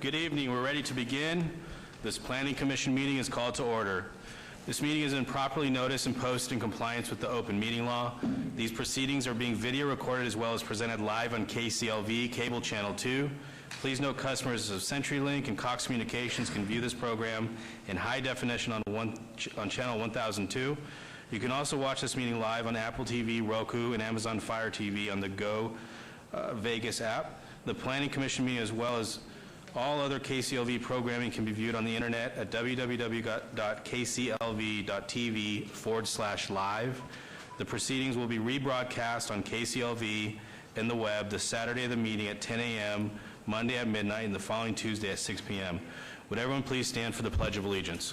Good evening. We're ready to begin. This Planning Commission meeting is called to order. This meeting has been properly noticed and posted in compliance with the open meeting law. These proceedings are being video recorded as well as presented live on KCLV Cable Channel 2. Please note customers of CenturyLink and Cox Communications can view this program in high definition on channel 1002. You can also watch this meeting live on Apple TV, Roku, and Amazon Fire TV on the Go Vegas app. The Planning Commission meeting, as well as all other KCLV programming, can be viewed on the internet at www.kclv.tv/live. The proceedings will be rebroadcast on KCLV and the web the Saturday of the meeting at 10 a.m., Monday at midnight, and the following Tuesday at 6 p.m. Would everyone please stand for the Pledge of Allegiance?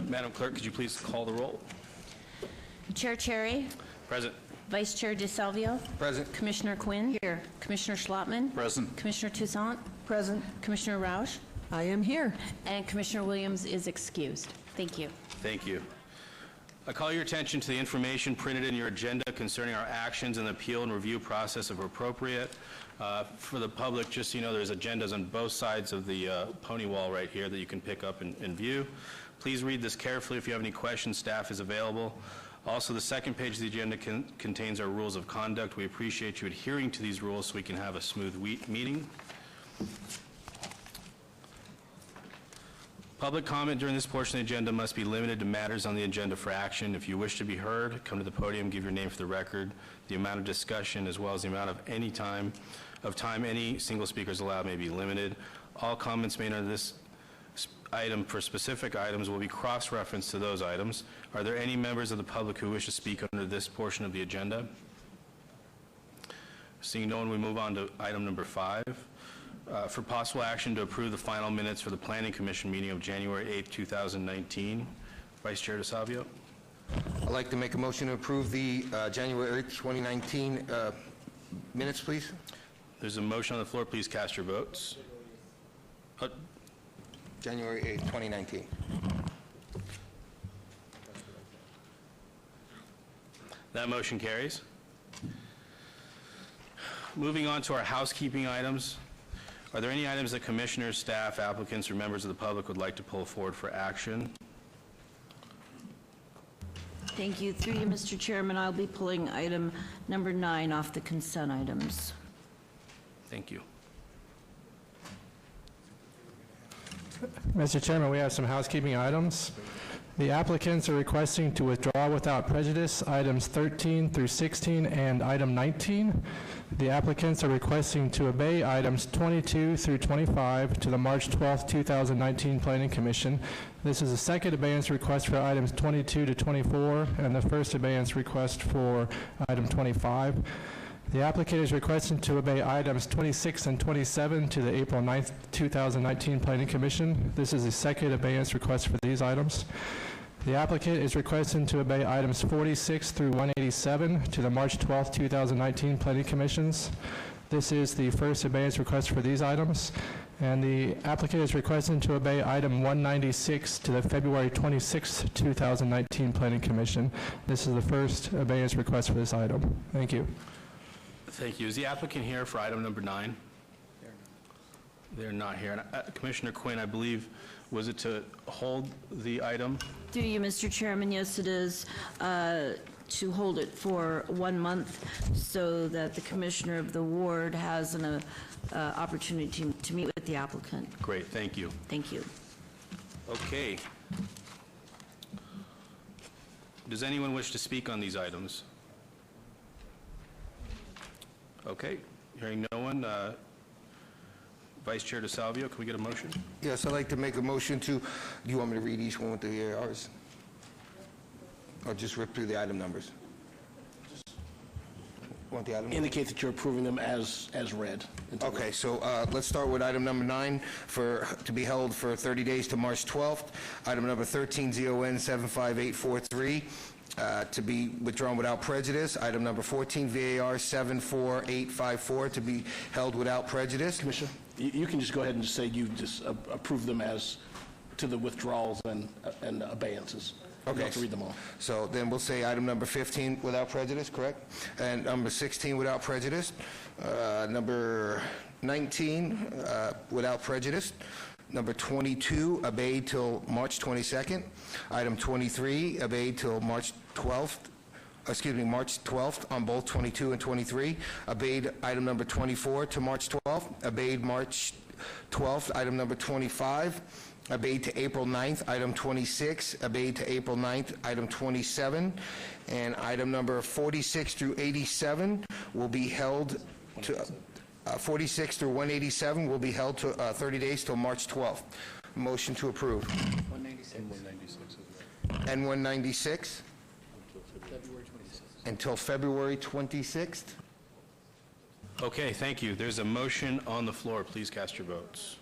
Madam Clerk, could you please call the roll? Chair Cherry. Present. Vice Chair DeSalvio. Present. Commissioner Quinn. Here. Commissioner Schlottman. Present. Commissioner Toussaint. Present. Commissioner Roush. I am here. And Commissioner Williams is excused. Thank you. Thank you. I call your attention to the information printed in your agenda concerning our actions and the appeal and review process if appropriate. For the public, just so you know, there's agendas on both sides of the pony wall right here that you can pick up and view. Please read this carefully. If you have any questions, staff is available. Also, the second page of the agenda contains our rules of conduct. We appreciate you adhering to these rules so we can have a smooth meeting. Public comment during this portion of the agenda must be limited to matters on the agenda for action. If you wish to be heard, come to the podium, give your name for the record. The amount of discussion as well as the amount of time any single speaker is allowed may be limited. All comments made under this item for specific items will be cross-referenced to those items. Are there any members of the public who wish to speak under this portion of the agenda? Seeing no one, we move on to item number 5. For possible action to approve the final minutes for the Planning Commission meeting of January 8, 2019. Vice Chair DeSalvio. I'd like to make a motion to approve the January 8, 2019 minutes, please. There's a motion on the floor. Please cast your votes. January 8, 2019. That motion carries. Moving on to our housekeeping items. Are there any items that commissioners, staff, applicants, or members of the public would like to pull forward for action? Thank you. Through you, Mr. Chairman, I'll be pulling item number 9 off the consent items. Thank you. Mr. Chairman, we have some housekeeping items. The applicants are requesting to withdraw without prejudice items 13 through 16 and item 19. The applicants are requesting to obey items 22 through 25 to the March 12, 2019 Planning Commission. This is a second abeyance request for items 22 to 24 and the first abeyance request for item 25. The applicant is requesting to obey items 26 and 27 to the April 9, 2019 Planning Commission. This is the second abeyance request for these items. The applicant is requesting to obey items 46 through 187 to the March 12, 2019 Planning Commissions. This is the first abeyance request for these items. And the applicant is requesting to obey item 196 to the February 26, 2019 Planning Commission. This is the first abeyance request for this item. Thank you. Thank you. Is the applicant here for item number 9? They're not here. And, Commissioner Quinn, I believe, was it to hold the item? Through you, Mr. Chairman, yes, it is to hold it for 1 month so that the commissioner of the ward has an opportunity to meet with the applicant. Great. Thank you. Thank you. Okay. Does anyone wish to speak on these items? Okay. Hearing no one, Vice Chair DeSalvio, can we get a motion? Yes, I'd like to make a motion to, do you want me to read each one with the ARs? Or just rip through the item numbers? Want the item numbers? Indicate that you're approving them as read. Okay, so let's start with item number 9 to be held for 30 days to March 12th. Item number 13, ZON 75843. to be withdrawn without prejudice. Item number 14, VAR 74854, to be held without prejudice. Commissioner, you can just go ahead and just say you just approve them as to the withdrawals and abeyances. You don't Okay. have to read them all. So then we'll say item number 15 without prejudice, correct? And number 16 without prejudice. Number 19 without prejudice. Number 22 obeyed till March 22nd. Item 23 obeyed till March 12th. March 12th on both 22 and 23. Obeyed item number 24 to March 12th. Obeyed March 12th. Item number 25. Obeyed to April 9th. Item 26. Obeyed to April 9th. Item 27. And item number 46 through 87 will be held to... 46 through 187 will be held to 30 days till March 12th. Motion to approve. 196. And 196? Until February 26th? Okay, thank you. There's a motion on the floor. Please cast your votes.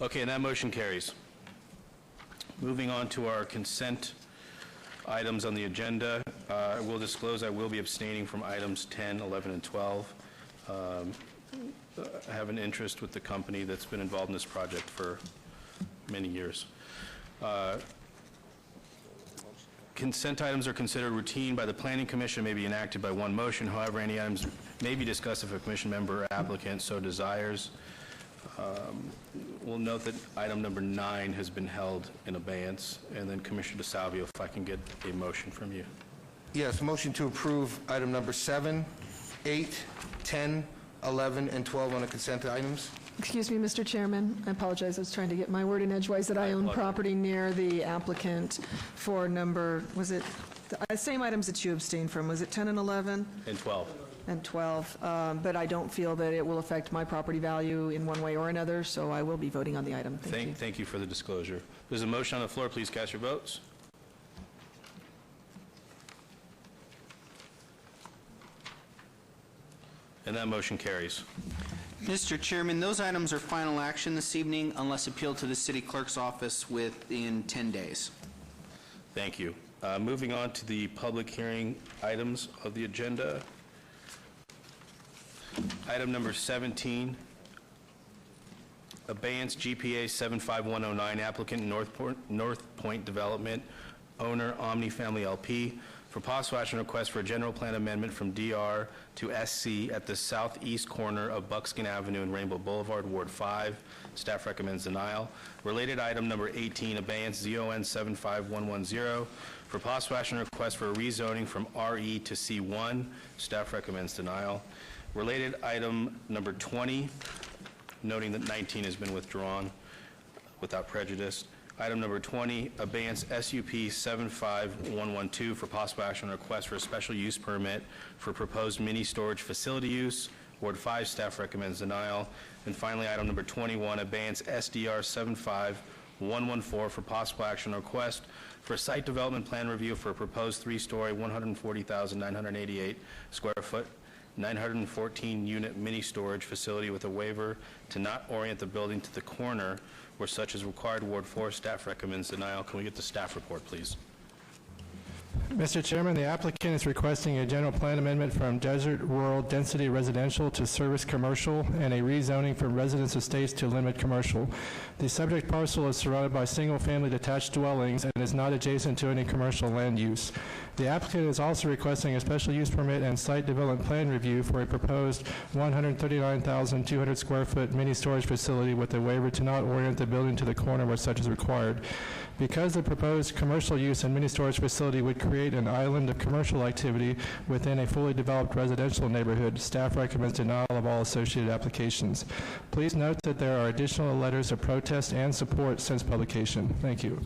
Okay, and that motion carries. Moving on to our consent items on the agenda, I will disclose I will be abstaining from items 10, 11, and 12. I have an interest with the company that's been involved in this project for many years. Consent items are considered routine by the Planning Commission, may be enacted by one motion. However, any items may be discussed if a commission member or applicant so desires. We'll note that item number 9 has been held in abeyance, and then Commissioner DeSalvio, if I can get a motion from you. Yes, motion to approve item number 7, 8, 10, 11, and 12 on the consent items. Excuse me, Mr. Chairman, I apologize, I was trying to get my word in edgewise, that I own property near the applicant for number, was it, the same items that you abstained from, was it 10 and 11? And 12. And 12, but I don't feel that it will affect my property value in one way or another, so I will be voting on the item. Thank you. Thank you for the disclosure. There's a motion on the floor. Please cast your votes. And that motion carries. Mr. Chairman, those items are final action this evening unless appealed to the city clerk's office within 10 days. Thank you. Moving on to the public hearing items of the agenda. Item number 17, abeyance GPA 75109, applicant North Point Development, owner Omni Family LP, for possible action request for a general plan amendment from DR to SC at the southeast corner of Buckskin Avenue and Rainbow Boulevard, Ward 5. Staff recommends denial. Related item number 18, abeyance ZON 75110, for possible action request for a rezoning from RE to C1. Staff recommends denial. Related item number 20, noting that 19 has been withdrawn without prejudice. Item number 20, abeyance SUP 75112 for possible action request for a special use permit for proposed mini storage facility use. Ward 5, staff recommends denial. And finally, item number 21, abeyance SDR 75114 for possible action request for a site development plan review for a proposed 3-story, 140,988 square foot 914-unit mini storage facility with a waiver to not orient the building to the corner where such is required. Ward 4, staff recommends denial. Can we get the staff report, please? Mr. Chairman, the applicant is requesting a general plan amendment from desert rural density residential to service commercial and a rezoning from residence estates to limit commercial. The subject parcel is surrounded by single-family detached dwellings and is not adjacent to any commercial land use. The applicant is also requesting a special use permit and site development plan review for a proposed 139,200 square foot mini storage facility with a waiver to not orient the building to the corner where such is required. Because the proposed commercial use and mini storage facility would create create an island of commercial activity within a fully developed residential neighborhood. Staff recommends denial of all associated applications. Please note that there are additional letters of protest and support since publication. Thank you.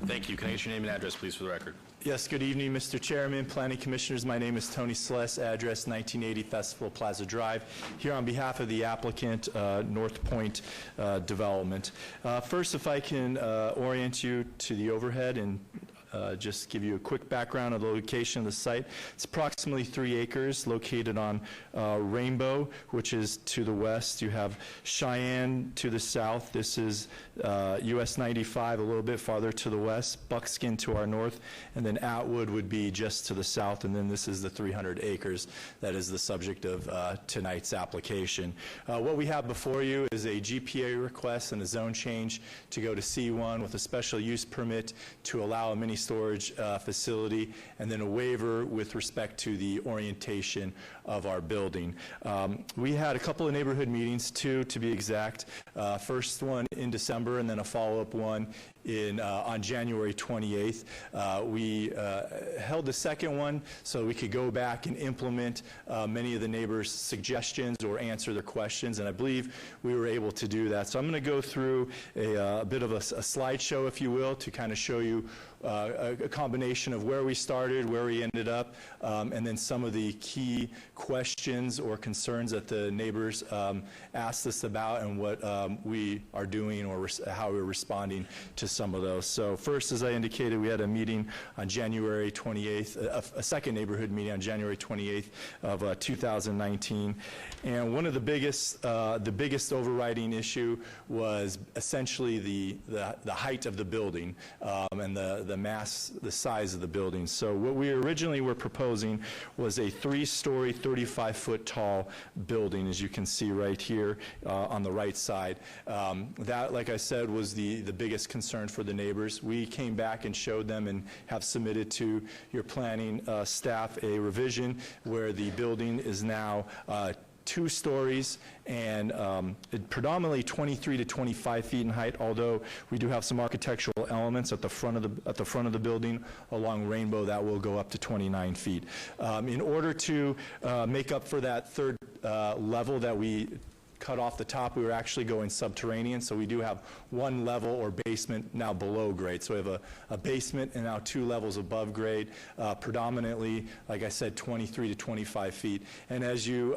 Thank you. Can I get your name and address, please, for the record? Yes, good evening, Mr. Chairman, Planning Commissioners. My name is Tony Celeste, address 1980 Festival Plaza Drive, here on behalf of the applicant, North Point Development. First, if I can orient you to the overhead and just give you a quick background of the location of the site. It's approximately 3 acres located on Rainbow, which is to the west. You have Cheyenne to the south. This is US 95 a little bit farther to the west, Buckskin to our north, and then Atwood would be just to the south, and then this is the 300 acres that is the subject of tonight's application. What we have before you is a GPA request and a zone change to go to C1 with a special use permit to allow a mini storage facility, and then a waiver with respect to the orientation of our building. We had a couple of neighborhood meetings, 2 to be exact. First one in December, and then a follow-up one on January 28th. We held the second one so we could go back and implement many of the neighbors' suggestions or answer their questions, and I believe we were able to do that. So I'm going to go through a bit of a slideshow, if you will, to kind of show you a combination of where we started, where we ended up, and then some of the key questions or concerns that the neighbors asked us about and what we are doing or how we're responding to some of those. So first, as I indicated, we had a meeting on January 28th, a second neighborhood meeting on January 28th of 2019. And one of the biggest overriding issue was essentially the height of the building and the size of the building. So what we originally were proposing was a 3-story, 35-foot tall building, as you can see right here on the right side. That, like I said, was the biggest concern for the neighbors. We came back and showed them and have submitted to your planning staff a revision where the building is now 2 stories and predominantly 23 to 25 feet in height, although we do have some architectural elements at the front of the building along Rainbow that will go up to 29 feet. In order to make up for that third level that we cut off the top, we were actually going subterranean, so we do have 1 level or basement now below grade. So we have a basement and now 2 levels above grade, predominantly, like I said, 23 to 25 feet. And as you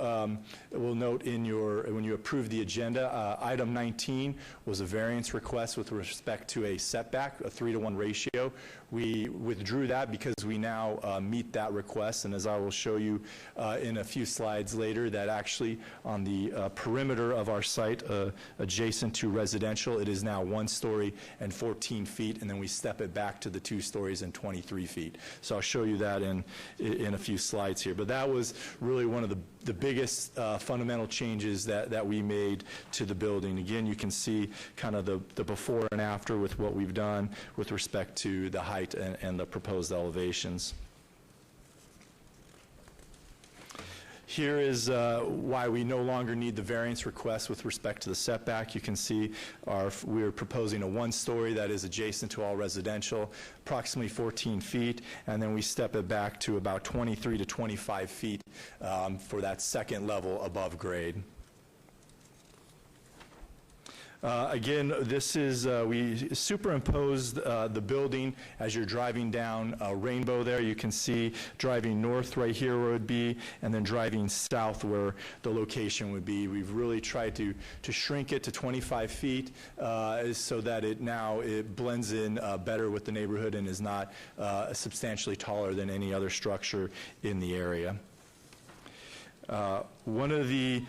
will note when you approve the agenda, item 19 was a variance request with respect to a setback, a 3-to-1 ratio. We withdrew that because we now meet that request, and as I will show you in a few slides later, that actually on the perimeter of our site adjacent to residential, it is now 1 story and 14 feet, and then we step it back to the 2 stories and 23 feet. So I'll show you that in a few slides here. But that was really one of the biggest fundamental changes that we made to the building. Again, you can see kind of the before and after with what we've done with respect to the height and the proposed elevations. Here is why we no longer need the variance request with respect to the setback. You can see we're proposing a 1-story that is adjacent to all residential, approximately 14 feet, and then we step it back to about 23 to 25 feet for that second level above grade. Again, this is, we superimposed the building as you're driving down Rainbow there. You can see driving north right here where it would be, and then driving south where the location would be. We've really tried to shrink it to 25 feet so that it blends in better with the neighborhood and is not substantially taller than any other structure in the area. One of the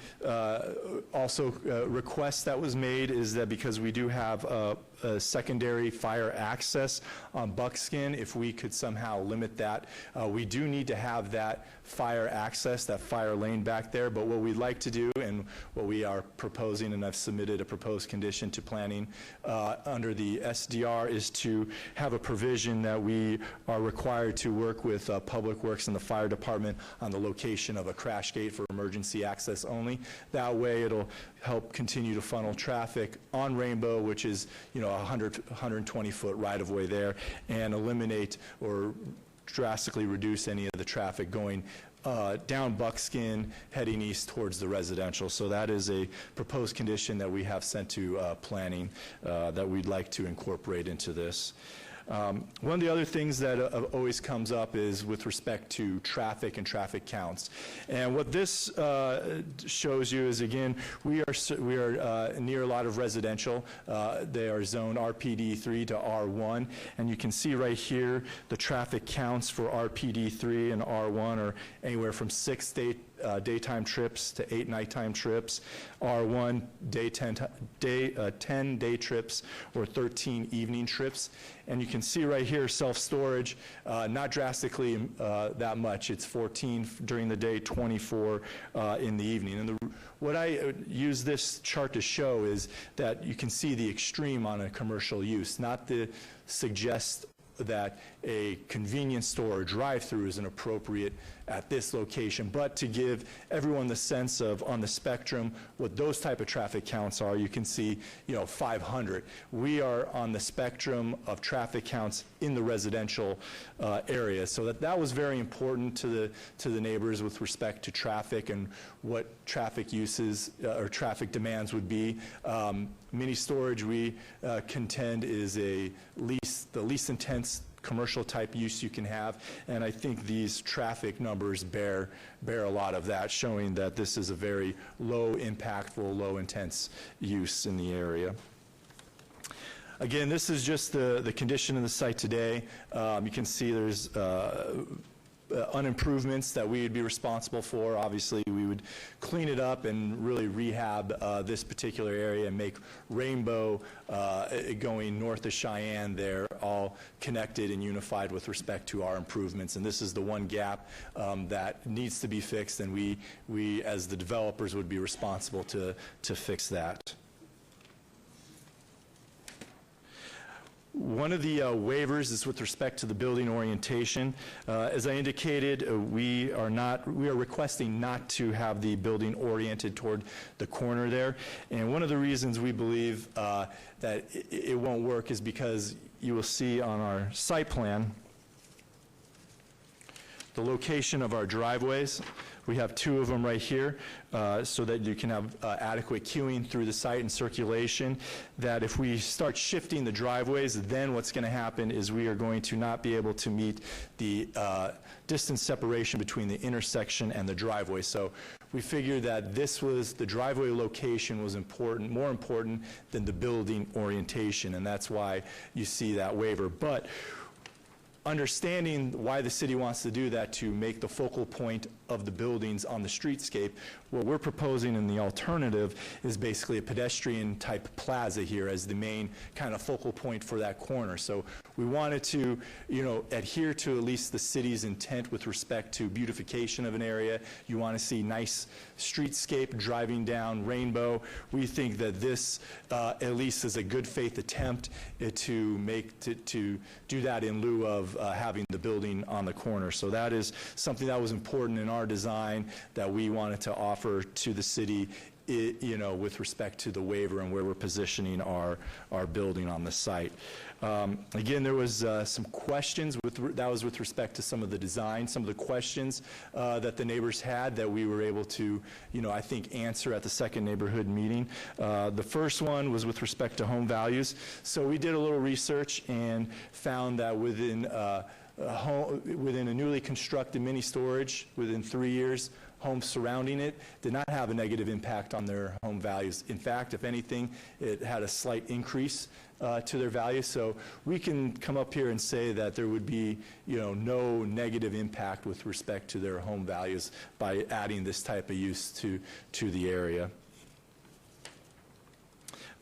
also requests that was made is that because we do have a secondary fire access on Buckskin, if we could somehow limit that. We do need to have that fire access, that fire lane back there, but what we'd like to do and what we are proposing, and I've submitted a proposed condition to planning under the SDR, is to have a provision that we are required to work with Public Works and the fire department on the location of a crash gate for emergency access only. That way it'll help continue to funnel traffic on Rainbow, which is, 120-foot right-of-way there, and eliminate or drastically reduce any of the traffic going down Buckskin, heading east towards the residential. So that is a proposed condition that we have sent to planning that we'd like to incorporate into this. One of the other things that always comes up is with respect to traffic and traffic counts. And what this shows you is, again, we are near a lot of residential. They are zoned RPD 3 to R1. And you can see right here the traffic counts for RPD 3 and R1 are anywhere from 6 daytime trips to 8 nighttime trips. R1, 10 day trips or 13 evening trips. And you can see right here, self-storage, not drastically that much. It's 14 during the day, 24 in the evening. And what I use this chart to show is that you can see the extreme on a commercial use, not to suggest that a convenience store or drive-through is inappropriate at this location, but to give everyone the sense of, on the spectrum, what those type of traffic counts are. You can see, 500. We are on the spectrum of traffic counts in the residential area. So that was very important to the neighbors with respect to traffic and what traffic uses or traffic demands would be. Mini storage, we contend, is the least intense commercial type use you can have, and I think these traffic numbers bear a lot of that, showing that this is a very low impactful, low intense use in the area. Again, this is just the condition of the site today. You can see there's unimprovements that we would be responsible for. Obviously, we would clean it up and really rehab this particular area and make Rainbow going north of Cheyenne there all connected and unified with respect to our improvements. And this is the one gap that needs to be fixed, and we as the developers would be responsible to fix that. One of the waivers is with respect to the building orientation. As I indicated, we are requesting not to have the building oriented toward the corner there. And one of the reasons we believe that it won't work is because you will see on our site plan the location of our driveways. We have 2 of them right here so that you can have adequate queuing through the site and circulation. That if we start shifting the driveways, then what's going to happen is we are going to not be able to meet the distance separation between the intersection and the driveway. So we figured that the driveway location was more important than the building orientation, and that's why you see that waiver. But understanding why the city wants to do that, to make the focal point of the buildings on the streetscape, what we're proposing in the alternative is basically a pedestrian type plaza here as the main kind of focal point for that corner. So we wanted to, adhere to at least the city's intent with respect to beautification of an area. You want to see nice streetscape driving down Rainbow. We think that this at least is a good faith attempt to do that in lieu of having the building on the corner. So that is something that was important in our design that we wanted to offer to the city, with respect to the waiver and where we're positioning our building on the site. Again, there was some questions that was with respect to some of the design, some of the questions that the neighbors had that we were able to, I think, answer at the second neighborhood meeting. The first one was with respect to home values. So we did a little research and found that within a newly constructed mini storage, within 3 years, homes surrounding it did not have a negative impact on their home values. In fact, if anything, it had a slight increase to their value. So we can come up here and say that there would be, no negative impact with respect to their home values by adding this type of use to the area.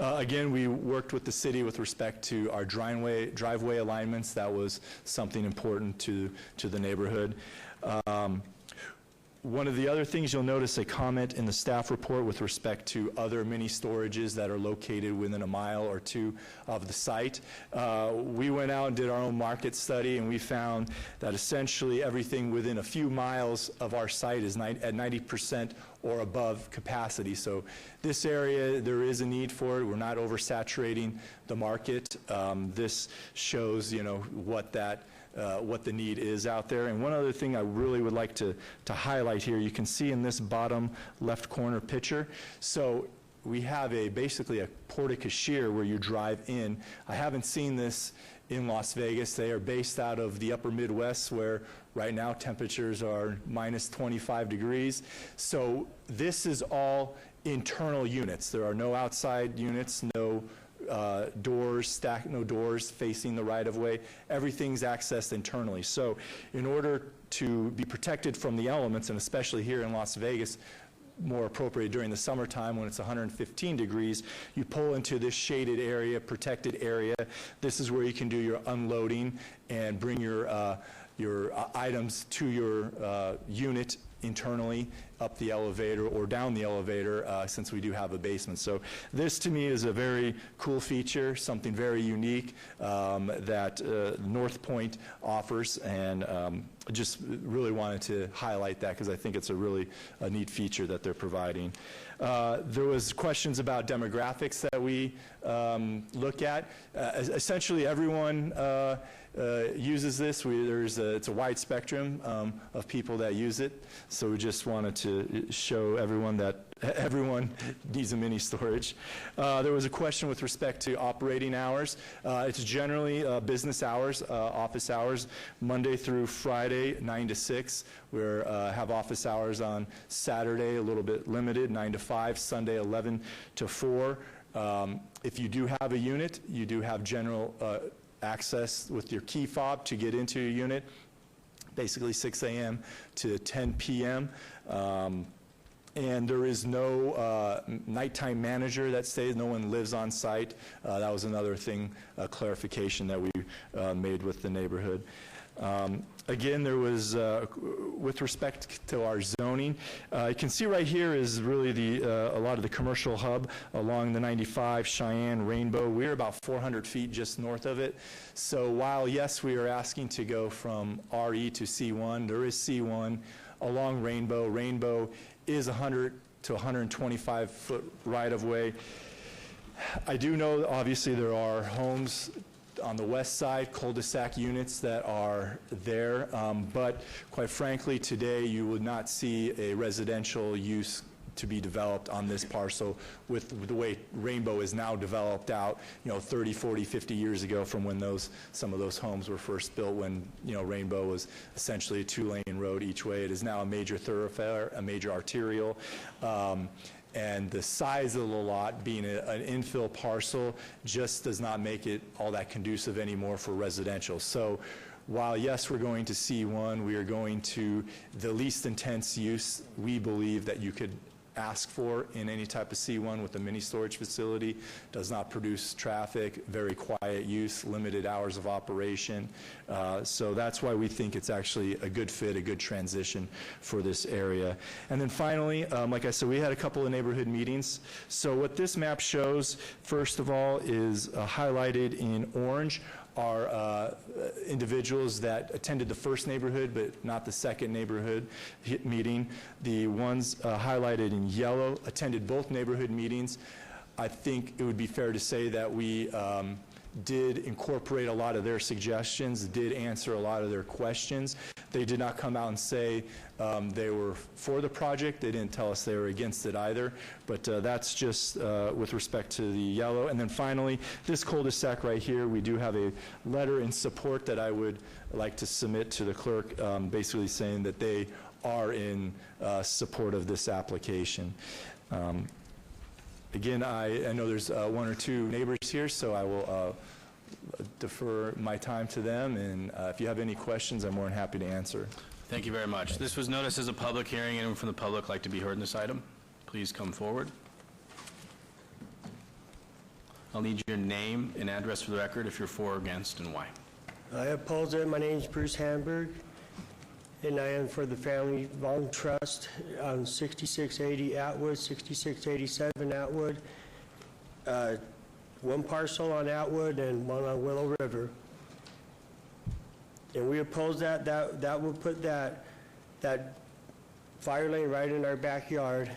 Again, we worked with the city with respect to our driveway alignments. That was something important to the neighborhood. One of the other things you'll notice a comment in the staff report with respect to other mini storages that are located within a mile or 2 of the site. We went out and did our own market study, and we found that essentially everything within a few miles of our site is at 90% or above capacity. So this area, there is a need for it. We're not oversaturating the market. This shows, what the need is out there. And one other thing I really would like to highlight here, you can see in this bottom left corner picture. So we have basically a porte-cochere where you drive in. I haven't seen this in Las Vegas. They are based out of the upper Midwest, where right now temperatures are minus 25 degrees. So this is all internal units. There are no outside units, no no doors facing the right-of-way. Everything's accessed internally. So in order to be protected from the elements, and especially here in Las Vegas, more appropriate during the summertime when it's 115 degrees, you pull into this shaded area, protected area. This is where you can do your unloading and bring your items to your unit internally, up the elevator or down the elevator, since we do have a basement. So this, to me, is a very cool feature, something very unique that North Point offers, and just really wanted to highlight that because I think it's a really neat feature that they're providing. There was questions about demographics that we look at. Essentially, everyone uses this. It's a wide spectrum of people that use it, so we just wanted to show everyone that everyone needs a mini storage. There was a question with respect to operating hours. It's generally business hours, office hours, Monday through Friday, 9 to 6. We have office hours on Saturday, a little bit limited, 9 to 5, Sunday, 11 to 4. If you do have a unit, you do have general access with your key fob to get into your unit, basically 6 a.m. to 10 p.m. And there is no nighttime manager that stays. No one lives on site. That was another thing, clarification that we made with the neighborhood. Again, there was, with respect to our zoning, you can see right here is really a lot of the commercial hub along the 95, Cheyenne, Rainbow. We're about 400 feet just north of it. So while, yes, we are asking to go from RE to C1, there is C1 along Rainbow. Rainbow is 100 to 125 foot right-of-way. I do know, obviously, there are homes on the west side, cul-de-sac units that are there, but quite frankly, today you would not see a residential use to be developed on this parcel with the way Rainbow is now developed out, 30, 40, 50 years ago from when some of those homes were first built, when, Rainbow was essentially a two-lane road each way. It is now a major thoroughfare, a major arterial. And the size of the lot, being an infill parcel, just does not make it all that conducive anymore for residential. So while, yes, we're going to C1, we are going to the least intense use we believe that you could ask for in any type of C1 with a mini storage facility. Does not produce traffic, very quiet use, limited hours of operation. So that's why we think it's actually a good fit, a good transition for this area. And then finally, like I said, we had a couple of neighborhood meetings. So what this map shows, first of all, is highlighted in orange are individuals that attended the first neighborhood but not the second neighborhood meeting. The ones highlighted in yellow attended both neighborhood meetings. I think it would be fair to say that we did incorporate a lot of their suggestions, did answer a lot of their questions. They did not come out and say they were for the project. They didn't tell us they were against it either. But that's just with respect to the yellow. And then finally, this cul-de-sac right here, we do have a letter in support that I would like to submit to the clerk, basically saying that they are in support of this application. Again, I know there's one or two neighbors here, so I will defer my time to them, and if you have any questions, I'm more than happy to answer. Thank you very much. This was noticed as a public hearing. Anyone from the public like to be heard in this item? Please come forward. I'll need your name and address for the record if you're for or against, and why. I oppose it. My name is Bruce Hamburg, and I am for the Family Long Trust on 6680 Atwood, 6687 Atwood. One parcel on Atwood and one on Willow River. And we oppose that. That will put that fire lane right in our backyard.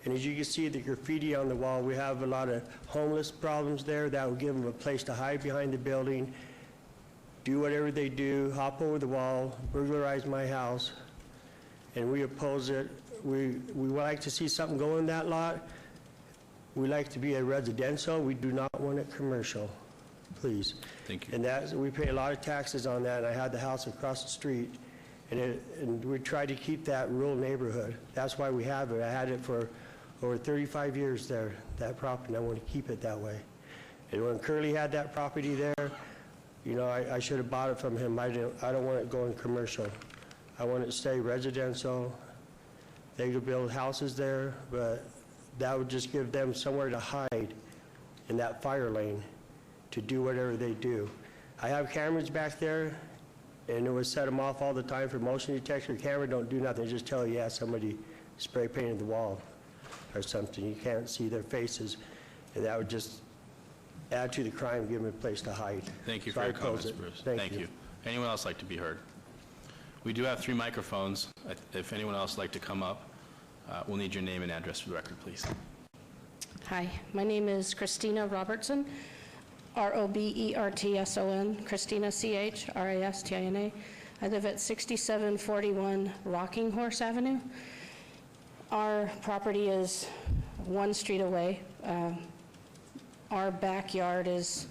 And as you can see, the graffiti on the wall, we have a lot of homeless problems there. That will give them a place to hide behind the building, do whatever they do, hop over the wall, burglarize my house, and we oppose it. We would like to see something go in that lot. We like to be a residential. We do not want it commercial, please. Thank you. And we pay a lot of taxes on that, and I had the house across the street, and we try to keep that rural neighborhood. That's why we have it. I had it for over 35 years there, that property, and I want to keep it that way. And when Curly had that property there, you know, I should have bought it from him. I don't want it going commercial. I want it to stay residential. They could build houses there, but that would just give them somewhere to hide in that fire lane to do whatever they do. I have cameras back there, and it would set them off all the time for motion detector. Camera don't do nothing, just tell you, yeah, somebody spray painted the wall or something. You can't see their faces, and that would just add to the crime, give them a place to hide. Thank you So for I your comments, oppose it. Bruce. Thank you. Anyone else like to be heard? We do have 3 microphones. If anyone else would like to come up, we'll need your name and address for the record, please. Hi, my name is Christina Robertson, Robertson, Christina, Christina. I live at 6741 Rocking Horse Avenue. Our property is 1 street away. Our backyard is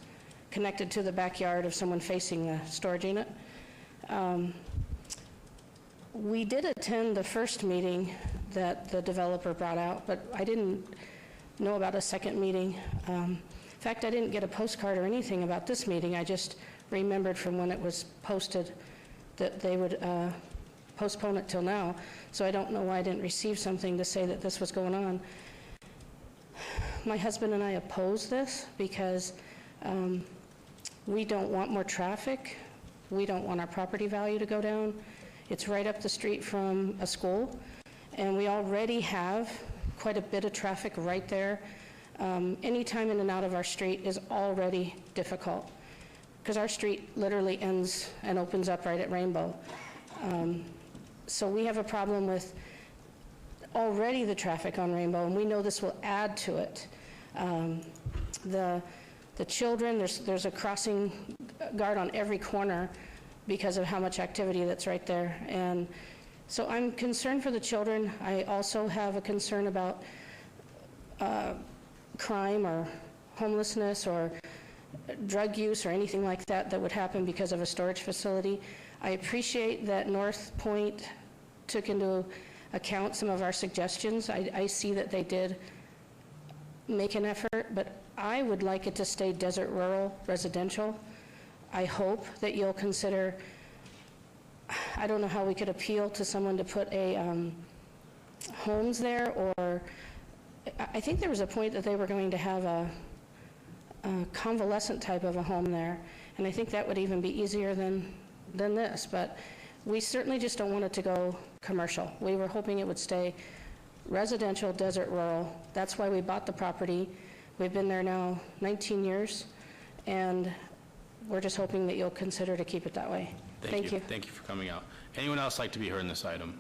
connected to the backyard of someone facing the storage unit. We did attend the first meeting that the developer brought out, but I didn't know about a second meeting. In fact, I didn't get a postcard or anything about this meeting. I just remembered from when it was posted that they would postpone it till now. So I don't know why I didn't receive something to say that this was going on. My husband and I oppose this because we don't want more traffic. We don't want our property value to go down. It's right up the street from a school, and we already have quite a bit of traffic right there. Any time in and out of our street is already difficult because our street literally ends and opens up right at Rainbow. So we have a problem with already the traffic on Rainbow, and we know this will add to it. The children, there's a crossing guard on every corner because of how much activity that's right there. And so I'm concerned for the children. I also have a concern about crime or homelessness or drug use or anything like that that would happen because of a storage facility. I appreciate that North Point took into account some of our suggestions. I see that they did make an effort, but I would like it to stay desert rural residential. I hope that you'll consider, I don't know how we could appeal to someone to put a homes there, or I think there was a point that they were going to have a convalescent type of a home there, and I think that would even be easier than this, but we certainly just don't want it to go commercial. We were hoping it would stay residential, desert rural. That's why we bought the property. We've been there now 19 years, and we're just hoping that you'll consider to keep it that way. Thank you. Thank you for coming out. Anyone else like to be heard in this item?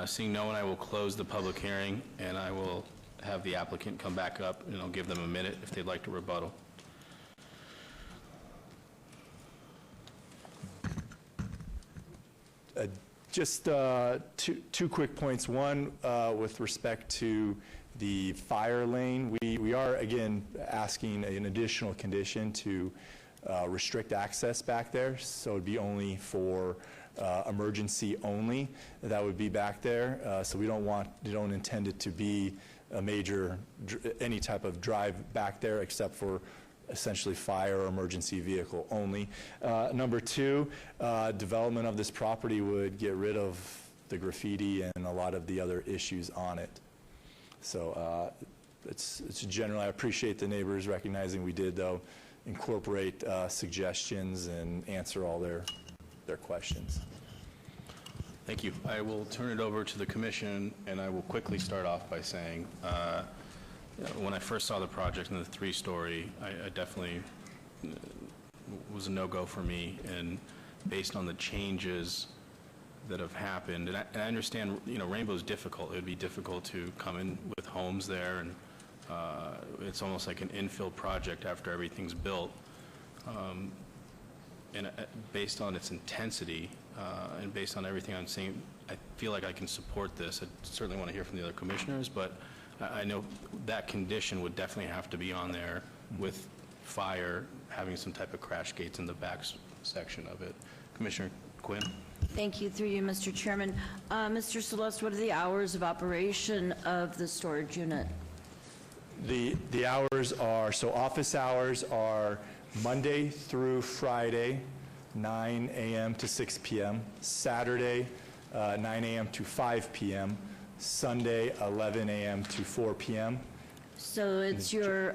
Seeing no one, I will close the public hearing, and I will have the applicant come back up, and I'll give them a minute if they'd like to rebuttal. Just two quick points. One, with respect to the fire lane, we are, again, asking an additional condition to restrict access back there, so it would be only for emergency only. That would be back there, so we don't intend it to be a major, any type of drive back there except for essentially fire or emergency vehicle only. Number 2, development of this property would get rid of the graffiti and a lot of the other issues on it. So it's generally, I appreciate the neighbors recognizing we did, though, incorporate suggestions and answer all their questions. Thank you. I will turn it over to the commission, and I will quickly start off by saying, when I first saw the project in the 3-story, I definitely was a no-go for me, and based on the changes that have happened, and I understand, Rainbow's difficult. It would be difficult to come in with homes there, and it's almost like an infill project after everything's built. And based on its intensity and based on everything I'm seeing, I feel like I can support this. I certainly want to hear from the other commissioners, but I know that condition would definitely have to be on there with fire, having some type of crash gates in the back section of it. Commissioner Quinn? Thank you, through you, Mr. Chairman. Mr. Celeste, what are the hours of operation of the storage unit? The hours are, so office hours are Monday through Friday, 9 a.m. to 6 p.m., Saturday, 9 a.m. to 5 p.m., Sunday, 11 a.m. to 4 p.m. So it's your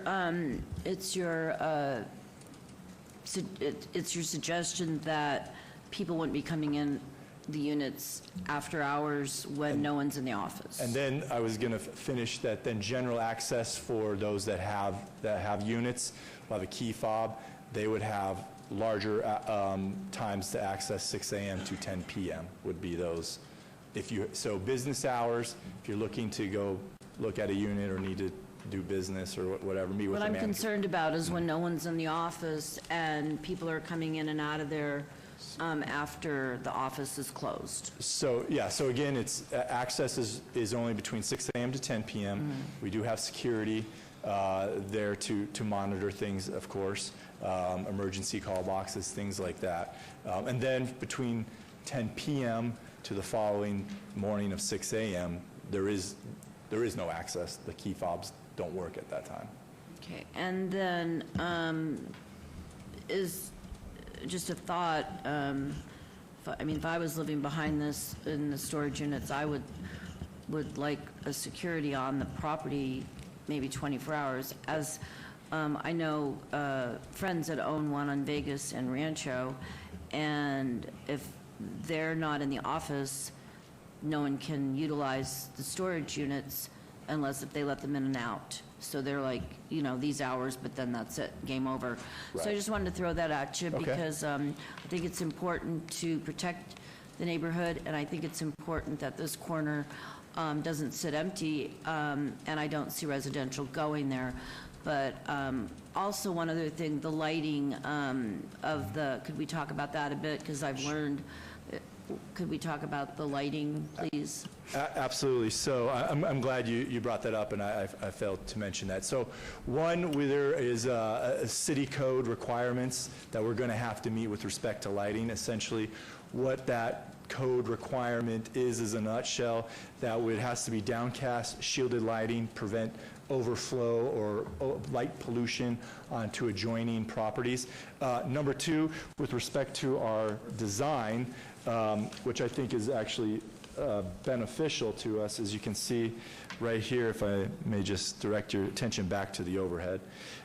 suggestion that people wouldn't be coming in the units after hours when no one's in the office? And then I was going to finish that, then general access for those that have units, will have a key fob. They would have larger times to access, 6 a.m. to 10 p.m. would be those. So business hours, if you're looking to go look at a unit or need to do business or whatever, meet with What the I'm manager. concerned about is when no one's in the office and people are coming in and out of there after the office is closed. So, yeah, so again, it's access is only between 6 a.m. to 10 p.m. We do have security there to monitor things, of course, emergency call boxes, things like that. And then between 10 p.m. to the following morning of 6 a.m., there is no access. The key fobs don't work at that time. Okay, and then is just a thought, if I was living behind this in the storage units, I would like a security on the property maybe 24 hours. As I know friends that own one on Vegas and Rancho, and if they're not in the office, no one can utilize the storage units unless if they let them in and out. So they're like, these hours, but then that's it, game over. So I Right. just wanted to throw that at you Okay. because I think it's important to protect the neighborhood, and I think it's important that this corner doesn't sit empty, and I don't see residential going there. But also one other thing, the lighting could we talk about that a bit? Because I've learned, could we talk about the lighting, please? Absolutely. So I'm glad you brought that up, and I failed to mention that. So one, there is a city code requirements that we're going to have to meet with respect to lighting. Essentially, what that code requirement is a nutshell, that it has to be downcast, shielded lighting, prevent overflow or light pollution onto adjoining properties. Number two, with respect to our design, which I think is actually beneficial to us, as you can see right here, if I may just direct your attention back to the overhead.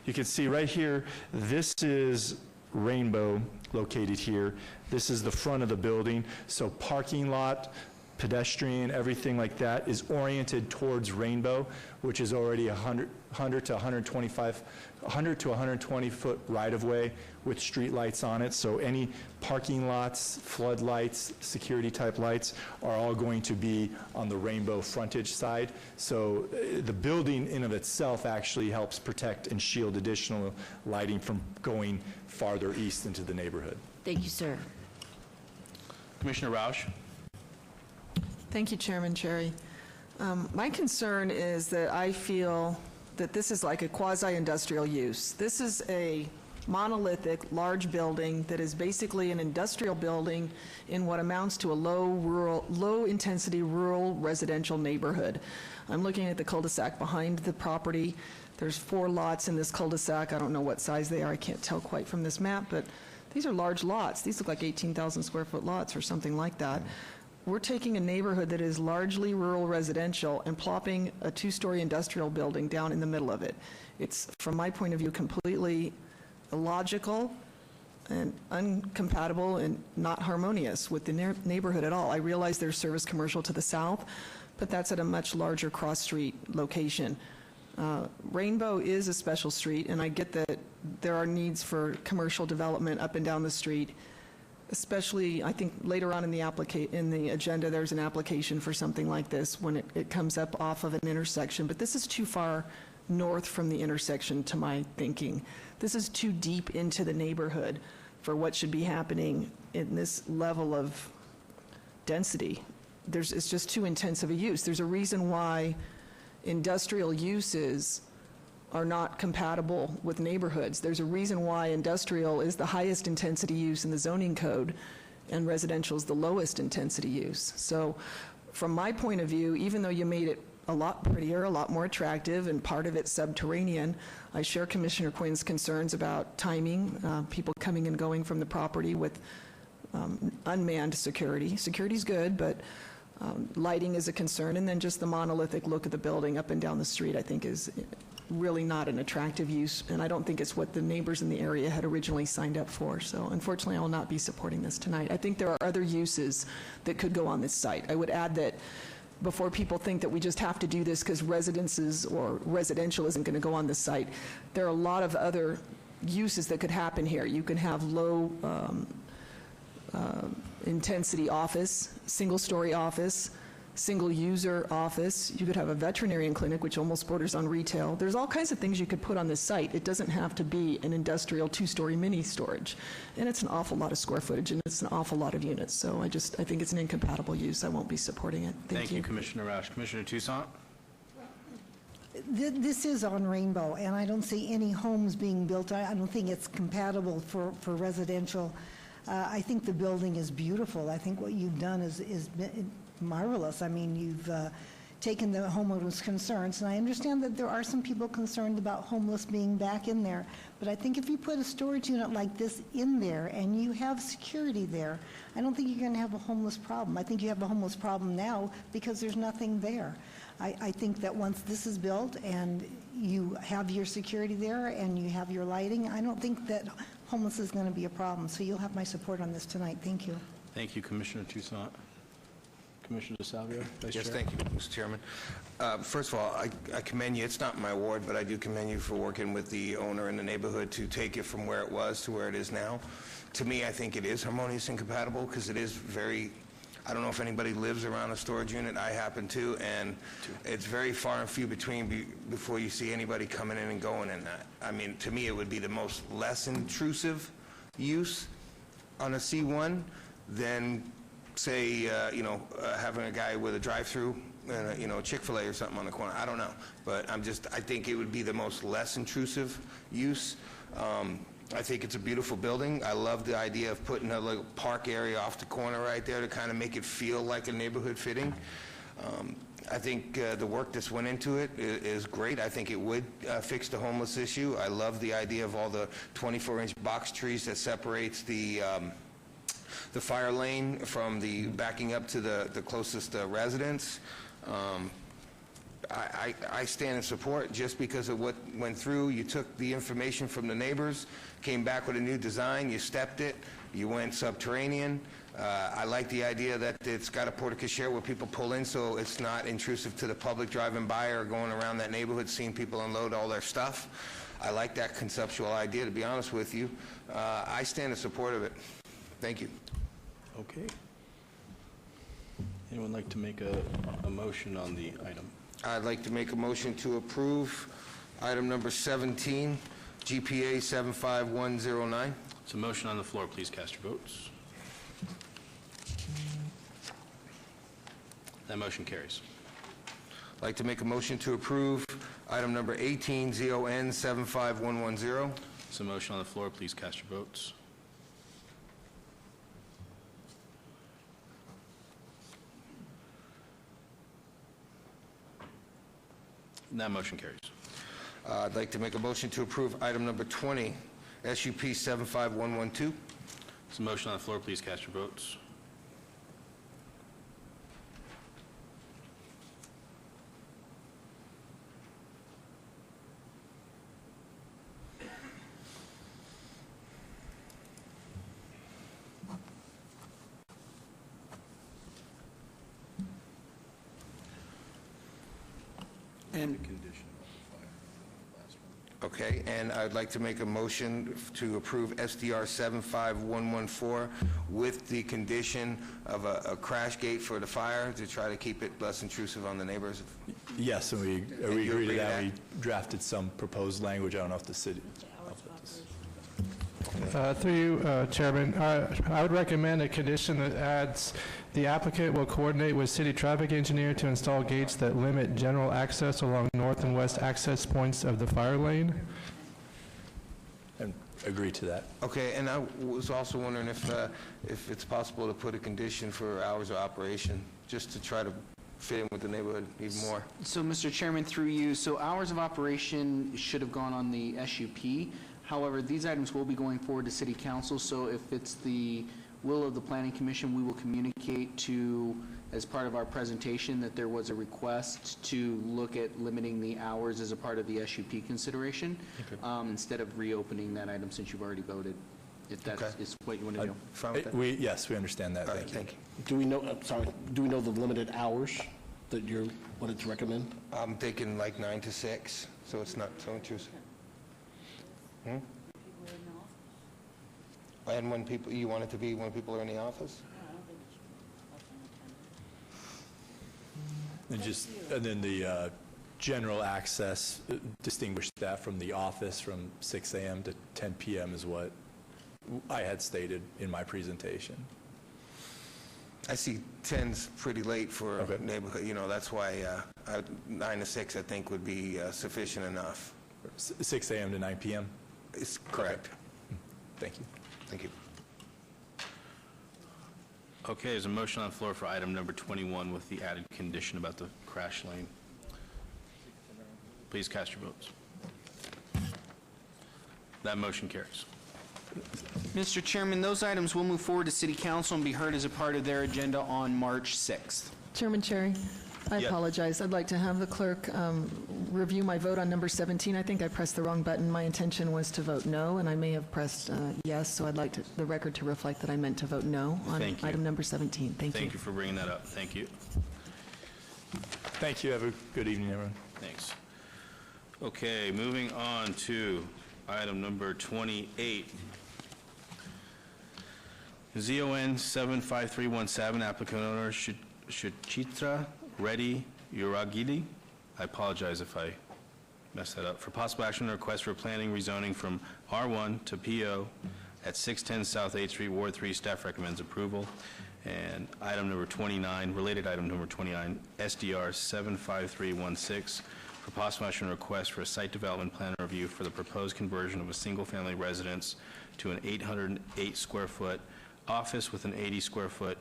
You can see right here, this is Rainbow located here. This is the front of the building, so parking lot, pedestrian, everything like that is oriented towards Rainbow, which is already 100 to 120 foot right-of-way with street lights on it. So any parking lots, floodlights, security type lights are all going to be on the Rainbow frontage side. So the building in of itself actually helps protect and shield additional lighting from going farther east into the neighborhood. Thank you, sir. Commissioner Rausch? Thank you, Chairman Cherry. My concern is that I feel that this is like a quasi-industrial use. This is a monolithic, large building that is basically an industrial building in what amounts to a low-intensity rural residential neighborhood. I'm looking at the cul-de-sac behind the property. There's 4 lots in this cul-de-sac. I don't know what size they are. I can't tell quite from this map, but these are large lots. These look like 18,000 square foot lots or something like that. We're taking a neighborhood that is largely rural residential and plopping a 2-story industrial building down in the middle of it. It's, from my point of view, completely illogical and incompatible and not harmonious with the neighborhood at all. I realize there's service commercial to the south, but that's at a much larger cross-street location. Rainbow is a special street, and I get that there are needs for commercial development up and down the street. especially, I think later on in the agenda, there's an application for something like this when it comes up off of an intersection, but this is too far north from the intersection to my thinking. This is too deep into the neighborhood for what should be happening in this level of density. It's just too intense of a use. There's a reason why industrial uses are not compatible with neighborhoods. There's a reason why industrial is the highest intensity use in the zoning code and residential is the lowest intensity use. So from my point of view, even though you made it a lot prettier, a lot more attractive, and part of it subterranean, I share Commissioner Quinn's concerns about timing, people coming and going from the property with unmanned security. Security's good, but lighting is a concern, and then just the monolithic look of the building up and down the street, I think, is really not an attractive use, and I don't think it's what the neighbors in the area had originally signed up for. So unfortunately, I will not be supporting this tonight. I think there are other uses that could go on this site. I would add that before people think that we just have to do this because residences or residential isn't going to go on this site, there are a lot of other uses that could happen here. You can have low intensity office, single-story office, single-user office. You could have a veterinarian clinic, which almost borders on retail. There's all kinds of things you could put on this site. It doesn't have to be an industrial two-story mini storage. And it's an awful lot of square footage, and it's an awful lot of units. So I think it's an incompatible use. I won't be supporting it. Thank you. Commissioner Roush. Commissioner Toussaint? This is on Rainbow, and I don't see any homes being built. I don't think it's compatible for residential. I think the building is beautiful. I think what you've done is marvelous. I mean, you've taken the homeowners' concerns, and I understand that there are some people concerned about homeless being back in there, but I think if you put a storage unit like this in there and you have security there, I don't think you're going to have a homeless problem. I think you have a homeless problem now because there's nothing there. I think that once this is built and you have your security there and you have your lighting, I don't think that homeless is going to be a problem. So you'll have my support on this tonight. Thank you. Thank you, Commissioner Toussaint. Commissioner DeSalvio, Vice Chair. Yes, thank you, Mr. Chairman. First of all, I commend you. It's not my ward, but I do commend you for working with the owner in the neighborhood to take it from where it was to where it is now. To me, I think it is harmonious and compatible because it is very, I don't know if anybody lives around a storage unit. I happen to, and it's very far and few between before you see anybody coming in and going in that. I mean, to me, it would be the most less intrusive use on a C1 than say, having a guy with a drive-through and Chick-fil-A or something on the corner. I don't know, but I think it would be the most less intrusive use. I think it's a beautiful building. I love the idea of putting a little park area off the corner right there to kind of make it feel like a neighborhood fitting. I think the work that's went into it is great. I think it would fix the homeless issue. I love the idea of all the 24-inch box trees that separates the fire lane from the backing up to the closest residence. I stand in support just because of what went through. You took the information from the neighbors, came back with a new design, you stepped it, you went subterranean. I like the idea that it's got a porte-cochere where people pull in so it's not intrusive to the public driving by or going around that neighborhood seeing people unload all their stuff. I like that conceptual idea, to be honest with you. I stand in support of it. Thank you. Okay. Anyone like to make a motion on the item? I'd like to make a motion to approve item number 17, GPA 75109. It's a motion on the floor. Please cast your votes. That motion carries. I'd like to make a motion to approve item number 18, ZON 75110. It's a motion on the floor. Please cast your votes. That motion carries. I'd like to make a motion to approve item number 20, SUP 75112. It's a motion on the floor. Please cast your votes. And Okay, and I'd like to make a motion to approve SDR 75114 with the condition of a crash gate for the fire to try to keep it less intrusive on the neighbors. Yes, and we you agree to agree to that. that? We drafted some proposed language. I don't know if the city... Through you, Chairman, I would recommend a condition that adds, the applicant will coordinate with city traffic engineer to install gates that limit general access along north and west access points of the fire lane. And agree to that. Okay, and I was also wondering if it's possible to put a condition for hours of operation, just to try to fit in with the neighborhood even more. So, Mr. Chairman, through you, so hours of operation should have gone on the SUP. However, these items will be going forward to City Council, so if it's the will of the Planning Commission, we will communicate to, as part of our presentation, that there was a request to look at limiting the hours as a part of the SUP consideration, instead of reopening that item since you've already voted, if that is what you want to do. Fine with that? Yes, we understand that. All right, Thank you. thank you. Do we know, do we know the limited hours that you're, wanted to recommend? I'm thinking like 9 to 6, so it's not so intrusive. And when people, you want it to be when people are in the office? And then the general access, distinguish that from the office from 6 a.m. to 10 p.m. is what I had stated in my presentation. I see 10's pretty late for Okay. a neighborhood, that's why 9 to 6 I think would be sufficient enough. 6 a.m. to 9 p.m.? It's correct. Thank you. Thank you. Okay, there's a motion on the floor for item number 21 with the added condition about the crash lane. Please cast your votes. That motion carries. Mr. Chairman, those items will move forward to City Council and be heard as a part of their agenda on March 6th. Chairman Cherry, I Yes. apologize. I'd like to have the clerk review my vote on number 17. I think I pressed the wrong button. My intention was to vote no, and I may have pressed yes, so I'd like the record to reflect that I meant to vote no on Thank you. item number 17. Thank you. Thank you for bringing that up. Thank you. Thank you. Have a good evening, everyone. Thanks. Okay, moving on to item number 28. ZON 75317, applicant owner Suchitra Reddy Uragidi. I apologize if I messed that up. For possible action on a request for planning rezoning from R1 to PO at 610 South 8th Street, Ward 3. Staff recommends approval. And item number 29, related item number 29, SDR 75316, for possible action on a request for a site development plan review for the proposed conversion of a single-family residence to an 808-square-foot office with an 80-square-foot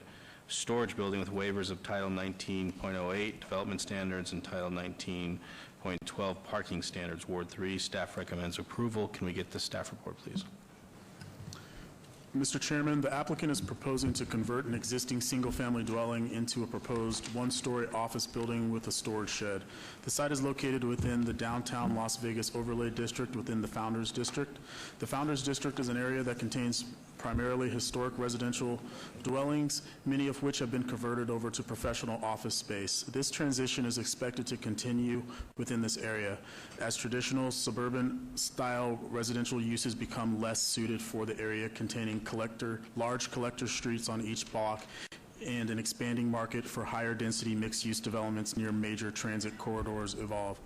storage building with waivers of Title 19.08 Development Standards and Title 19.12 Parking Standards, Ward 3. Staff recommends approval. Can we get the staff report, please? Mr. Chairman, the applicant is proposing to convert an existing single-family dwelling into a proposed one-story office building with a storage shed. The site is located within the downtown Las Vegas overlay district within the Founders District. The Founders District is an area that contains primarily historic residential dwellings, many of which have been converted over to professional office space. This transition is expected to continue within this area as traditional suburban-style residential uses become less suited for the area, containing large collector streets on each block and an expanding market for higher-density mixed-use developments near major transit corridors evolve.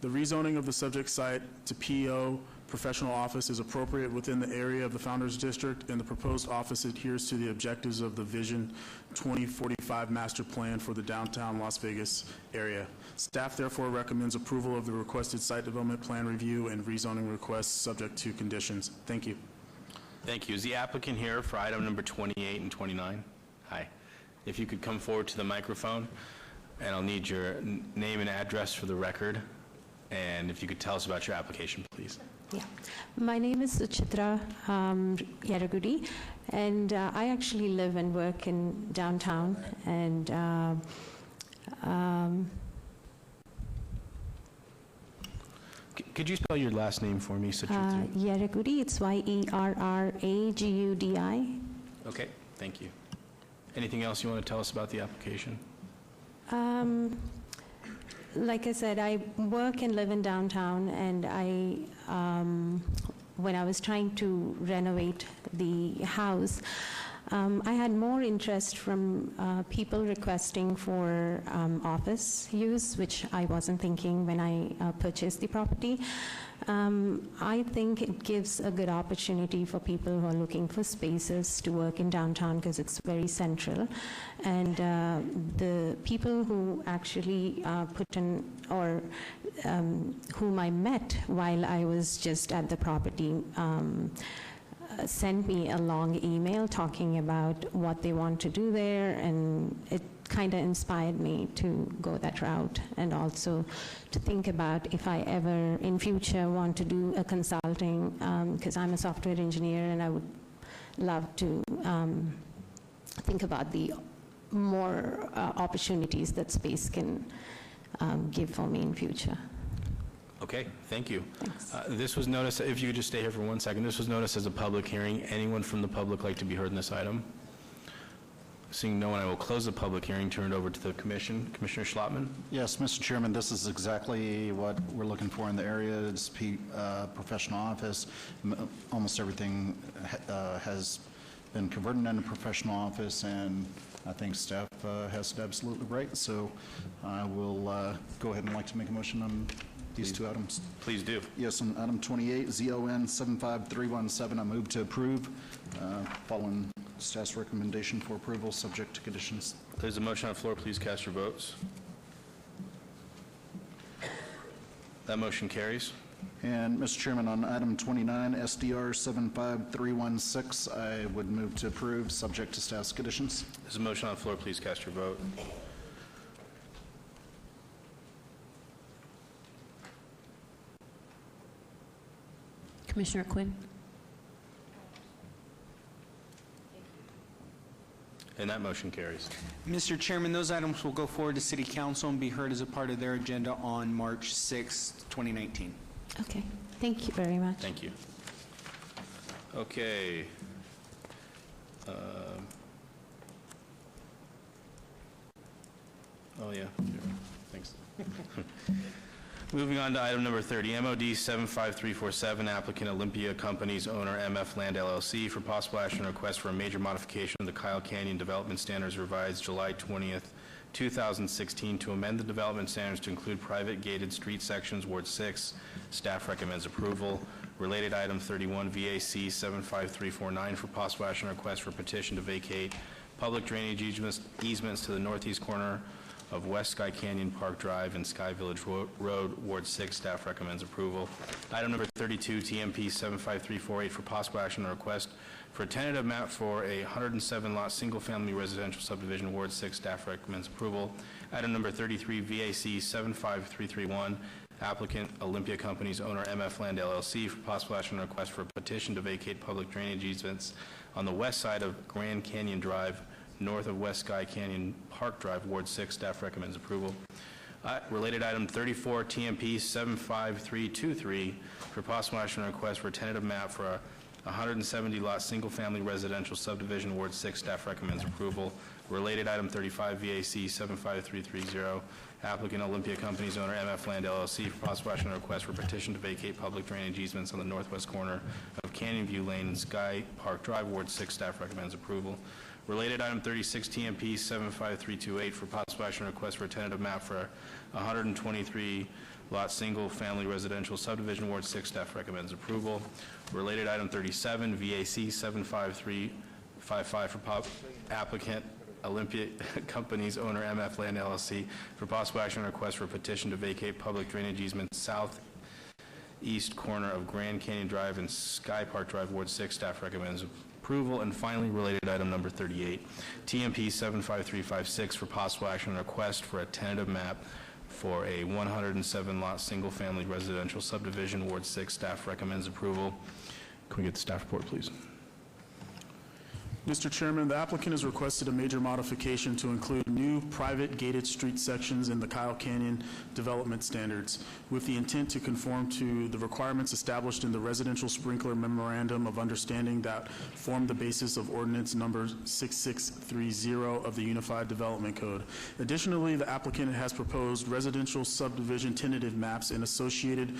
The rezoning of the subject site to PO professional office is appropriate within the area of the Founders District, and the proposed office adheres to the objectives of the Vision 2045 Master Plan for the downtown Las Vegas area. Staff therefore recommends approval of the requested site development plan review and rezoning requests subject to conditions. Thank you. Thank you. Is the applicant here for item number 28 and 29? Hi. If you could come forward to the microphone, and I'll need your name and address for the record, and if you could tell us about your application, please. Yeah. My name is Suchitra Yaragudi, and I actually live and work in downtown, and Could you spell your last name for me, Suchitra? Yaragudi, it's Yerragudi. Okay, thank you. Anything else you want to tell us about the application? like I said, I work and live in downtown, and when I was trying to renovate the house, I had more interest from people requesting for office use, which I wasn't thinking when I purchased the property. I think it gives a good opportunity for people who are looking for spaces to work in downtown because it's very central. And the people who actually put in, or whom I met while I was just at the property, sent me a long email talking about what they want to do there, and it kind of inspired me to go that route, and also to think about if I ever in future want to do a consulting, because I'm a software engineer, and I would love to think about the more opportunities that space can give for me in future. Okay, thank you. This was noticed, if you could just stay here for 1 second, this was noticed as a public hearing. Anyone from the public like to be heard in this item? Seeing no one, I will close the public hearing, turn it over to the commission. Commissioner Schlottman? Yes, Mr. Chairman, this is exactly what we're looking for in the area. It's professional office. Almost everything has been converted into professional office, and I think staff has it absolutely right. So I will go ahead and like to make a motion on these two items. Please do. Yes, on item 28, ZON 75317, I move to approve, following staff's recommendation for approval, subject to conditions. There's a motion on the floor. Please cast your votes. That motion carries. And, Mr. Chairman, on item 29, SDR 75316, I would move to approve, subject to staff's conditions. There's a motion on the floor. Please cast your vote. Commissioner Quinn? And that motion carries. Mr. Chairman, those items will go forward to City Council and be heard as a part of their agenda on March 6, 2019. Okay, thank you very much. Thank you. Okay. Oh, yeah. Thanks. Moving on to item number 30, MOD 75347, applicant Olympia Companies, owner MF Land LLC, for possible action on request for a major modification of the Kyle Canyon Development Standards revised July 20th, 2016, to amend the development standards to include private gated street sections, Ward 6. Staff recommends approval. Related item 31, VAC 75349, for possible action on request for petition to vacate public drainage easements to the northeast corner of West Sky Canyon Park Drive and Sky Village Road, Ward 6. Staff recommends approval. Item number 32, TMP 75348, for possible action on request for a tentative map for a 107-lot single-family residential subdivision, Ward 6. Staff recommends approval. Item number 33, VAC 75331, applicant Olympia Companies, owner MF Land LLC, for possible action on request for a petition to vacate public drainage easements on the west side of Grand Canyon Drive, north of West Sky Canyon Park Drive, Ward 6. Staff recommends approval. Related item 34, TMP 75323, for possible action on request for a tentative map for a 170-lot single-family residential subdivision, Ward 6. Staff recommends approval. Related item 35, VAC 75330, applicant Olympia Companies, owner MF Land LLC, for possible action on request for petition to vacate public drainage easements on the northwest corner of Canyon View Lane and Sky Park Drive, Ward 6. Staff recommends approval. Related item 36, TMP 75328, for possible action on request for a tentative map for a 123-lot single-family residential subdivision, Ward 6. Staff recommends approval. Related item 37, VAC 75355, for applicant Olympia Companies, owner MF Land LLC, for possible action on request for a petition to vacate public drainage easement southeast corner of Grand Canyon Drive and Sky Park Drive, Ward 6. Staff recommends approval. And finally, related item number 38, TMP 75356, for possible action on request for a tentative map for a 107-lot single-family residential subdivision, Ward 6. Staff recommends approval. Can we get the staff report, please? Mr. Chairman, the applicant has requested a major modification to include new private gated street sections in the Kyle Canyon development standards with the intent to conform to the requirements established in the Residential Sprinkler Memorandum of Understanding that form the basis of ordinance number 6630 of the Unified Development Code. Additionally, the applicant has proposed residential subdivision tentative maps and associated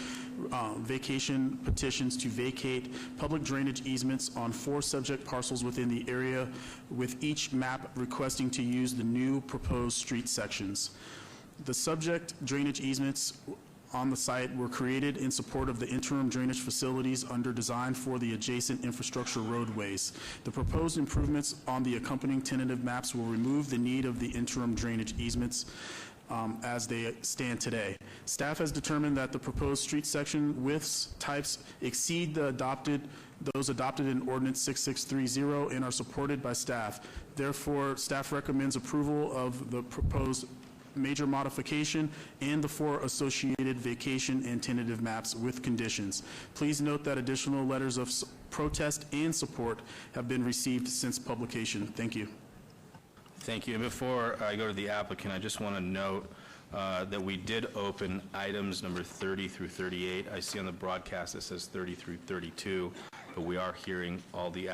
vacation petitions to vacate public drainage easements on 4 subject parcels within the area, with each map requesting to use the new proposed street sections. The subject drainage easements on the site were created in support of the interim drainage facilities under design for the adjacent infrastructure roadways. The proposed improvements on the accompanying tentative maps will remove the need of the interim drainage easements as they stand today. Staff has determined that the proposed street section widths types exceed those adopted in Ordinance 6630 and are supported by staff. Therefore, staff recommends approval of the proposed major modification and the 4 associated vacation and tentative maps with conditions. Please note that additional letters of protest and support have been received since publication. Thank you. Thank you. And before I go to the applicant, I just want to note that we did open items number 30 through 38. I see on the broadcast it says 30 through 32, but we are hearing all the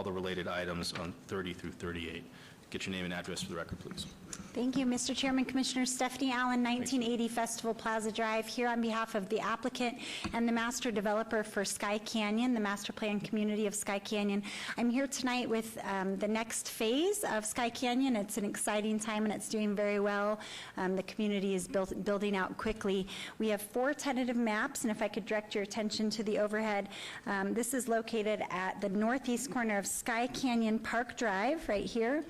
related items on 30 through 38. Get your name and address for the record, please. Thank you, Mr. Chairman. Commissioner Stephanie Allen, 1980 Festival Plaza Drive, here on behalf of the applicant and the master developer for Sky Canyon, the master plan community of Sky Canyon. I'm here tonight with the next phase of Sky Canyon. It's an exciting time and it's doing very well. The community is building out quickly. We have 4 tentative maps, and if I could direct your attention to the overhead, this is located at the northeast corner of Sky Canyon Park Drive, right here,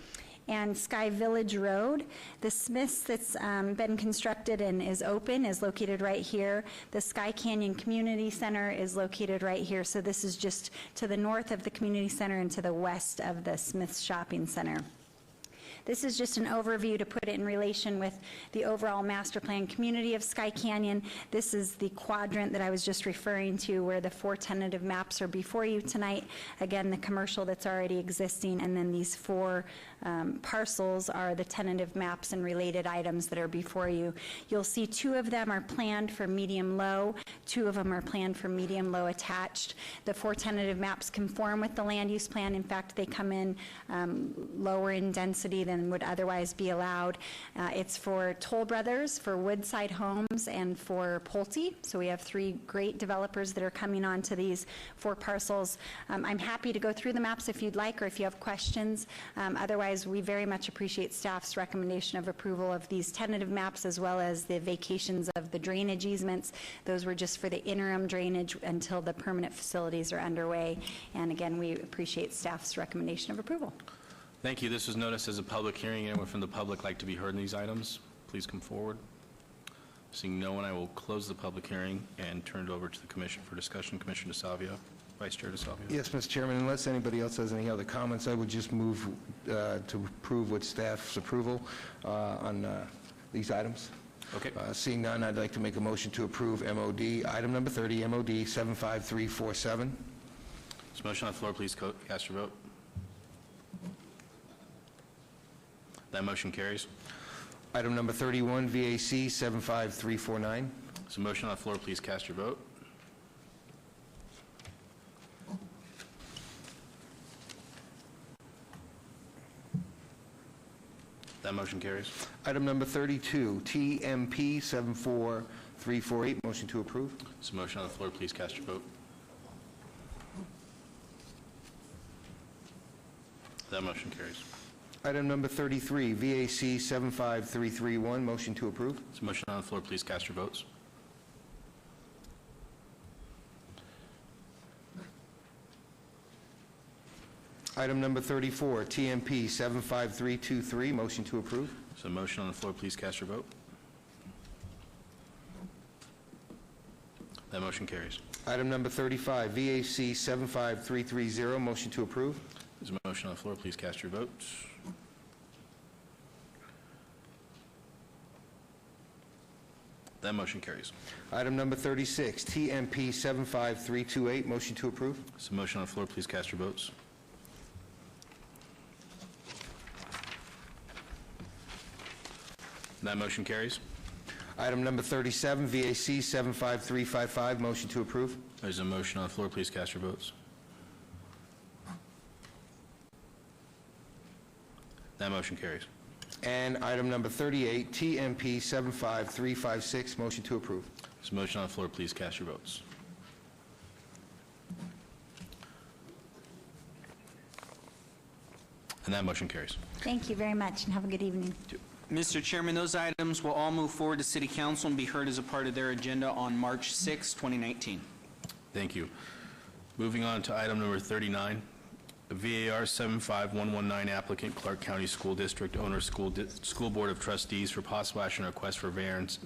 and Sky Village Road. The Smith's that's been constructed and is open is located right here. The Sky Canyon Community Center is located right here. So this is just to the north of the community center and to the west of the Smith's Shopping Center. This is just an overview to put it in relation with the overall master plan community of Sky Canyon. This is the quadrant that I was just referring to where the 4 tentative maps are before you tonight. Again, the commercial that's already existing, and then these 4 parcels are the tentative maps and related items that are before you. You'll see 2 of them are planned for medium-low, 2 of them are planned for medium-low attached. The 4 tentative maps conform with the land use plan. In fact, they come in lower in density than would otherwise be allowed. It's for Toll Brothers, for Woodside Homes, and for Pulte. So we have 3 great developers that are coming on to these 4 parcels. I'm happy to go through the maps if you'd like, or if you have questions. Otherwise, we very much appreciate staff's recommendation of approval of these tentative maps, as well as the vacations of the drainage easements. Those were just for the interim drainage until the permanent facilities are underway. And again, we appreciate staff's recommendation of approval. Thank you. This was noticed as a public hearing. Anyone from the public like to be heard in these items? Please come forward. Seeing no one, I will close the public hearing and turn it over to the commission for discussion. Commissioner DeSalvio. Vice Chair DeSalvio. Yes, Mr. Chairman, unless anybody else has any other comments, I would just move to approve with staff's approval on these items. Okay. Seeing none, I'd like to make a motion to approve MOD, item number 30, MOD 75347. This motion on the floor, please cast your vote. That motion carries. Item number 31, VAC 75349. So motion on the floor, please cast your vote. That motion carries. Item number 32, TMP 74348. Motion to approve. So motion on the floor, please cast your vote. That motion carries. Item number 33, VAC 75331. Motion to approve. So motion on the floor, please cast your votes. Item number 34, TMP 75323. Motion to approve. So motion on the floor, please cast your vote. That motion carries. Item number 35, VAC 75330. Motion to approve. There's a motion on the floor, please cast your votes. That motion carries. Item number 36, TMP 75328. Motion to approve. So motion on the floor, please cast your votes. That motion carries. Item number 37, VAC 75355, motion to approve. There's a motion on the floor. Please cast your votes. That motion carries. And item number 38, TMP 75356, motion to approve. There's a motion on the floor. Please cast your votes. And that motion carries. Thank you very much, and have a good evening. Mr. Chairman, those items will all move forward to City Council and be heard as a part of their agenda on March 6, 2019. Thank you. Moving on to item number 39, VAR 75119, applicant Clark County School District, owner School Board of Trustees, for possible action request for variance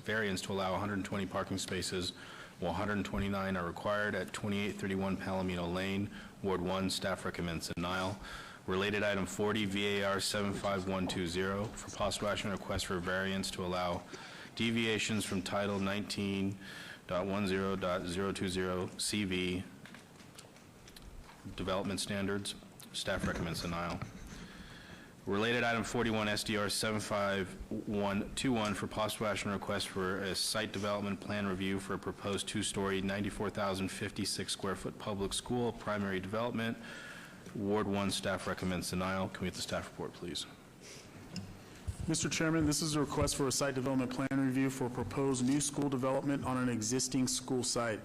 to allow 120 parking spaces, while 129 are required at 2831 Palomino Lane, Ward 1. Staff recommends denial. Related item 40, VAR 75120, for possible action request for variance to allow deviations from Title 19.10.020 CV development standards. Staff recommends denial. Related item 41, SDR 75121, for possible action request for a site development plan review for a proposed two-story, 94,056 square foot public school, primary development, Ward 1. Staff recommends denial. Can we get the staff report, please? Mr. Chairman, this is a request for a site development plan review for proposed new school development on an existing school site.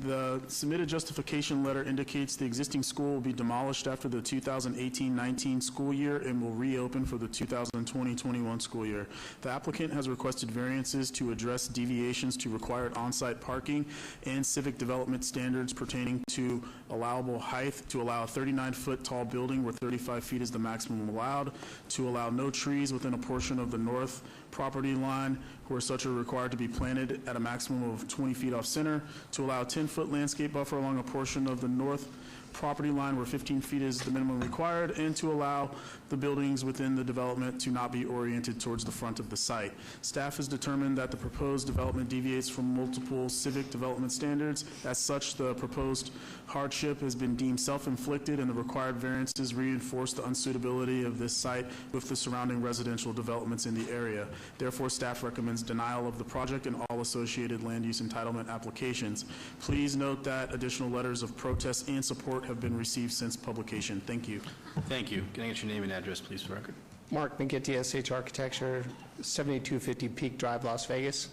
The submitted justification letter indicates the existing school will be demolished after the 2018-19 school year and will reopen for the 2020-21 school year. The applicant has requested variances to address deviations to required on-site parking and civic development standards pertaining to allowable height, to allow a 39-foot tall building where 35 feet is the maximum allowed, to allow no trees within a portion of the north property line where such are required to be planted at a maximum of 20 feet off center, to allow a 10-foot landscape buffer along a portion of the north property line where 15 feet is the minimum required, and to allow the buildings within the development to not be oriented towards the front of the site. Staff has determined that the proposed development deviates from multiple civic development standards. As such, the proposed hardship has been deemed self-inflicted, and the required variances reinforce the unsuitability of this site with the surrounding residential developments in the area. Therefore, staff recommends denial of the project and all associated land use entitlement applications. Please note that additional letters of protest and support have been received since publication. Thank you. Thank you. Can I get your name and address, please, for the record? Mark McGinty, SH Architecture, 7250 Peak Drive, Las Vegas.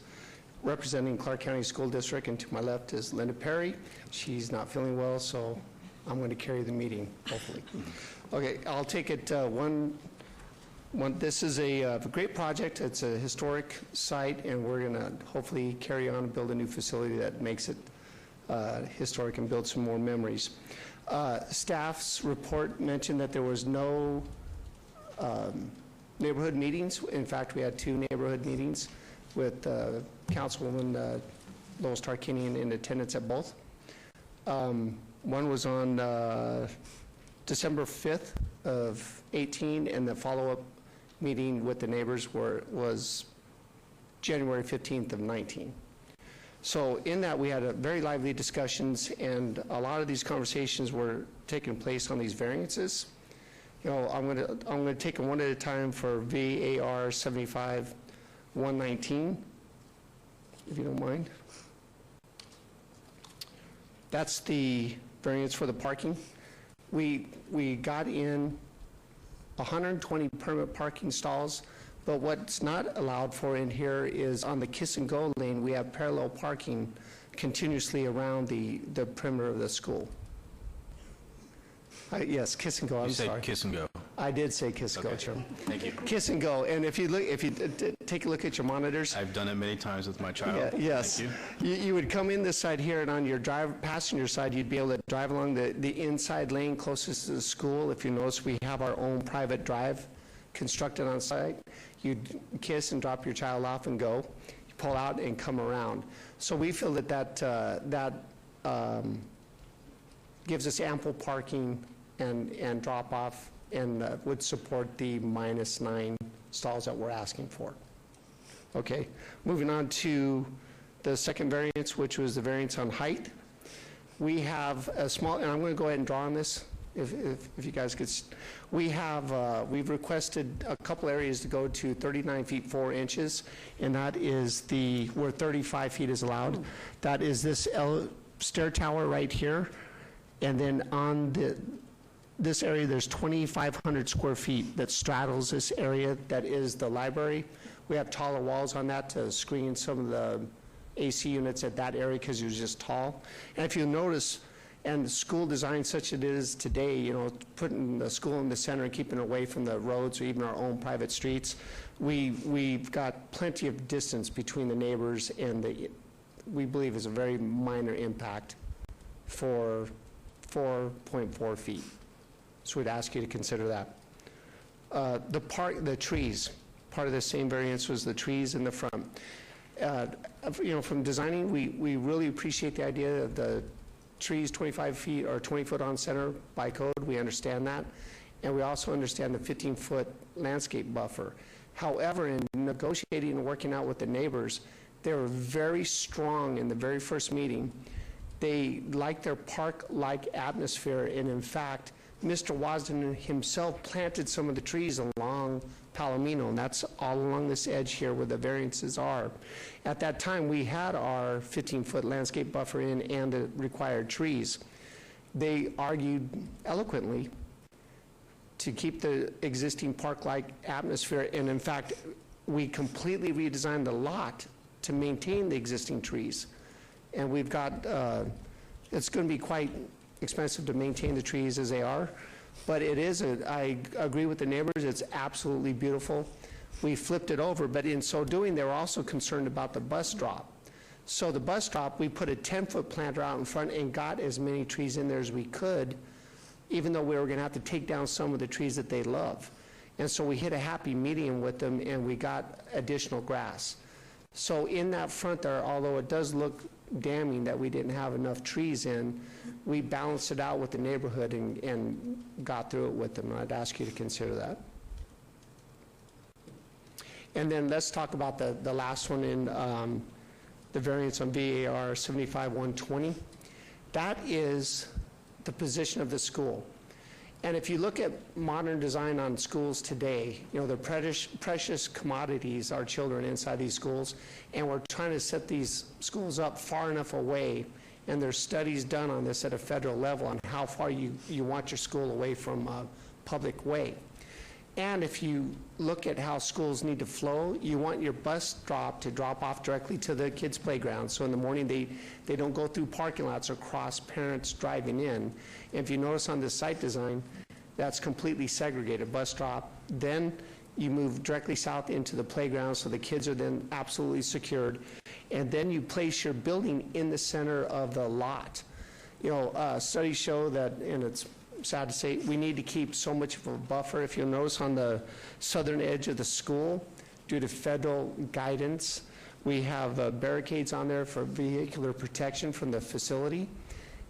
Representing Clark County School District, and to my left is Linda Perry. She's not feeling well, so I'm going to carry the meeting, hopefully. Okay, I'll take it this is a great project. It's a historic site, and we're going to hopefully carry on and build a new facility that makes it historic and build some more memories. Staff's report mentioned that there was no neighborhood meetings. In fact, we had 2 neighborhood meetings with Councilwoman Lois Tarkanian in attendance at both. One was on December 5th of 18, and the follow-up meeting with the neighbors was January 15th of 19. So in that, we had a very lively discussions, and a lot of these conversations were taking place on these variances. You know, I'm going to take them one at a time for VAR 75119, if you don't mind. That's the variance for the parking. We got in 120 permit parking stalls, but what's not allowed for in here is on the Kiss and Go lane, we have parallel parking continuously around the perimeter of the school. Yes, Kiss and Go, I'm sorry. You said Kiss and Go. I did say Kiss and Go, Okay. Chairman. Thank you. Kiss and Go, and if you take a look at your monitors. I've done it many times with my child. Yes. Thank You would come in this side here, and on your passenger side, you'd be able to drive along the inside lane closest to the school. If you notice, we have our own private drive constructed on site. You'd kiss and drop your child off and go. You pull out and come around. So we feel that gives us ample parking and drop off, and would support the -9 stalls that we're asking for. Okay, moving on to the second variance, which was the variance on height. We have a small, and I'm going to go ahead and draw on this if you guys could, we've requested a couple areas to go to 39 feet 4 inches, and that is where 35 feet is allowed. That is this stair tower right here, and then on this area, there's 2,500 square feet that straddles this area that is the library. We have taller walls on that to screen some of the AC units at that area because it was just tall. And if you notice, and the school design such it is today, you know, putting the school in the center and keeping it away from the roads or even our own private streets, we've got plenty of distance between the neighbors, and we believe is a very minor impact for 4.4 feet. So we'd ask you to consider that. The trees, part of the same variance was the trees in the front. You know, from designing, we really appreciate the idea of the trees 25 feet or 20 foot on center by code. We understand that. And we also understand the 15-foot landscape buffer. However, in negotiating and working out with the neighbors, they were very strong in the very first meeting. They like their park-like atmosphere, and in fact, Mr. Wasden himself planted some of the trees along Palomino, and that's all along this edge here where the variances are. At that time, we had our 15-foot landscape buffer in and the required trees. They argued eloquently to keep the existing park-like atmosphere, and in fact, we completely redesigned the lot to maintain the existing trees. And we've got, it's going to be quite expensive to maintain the trees as they are, but it is, I agree with the neighbors, it's absolutely beautiful. We flipped it over, but in so doing, they were also concerned about the bus drop. So the bus drop, we put a 10-foot planter out in front and got as many trees in there as we could, even though we were going to have to take down some of the trees that they love. And so we hit a happy medium with them, and we got additional grass. So in that front there, although it does look damning that we didn't have enough trees in, we balanced it out with the neighborhood and got through it with them. And I'd ask you to consider that. And then let's talk about the last one in the variance on VAR 75-120. That is the position of the school. And if you look at modern design on schools today, you know, the precious commodities are children inside these schools, and we're trying to set these schools up far enough away, and there's studies done on this at a federal level on how far you want your school away from a public way. And if you look at how schools need to flow, you want your bus drop to drop off directly to the kids' playground. So in the morning, they don't go through parking lots or cross parents driving in. And if you notice on this site design, that's completely segregated, bus drop. Then you move directly south into the playground, so the kids are then absolutely secured. And then you place your building in the center of the lot. You know, studies show that, and it's sad to say, we need to keep so much of a buffer. If you'll notice on the southern edge of the school, due to federal guidance, we have barricades on there for vehicular protection from the facility.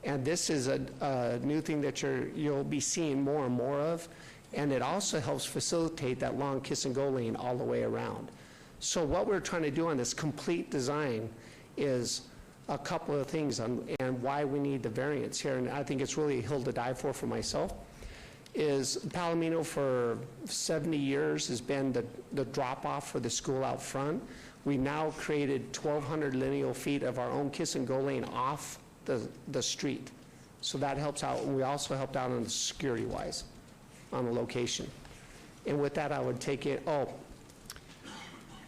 And this is a new thing that you'll be seeing more and more of. And it also helps facilitate that long kiss-and-go lane all the way around. So what we're trying to do on this complete design is a couple of things and why we need the variance here, and I think it's really a hill to die for myself, is Palomino for 70 years has been the drop-off for the school out front. We now created 1,200 lineal feet of our own kiss-and-go lane off the street. So that helps out, and we also helped out on the security-wise on the location. And with that, I would take it,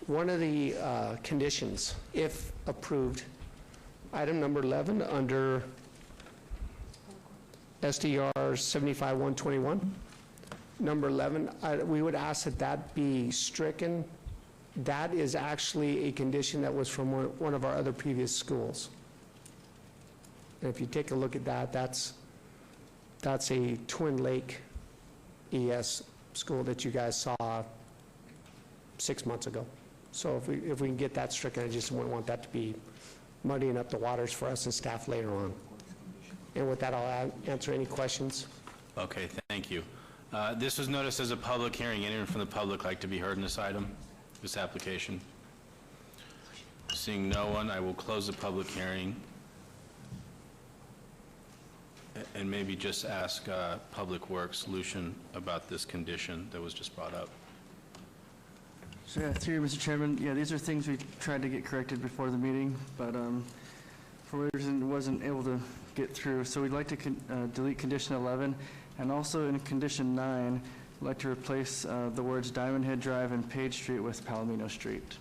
one of the conditions, if approved, item number 11 under SDR 75-121, number 11, we would ask that that be stricken. That is actually a condition that was from one of our other previous schools. And if you take a look at that, that's a Twin Lake ES school that you guys saw 6 months ago. So if we can get that stricken, I just wouldn't want that to be muddying up the waters for us and staff later on. And with that, I'll answer any questions. Okay, thank you. This was noticed as a public hearing. Anyone from the public like to be heard in this item, this application? Seeing no one, I will close the public hearing. And maybe just ask Public Works, Lucian, about this condition that was just brought up. So, yeah, through you, Mr. Chairman, yeah, these are things we tried to get corrected before the meeting, but for whatever reason, wasn't able to get through. So we'd like to delete condition 11, and also in condition 9, we'd like to replace the words Diamond Head Drive and Page Street with Palomino Street.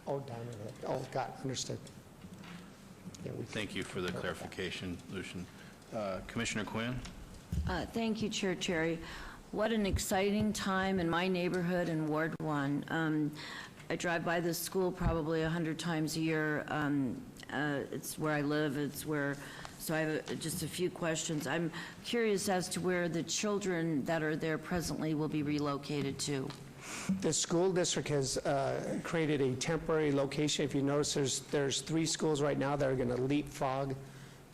Oh, Diamond Head. Oh, got it. Understood. Yeah, Thank you for the clarification, Lucian. Commissioner Quinn? Thank you, Chair Cherry. What an exciting time in my neighborhood in Ward 1. I drive by this school probably 100 times a year. It's where I live. So I have just a few questions. I'm curious as to where the children that are there presently will be relocated to. The school district has created a temporary location. If you notice, there's 3 schools right now that are going to leapfrog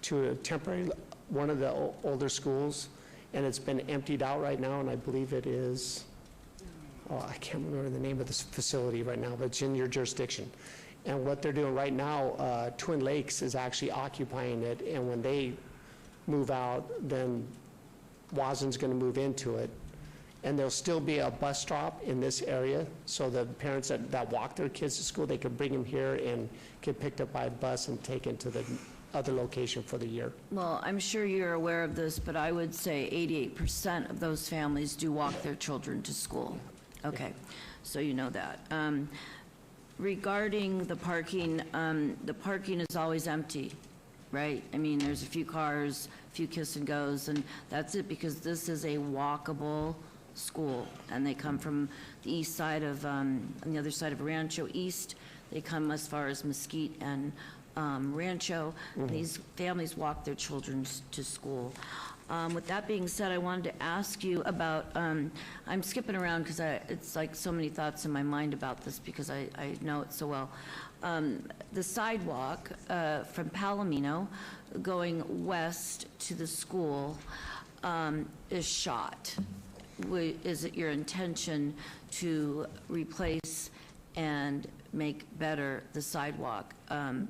to a temporary, one of the older schools, and it's been emptied out right now, and I believe it is, I can't remember the name of this facility right now, but it's in your jurisdiction. And what they're doing right now, Twin Lakes is actually occupying it, and when they move out, then Wazen's going to move into it. And there'll still be a bus stop in this area, so the parents that walk their kids to school, they can bring them here and get picked up by a bus and taken to the other location for the year. Well, I'm sure you're aware of this, but I would say 88% of those families do walk their children to school. Okay, so you know that. Regarding the parking is always empty, right? I mean, there's a few cars, a few kiss and goes, and that's it, because this is a walkable school, and they come from the east side of, on the other side of Rancho East. They come as far as Mesquite and Rancho. These families walk their children to school. With that being said, I wanted to ask you about, I'm skipping around because it's like so many thoughts in my mind about this because I know it so well. The sidewalk from Palomino going west to the school is shot. Is it your intention to replace and make better the sidewalk?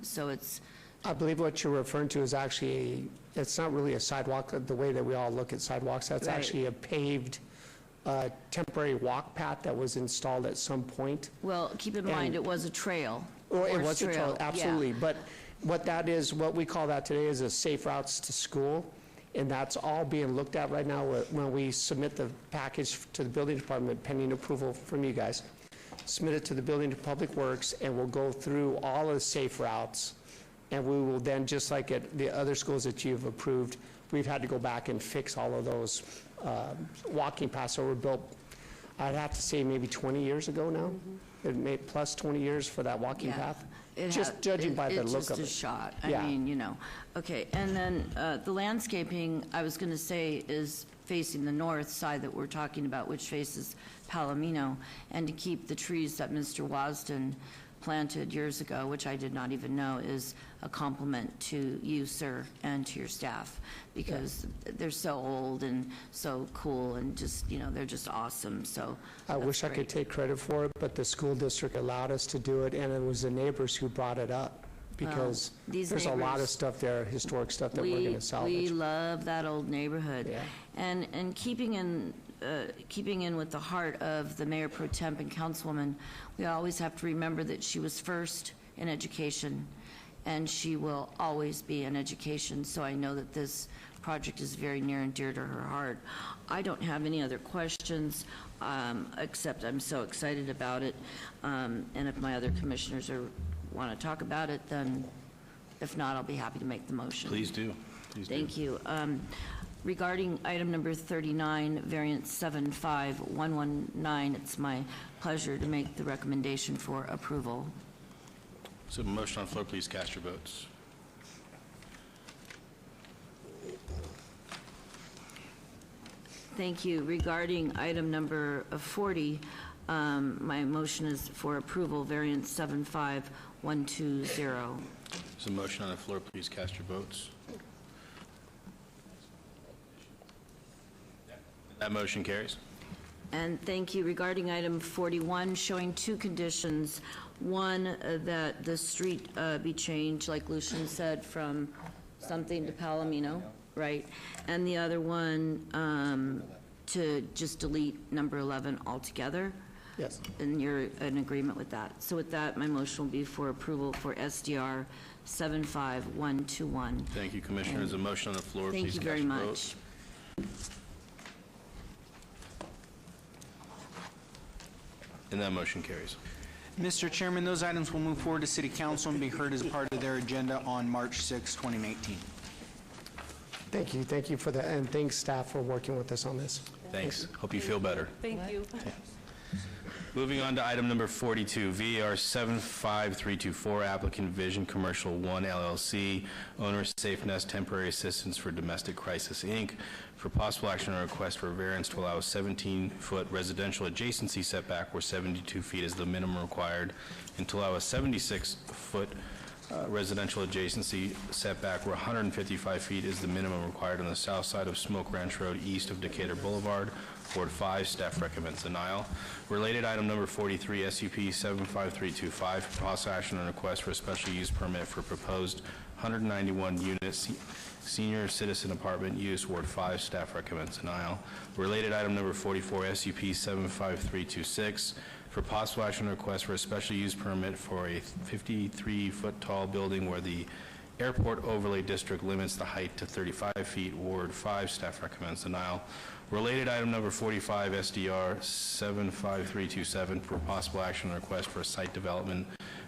So it's... I believe what you're referring to is actually, it's not really a sidewalk the way that we all look at sidewalks. That's Right. actually a paved temporary walk path that was installed at some point. Well, keep in mind, it was a trail. Well, it Horse was a trail, absolutely. yeah. But what that is, what we call that today is a safe routes to school. And that's all being looked at right now when we submit the package to the building department pending approval from you guys. Submit it to the Building to Public Works, and we'll go through all of the safe routes. And we will then, just like at the other schools that you've approved, we've had to go back and fix all of those walking paths that were built, I'd have to say maybe 20 years ago now. It may plus 20 years for that walking Yeah. path. Just judging by the look of it. It's just a shot. Yeah. I mean, you know. Okay, and then the landscaping, I was going to say, is facing the north side that we're talking about, which faces Palomino, and to keep the trees that Mr. Wasden planted years ago, which I did not even know, is a compliment to you, sir, and to your staff, because they're so old and so cool and just, you know, they're just awesome, so I wish I could take credit for it, but the school district allowed us to do it, and it was the neighbors who brought it up, because these there's a lot of neighbors- stuff there, historic stuff that we're going to salvage. We love that old neighborhood. Yeah. And keeping in with the heart of the mayor pro temp and councilwoman, we always have to remember that she was first in education, and she will always be in education, so I know that this project is very near and dear to her heart. I don't have any other questions, except I'm so excited about it, and if my other commissioners want to talk about it, then if not, I'll be happy to make the motion. Please do. Please do. Thank you. Regarding item number 39, variance 75119, it's my pleasure to make the recommendation for approval. So motion on the floor, please cast your votes. Thank you. Regarding item number 40, my motion is for approval, variance 75120. So motion on the floor, please cast your votes. That motion carries. And thank you. Regarding item 41, showing two conditions. One, that the street be changed, like Lucian said, from something to Palomino, right? And the other one to just delete number 11 altogether? Yes. And you're in agreement with that? So with that, my motion will be for approval for SDR 75121. Thank you, Commissioner. There's a motion on the floor. Thank Please you cast very your vote. much. And that motion carries. Mr. Chairman, those items will move forward to City Council and be heard as part of their agenda on March 6, 2018. Thank you for that, and thanks staff for working with us on this. Thanks. Hope you feel better. Thank you. Moving on to item number 42, VAR 75324, applicant Vision Commercial 1 LLC, owner Safe Nest Temporary Assistance for Domestic Crisis, Inc., for possible action on a request for variance to allow a 17-foot residential adjacency setback where 72 feet is the minimum required, and to allow a 76-foot residential adjacency setback where 155 feet is the minimum required on the south side of Smoke Ranch Road east of Decatur Boulevard. Ward 5, staff recommends denial. Related item number 43, SUP 75325, for possible action on request for a special use permit for proposed 191-unit senior citizen apartment use, Ward 5, staff recommends denial. Related item number 44, SUP 75326, for possible action on request for a special use permit for a 53-foot tall building where the Airport Overlay District limits the height to 35 feet, Ward 5, staff recommends denial. Related item number 45, SDR 75327, for possible action on request for a site development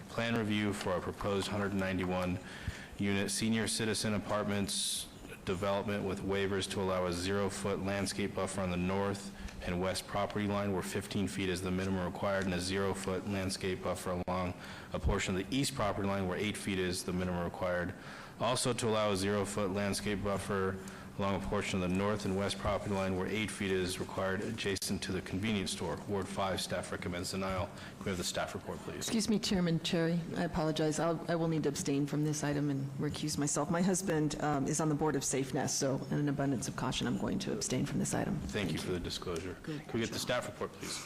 plan review for a proposed 191-unit senior citizen apartments development with waivers to allow a 0-foot landscape buffer on the north and west property line where 15 feet is the minimum required, and a 0-foot landscape buffer along a portion of the east property line where 8 feet is the minimum required. Also to allow a 0-foot landscape buffer along a portion of the north and west property line where 8 feet is required adjacent to the convenience store. Ward 5, staff recommends denial. Can we have the staff report, please? Excuse me, Chairman Cherry, I apologize. I will need to abstain from this item and recuse myself. My husband is on the board of Safe Nest, so in an abundance of caution, I'm going to abstain from this item. Thank you for the disclosure. Can we get the staff report, please?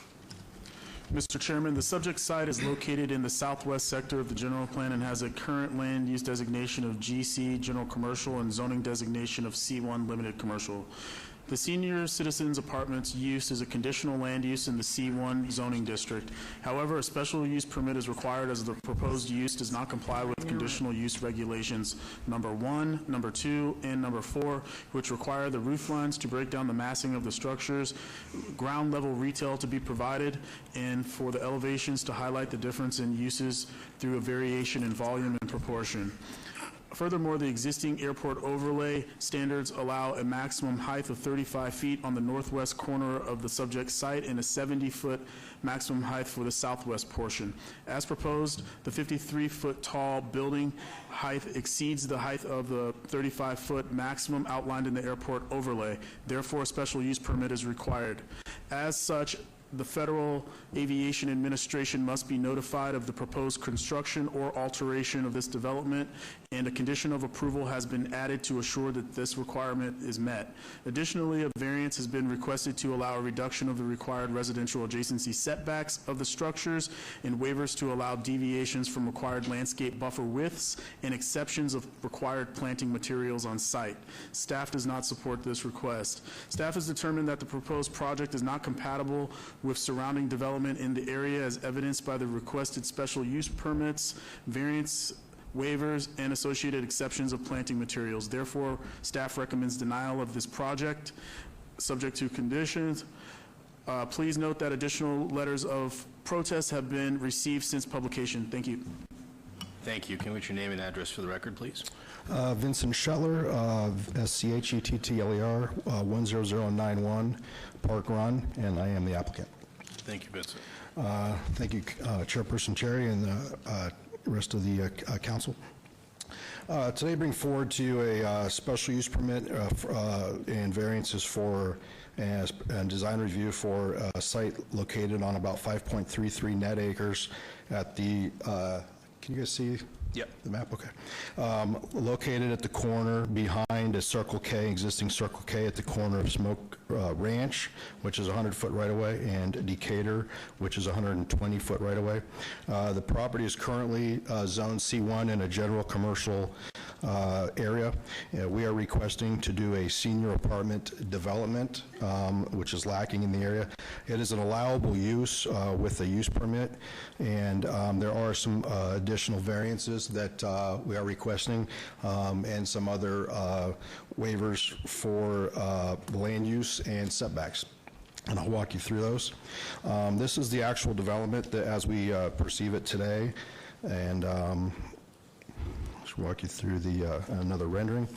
Mr. Chairman, the subject site is located in the southwest sector of the general plan and has a current land use designation of GC, general commercial, and zoning designation of C1, limited commercial. The senior citizens apartments use is a conditional land use in the C1 zoning district. However, a special use permit is required as the proposed use does not comply with conditional use regulations number 1, number 2, and number 4, which require the roof lines to break down the massing of the structures, ground level retail to be provided, and for the elevations to highlight the difference in uses through a variation in volume and proportion. Furthermore, the existing airport overlay standards allow a maximum height of 35 feet on the northwest corner of the subject site and a 70-foot maximum height for the southwest portion. As proposed, the 53-foot tall building height exceeds the height of the 35-foot maximum outlined in the airport overlay. Therefore, a special use permit is required. As such, the Federal Aviation Administration must be notified of the proposed construction or alteration of this development, and a condition of approval has been added to assure that this requirement is met. Additionally, a variance has been requested to allow a reduction of the required residential adjacency setbacks of the structures and waivers to allow deviations from required landscape buffer widths and exceptions of required planting materials on site. Staff does not support this request. Staff has determined that the proposed project is not compatible with surrounding development in the area as evidenced by the requested special use permits, variance waivers, and associated exceptions of planting materials. Therefore, staff recommends denial of this project, subject to conditions. Please note that additional letters of protest have been received since publication. Thank you. Thank you. Can we get your name and address for the record, please? Vincent Shetler, SCHETTLER, 10091 Park Run, and I am the applicant. Thank you, Vincent. Thank you, Chairperson Cherry and the rest of the council. Today, bring forward to you a special use permit and variances for and design review for a site located on about 5.33 net acres at the, can you guys see Yep. The map, okay. Located at the corner behind a Circle K, existing Circle K at the corner of Smoke Ranch, which is 100-foot right-of-way, and Decatur, which is 120-foot right-of-way. The property is currently zoned C1 in a general commercial area. We are requesting to do a senior apartment development, which is lacking in the area. It is an allowable use with a use permit, and there are some additional variances that we are requesting, and some other waivers for land use and setbacks. And I'll walk you through those. This is the actual development that, as we perceive it today, and just walk you through the another rendering.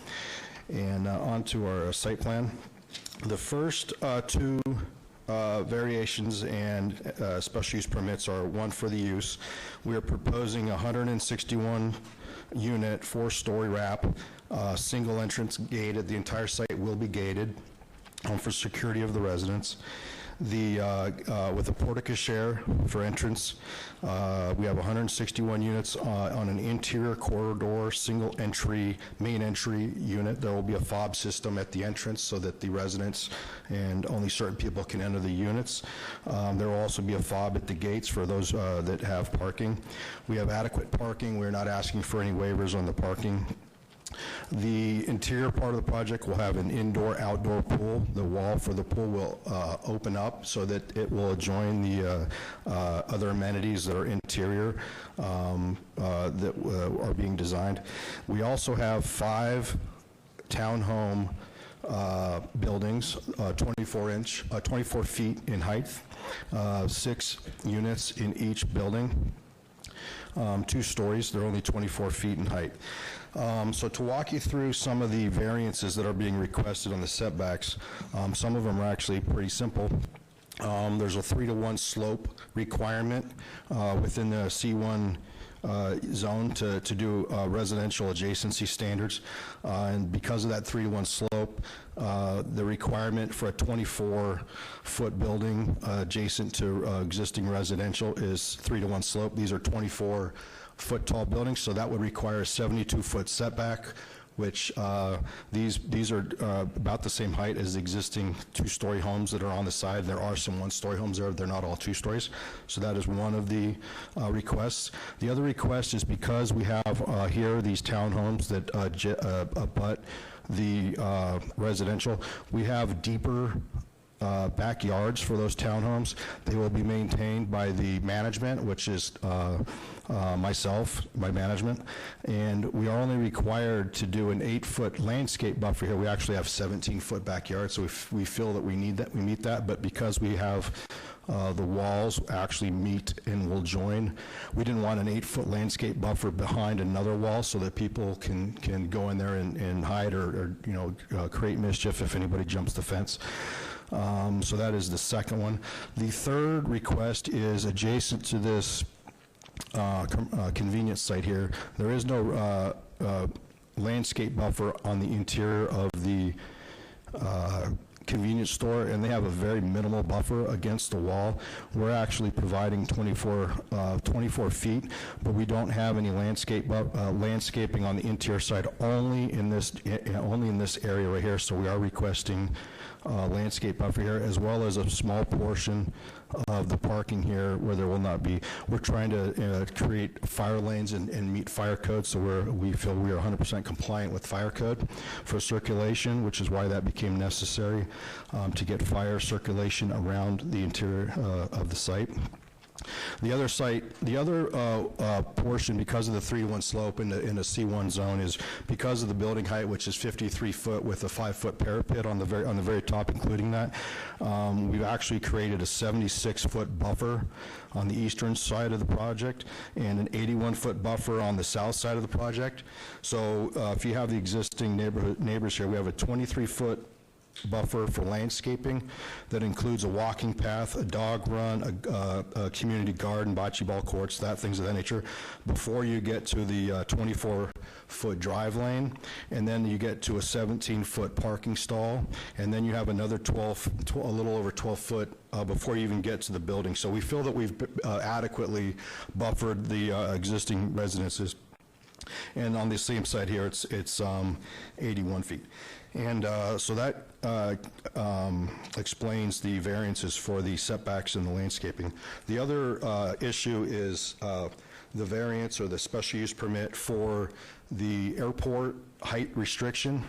And onto our site plan. The first two variations and special use permits are one for the use. We are proposing 161 unit, 4-story wrap, single entrance gated. The entire site will be gated for security of the residents. With a porte cochere for entrance, we have 161 units on an interior corridor, single entry, main entry unit. There will be a fob system at the entrance so that the residents and only certain people can enter the units. There will also be a fob at the gates for those that have parking. We have adequate parking. We're not asking for any waivers on the parking. The interior part of the project will have an indoor-outdoor pool. The wall for the pool will open up so that it will adjoin the other amenities that are interior that are being designed. We also have 5 townhome buildings, 24 feet in height, 6 units in each building. 2 stories, they're only 24 feet in height. So to walk you through some of the variances that are being requested on the setbacks, some of them are actually pretty simple. There's a 3-to-1 slope requirement within the C1 zone to do residential adjacency standards. And because of that 3-to-1 slope, the requirement for a 24-foot building adjacent to existing residential is 3-to-1 slope. These are 24-foot tall buildings, so that would require a 72-foot setback, which these are about the same height as the existing 2-story homes that are on the side. There are some 1-story homes there. They're not all 2 stories. So that is one of the requests. The other request is because we have here these townhomes that abut the residential, we have deeper backyards for those townhomes. They will be maintained by the management, which is myself, my management, and we are only required to do an 8-foot landscape buffer here. We actually have 17-foot backyard, so we feel that we need that, we meet that, but because we have the walls actually meet and will join, we didn't want an 8-foot landscape buffer behind another wall so that people can go in there and hide or create mischief if anybody jumps the fence. So that is the second one. The third request is adjacent to this convenience site here. There is no landscape buffer on the interior of the convenience store, and they have a very minimal buffer against the wall. We're actually providing 24 feet, but we don't have any landscaping on the interior side, only in this area right here. So we are requesting landscape buffer here, as well as a small portion of the parking here where there will not be. We're trying to create fire lanes and meet fire code, so we feel we are 100% compliant with fire code for circulation, which is why that became necessary to get fire circulation around the interior of the site. The other portion, because of the 3-to-1 slope in the C1 zone, is because of the building height, which is 53 foot with a 5-foot parapet on the very top, including that. We've actually created a 76-foot buffer on the eastern side of the project and an 81-foot buffer on the south side of the project. So if you have the existing neighbors here, we have a 23-foot buffer for landscaping that includes a walking path, a dog run, a community garden, bocce ball courts, things of that nature, before you get to the 24-foot drive lane, and then you get to a 17-foot parking stall, and then you have another a little over 12-foot before you even get to the building. So we feel that we've adequately buffered the existing residences. And on the same side here, it's 81 feet. And so that explains the variances for the setbacks and the landscaping. The other issue is the variance or the special use permit for the airport height restriction.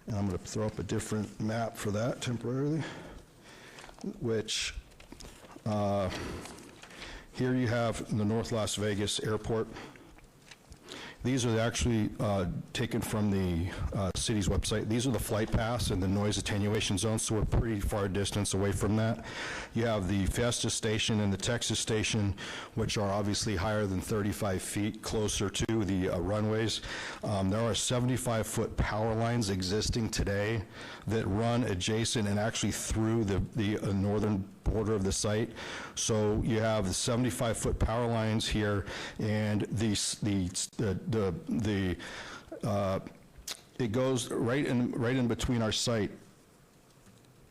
And I'm going to throw up a different map for that temporarily, which here you have the North Las Vegas Airport. These are actually taken from the city's website. These are the flight paths and the noise attenuation zones, so we're pretty far distance away from that. You have the Festus Station and the Texas Station, which are obviously higher than 35 feet, closer to the runways. There are 75-foot power lines existing today that run adjacent and actually through the northern border of the site. So you have the 75-foot power lines here, and it goes right in between our site.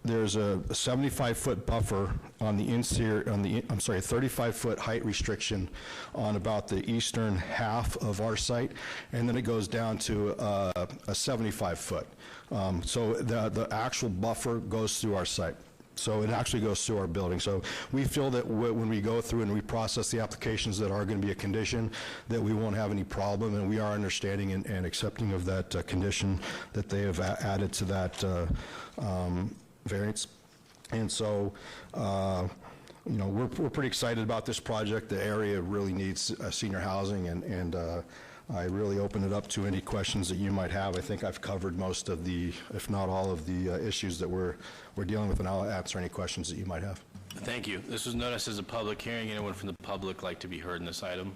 There's a 75-foot buffer on the interior, 35-foot height restriction on about the eastern half of our site, and then it goes down to a 75-foot. So the actual buffer goes through our site. So it actually goes through our building. So we feel that when we go through and we process the applications that are going to be a condition, that we won't have any problem, and we are understanding and accepting of that condition that they have added to that variance. And so, we're pretty excited about this project. The area really needs senior housing, and I really open it up to any questions that you might have. I think I've covered most of the, if not all of the issues that we're dealing with, and I'll answer any questions that you might have. Thank you. This was noticed as a public hearing. Anyone from the public like to be heard in this item?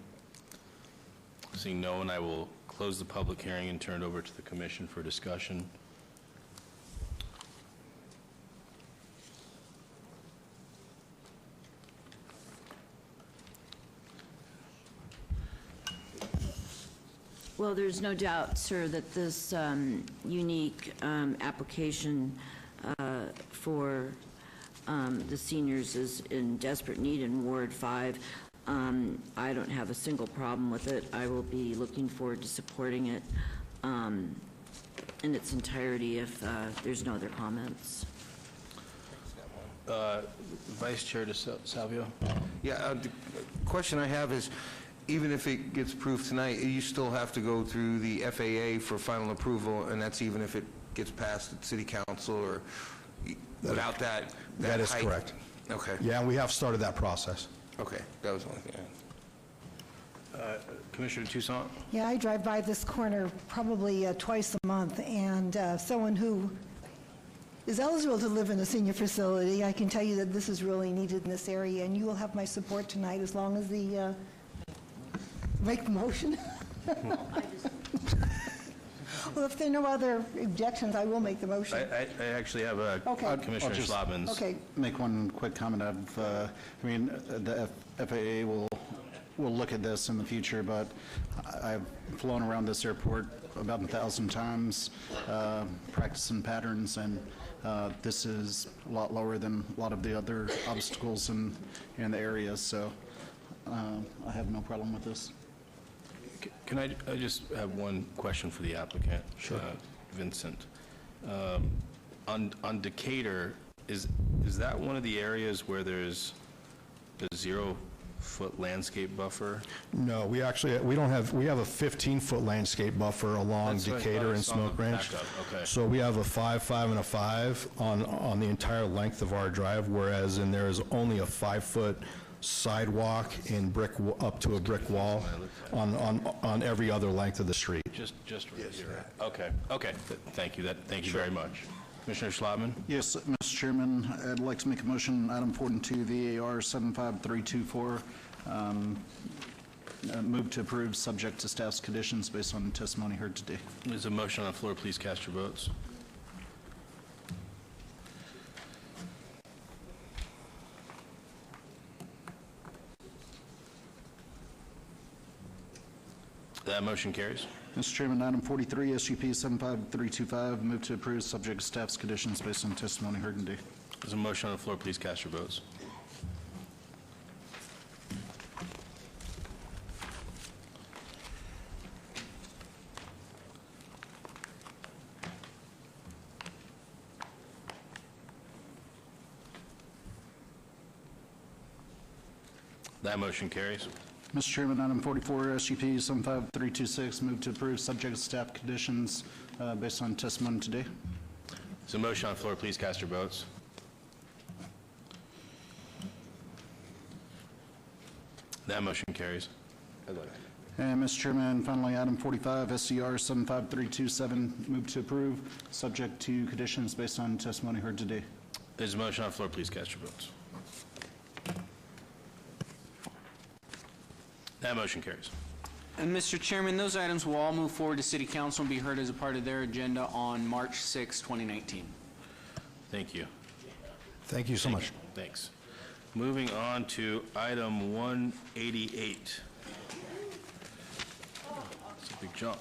Seeing no one, I will close the public hearing and turn it over to the commission for discussion. Well, there's no doubt, sir, that this unique application for the seniors is in desperate need in Ward 5. I don't have a single problem with it. I will be looking forward to supporting it in its entirety if there's no other comments. Vice Chair DeSalvio? Yeah, the question I have is, even if it gets approved tonight, you still have to go through the FAA for final approval, and that's even if it gets passed at City Council, or without that That is height? correct. Okay. Yeah, we have started that process. Okay, that was the only thing I had. Commissioner Toussaint? Yeah, I drive by this corner probably twice a month, and someone who is eligible to live in a senior facility, I can tell you that this is really needed in this area, and you will have my support tonight as long as the make the motion. Well, if there are no other objections, I will make the motion. I actually have Okay. Commissioner I'll just Schlotman's. Okay. Make one quick comment. The FAA will look at this in the future, but I've flown around this airport about 1,000 times, practicing patterns, and this is a lot lower than a lot of the other obstacles in the area, so I have no problem with this. Can I just have one question for the applicant? Sure. Vincent. On Decatur, is that one of the areas where there's the 0-foot landscape buffer? No, we have a 15-foot landscape buffer along That's what I Decatur thought I and saw on the Smoke Ranch. backup. Okay. So we have a 5, 5, and a 5 on the entire length of our drive, whereas there is only a 5-foot sidewalk and up to a brick wall on every other length of the street. Just right here. Okay. Thank you. Thank you very much. Commissioner Schlotman? Yes, Mr. Chairman, I'd like to make a motion, item 42, VAR 75324, move to approve subject to staff's conditions based on testimony heard today. There's a motion on the floor. Please cast your votes. That motion carries. Mr. Chairman, item 43, SUP 75325, move to approve subject to staff's conditions based on testimony heard today. There's a motion on the floor. Please cast your votes. That motion carries. Mr. Chairman, item 44, SUP 75326, move to approve subject to staff conditions based on testimony today. There's a motion on the floor. Please cast your votes. That motion carries. And Mr. Chairman, finally, item 45, SCR 75327, move to approve subject to conditions based on testimony heard today. There's a motion on the floor. Please cast your votes. That motion carries. And Mr. Chairman, those items will all move forward to City Council and be heard as a part of their agenda on March 6, 2019. Thank you. Thank you so much. Thanks. Moving on to item 188. It's a big jump.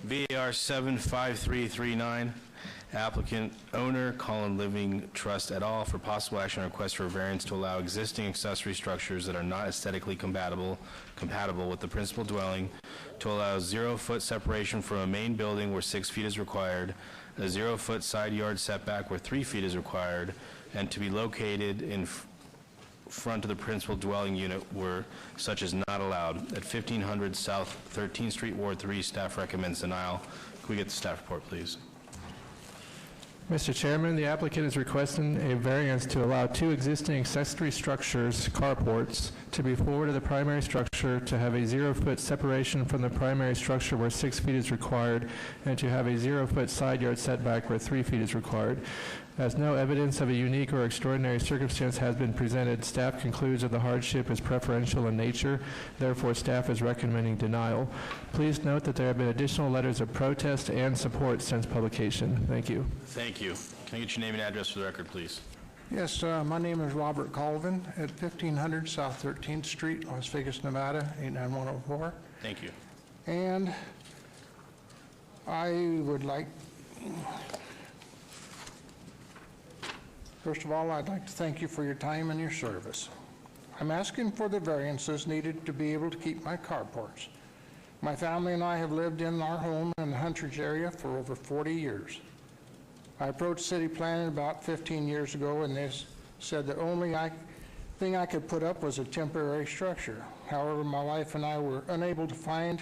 VAR 75339, applicant owner Colin Living Trust et al. For possible action on request for a variance to allow existing accessory structures that are not aesthetically compatible with the principal dwelling, to allow 0-foot separation from a main building where 6 feet is required, a 0-foot side yard setback where 3 feet is required, and to be located in front of the principal dwelling unit where such is not allowed at 1500 South 13th Street, Ward 3. Staff recommends denial. Can we get the staff report, please? Mr. Chairman, the applicant is requesting a variance to allow 2 existing accessory structures, carports, to be forward to the primary structure, to have a 0-foot separation from the primary structure where 6 feet is required, and to have a 0-foot side yard setback where 3 feet is required. As no evidence of a unique or extraordinary circumstance has been presented, staff concludes that the hardship is preferential in nature. Therefore, staff is recommending denial. Please note that there have been additional letters of protest and support since publication. Thank you. Thank you. Can I get your name and address for the record, please? Yes, my name is Robert Colvin at 1500 South 13th Street, Las Vegas, Nevada, 89104. Thank you. And I would like, first of all, I'd like to thank you for your time and your service. I'm asking for the variances needed to be able to keep my carports. My family and I have lived in our home in the Huntridge area for over 40 years. I approached city planning about 15 years ago, and they said the only thing I could put up was a temporary structure. However, my wife and I were unable to find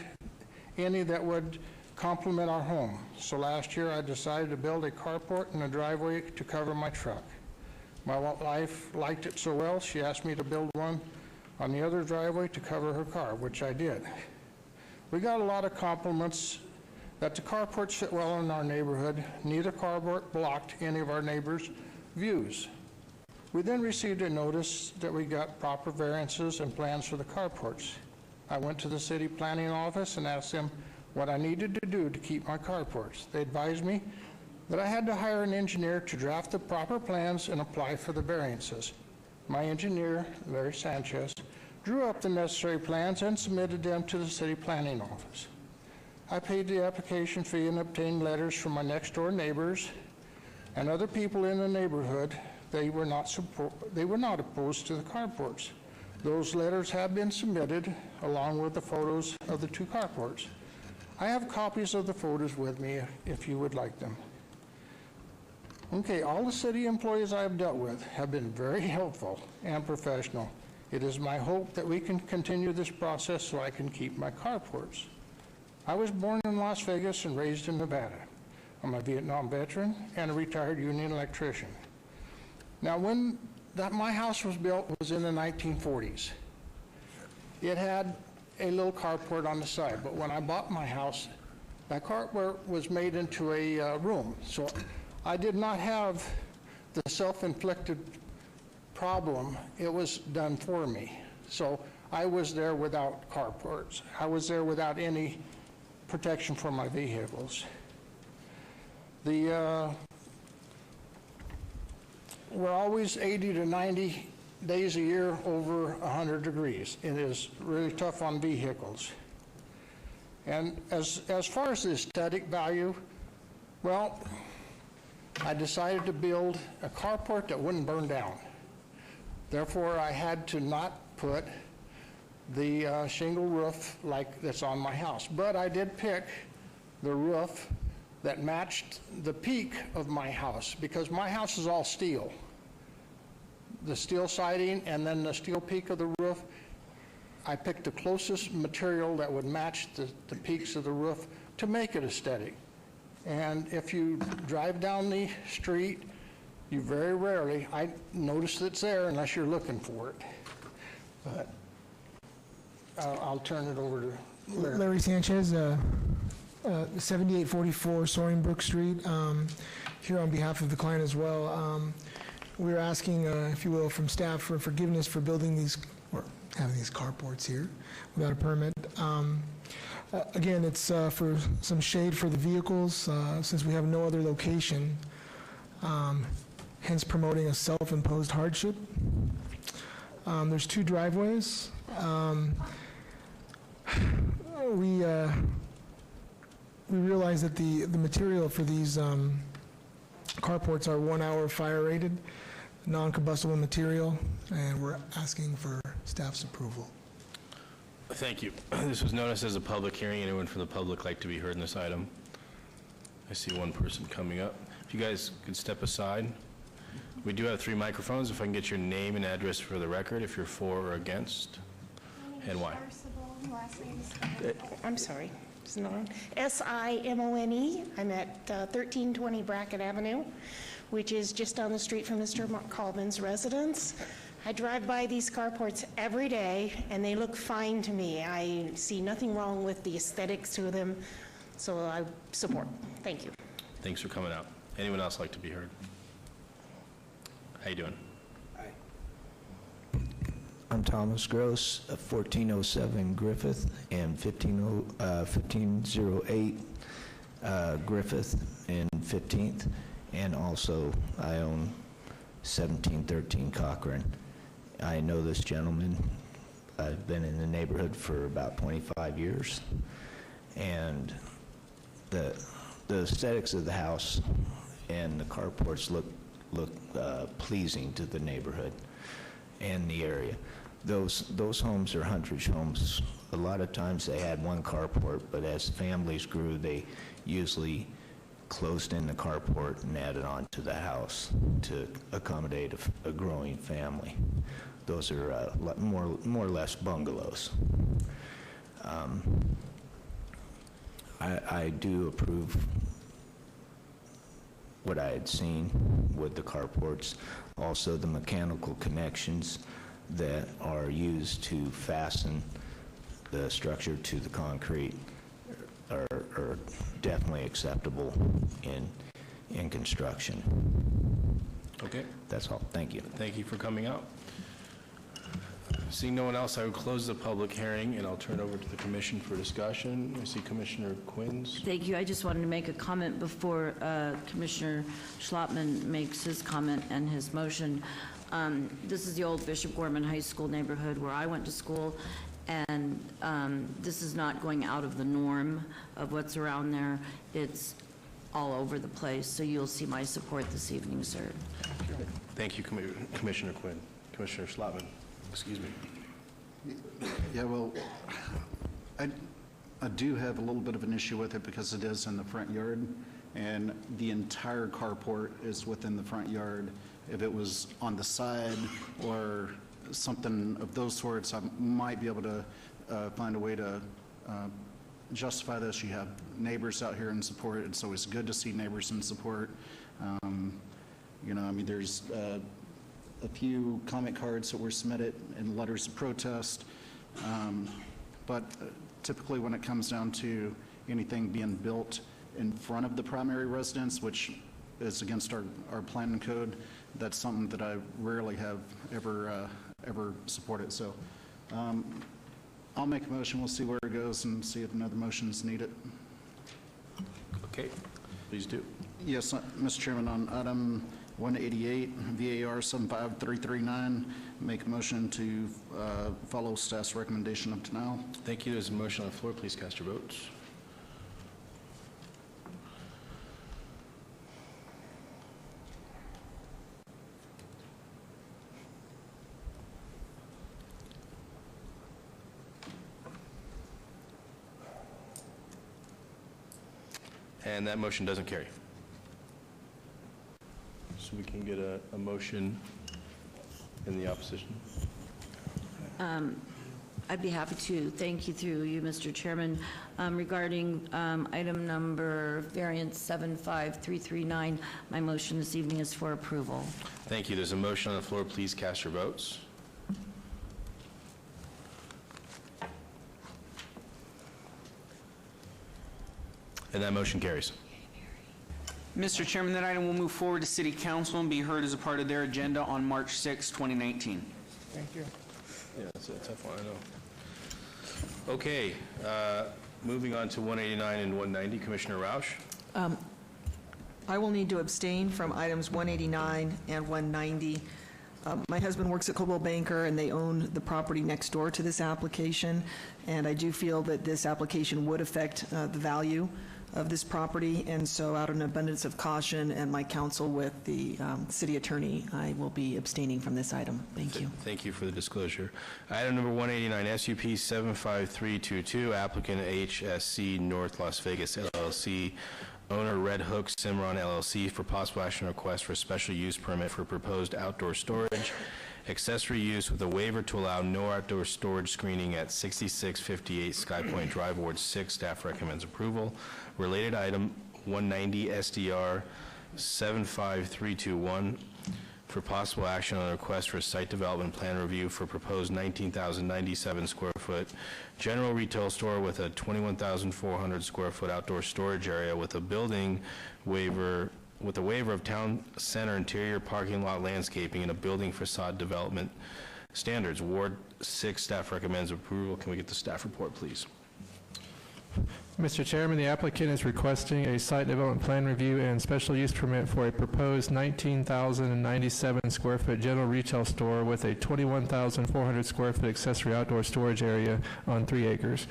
any that would complement our home. So last year I decided to build a carport and a driveway to cover my truck. My wife liked it so well, she asked me to build one on the other driveway to cover her car, which I did. We got a lot of compliments that the carports fit well in our neighborhood. Neither carport blocked any of our neighbors' views. We then received a notice that we got proper variances and plans for the carports. I went to the city planning office and asked them what I needed to do to keep my carports. They advised me that I had to hire an engineer to draft the proper plans and apply for the variances. My engineer, Larry Sanchez, drew up the necessary plans and submitted them to the city planning office. I paid the application fee and obtained letters from my next door neighbors and other people in the neighborhood. They were not opposed to the carports. Those letters have been submitted along with the photos of the 2 carports. I have copies of the photos with me if you would like them. Okay, all the city employees I have dealt with have been very helpful and professional. It is my hope that we can continue this process so I can keep my carports. I was born in Las Vegas and raised in Nevada. I'm a Vietnam veteran and a retired union electrician. Now, when my house was built was in the 1940s. It had a little carport on the side, but when I bought my house, my carport was made into a room. So I did not have the self-inflicted problem. It was done for me. So I was there without carports. I was there without any protection for my vehicles. We're always 80 to 90 days a year over 100 degrees. It is really tough on vehicles. And as far as the aesthetic value, well, I decided to build a carport that wouldn't burn down. Therefore, I had to not put the shingle roof like that's on my house. But I did pick the roof that matched the peak of my house, because my house is all steel. the steel siding and then the steel peak of the roof. I picked the closest material that would match the peaks of the roof to make it aesthetic. And if you drive down the street, you very rarely, I notice it's there unless you're looking for it. But I'll turn it over to Larry. Larry Sanchez, 7844 Soaring Brook Street, here on behalf of the client as well. We're asking, if you will, from staff for forgiveness for building these, or having these carports here without a permit. Again, it's for some shade for the vehicles, since we have no other location, hence promoting a self-imposed hardship. There's 2 driveways. We realize that the material for these carports are 1-hour fire rated, non-combustible material, and we're asking for staff's approval. Thank you. This was noticed as a public hearing. Anyone from the public like to be heard in this item? I see one person coming up. If you guys could step aside. We do have 3 microphones. If I can get your name and address for the record, if you're for or against, and why. I'm sorry. It's not on. Simone. I'm at 1320 Brackett Avenue, which is just down the street from Mr. Colvin's residence. I drive by these carports every day, and they look fine to me. I see nothing wrong with the aesthetics to them, so I support. Thank you. Thanks for coming out. Anyone else like to be heard? How you doing? I'm Thomas Gross, 1407 Griffith and 1508 Griffith and 15th, and also I own 1713 Cochrane. I know this gentleman. I've been in the neighborhood for about 25 years, and the aesthetics of the house and the carports look pleasing to the neighborhood and the area. Those homes are huntridge homes. A lot of times they had one carport, but as families grew, they usually closed in the carport and added on to the house to accommodate a growing family. Those are more or less bungalows. I do approve what I had seen with the carports, also the mechanical connections that are used to fasten the structure to the concrete are definitely acceptable in construction. Okay. That's all. Thank you. Thank you for coming out. Seeing no one else, I will close the public hearing, and I'll turn over to the commission for discussion. I see Commissioner Quinn's. Thank you. I just wanted to make a comment before Commissioner Schlotman makes his comment and his motion. This is the old Bishop Gorman High School neighborhood where I went to school, and this is not going out of the norm of what's around there. It's all over the place, so you'll see my support this evening, sir. Thank you, Commissioner Quinn. Commissioner Schlotman, excuse me. Yeah, well, I do have a little bit of an issue with it because it is in the front yard, and the entire carport is within the front yard. If it was on the side or something of those sorts, I might be able to find a way to justify this. You have neighbors out here in support. It's always good to see neighbors in support. You know, I mean, there's a few comment cards that were submitted and letters of protest. But typically when it comes down to anything being built in front of the primary residence, which is against our planning code, that's something that I rarely have ever supported. So I'll make a motion. We'll see where it goes and see if another motion is needed. Okay, please do. Yes, Mr. Chairman, on item 188, VAR 75339, make a motion to follow staff's recommendation of denial. Thank you. There's a motion on the floor. Please cast your votes. And that motion doesn't carry. So we can get a motion in the opposition? I'd be happy to. Thank you through you, Mr. Chairman. Regarding item number variance 75339, my motion this evening is for approval. Thank you. There's a motion on the floor. Please cast your votes. And that motion carries. Mr. Chairman, that item will move forward to City Council and be heard as a part of their agenda on March 6, 2019. Thank you. Yeah, that's a tough one, I know. Okay, moving on to 189 and 190, Commissioner Roush. I will need to abstain from items 189 and 190. My husband works at Coldwell Banker, and they own the property next door to this application, and I do feel that this application would affect the value of this property, and so out of an abundance of caution and my counsel with the city attorney, I will be abstaining from this item. Thank you. Thank you for the disclosure. Item number 189, SUP 75322, applicant HSC North Las Vegas LLC, owner Red Hook Cimarron LLC, for possible action request for special use permit for proposed outdoor storage, accessory use with a waiver to allow no outdoor storage screening at 6658 Sky Point Drive, Ward 6. Staff recommends approval. Related item 190 SDR 75321 for possible action on a request for a site development plan review for proposed 19,097 square foot general retail store with a 21,400 square foot outdoor storage area with a building waiver, with a waiver of town center interior parking lot landscaping and a building facade development standards. Ward 6, staff recommends approval. Can we get the staff report, please? Mr. Chairman, the applicant is requesting a site development plan review and special use permit for a proposed 19,097 square foot general retail store with a 21,400 square foot accessory outdoor storage area on 3 acres.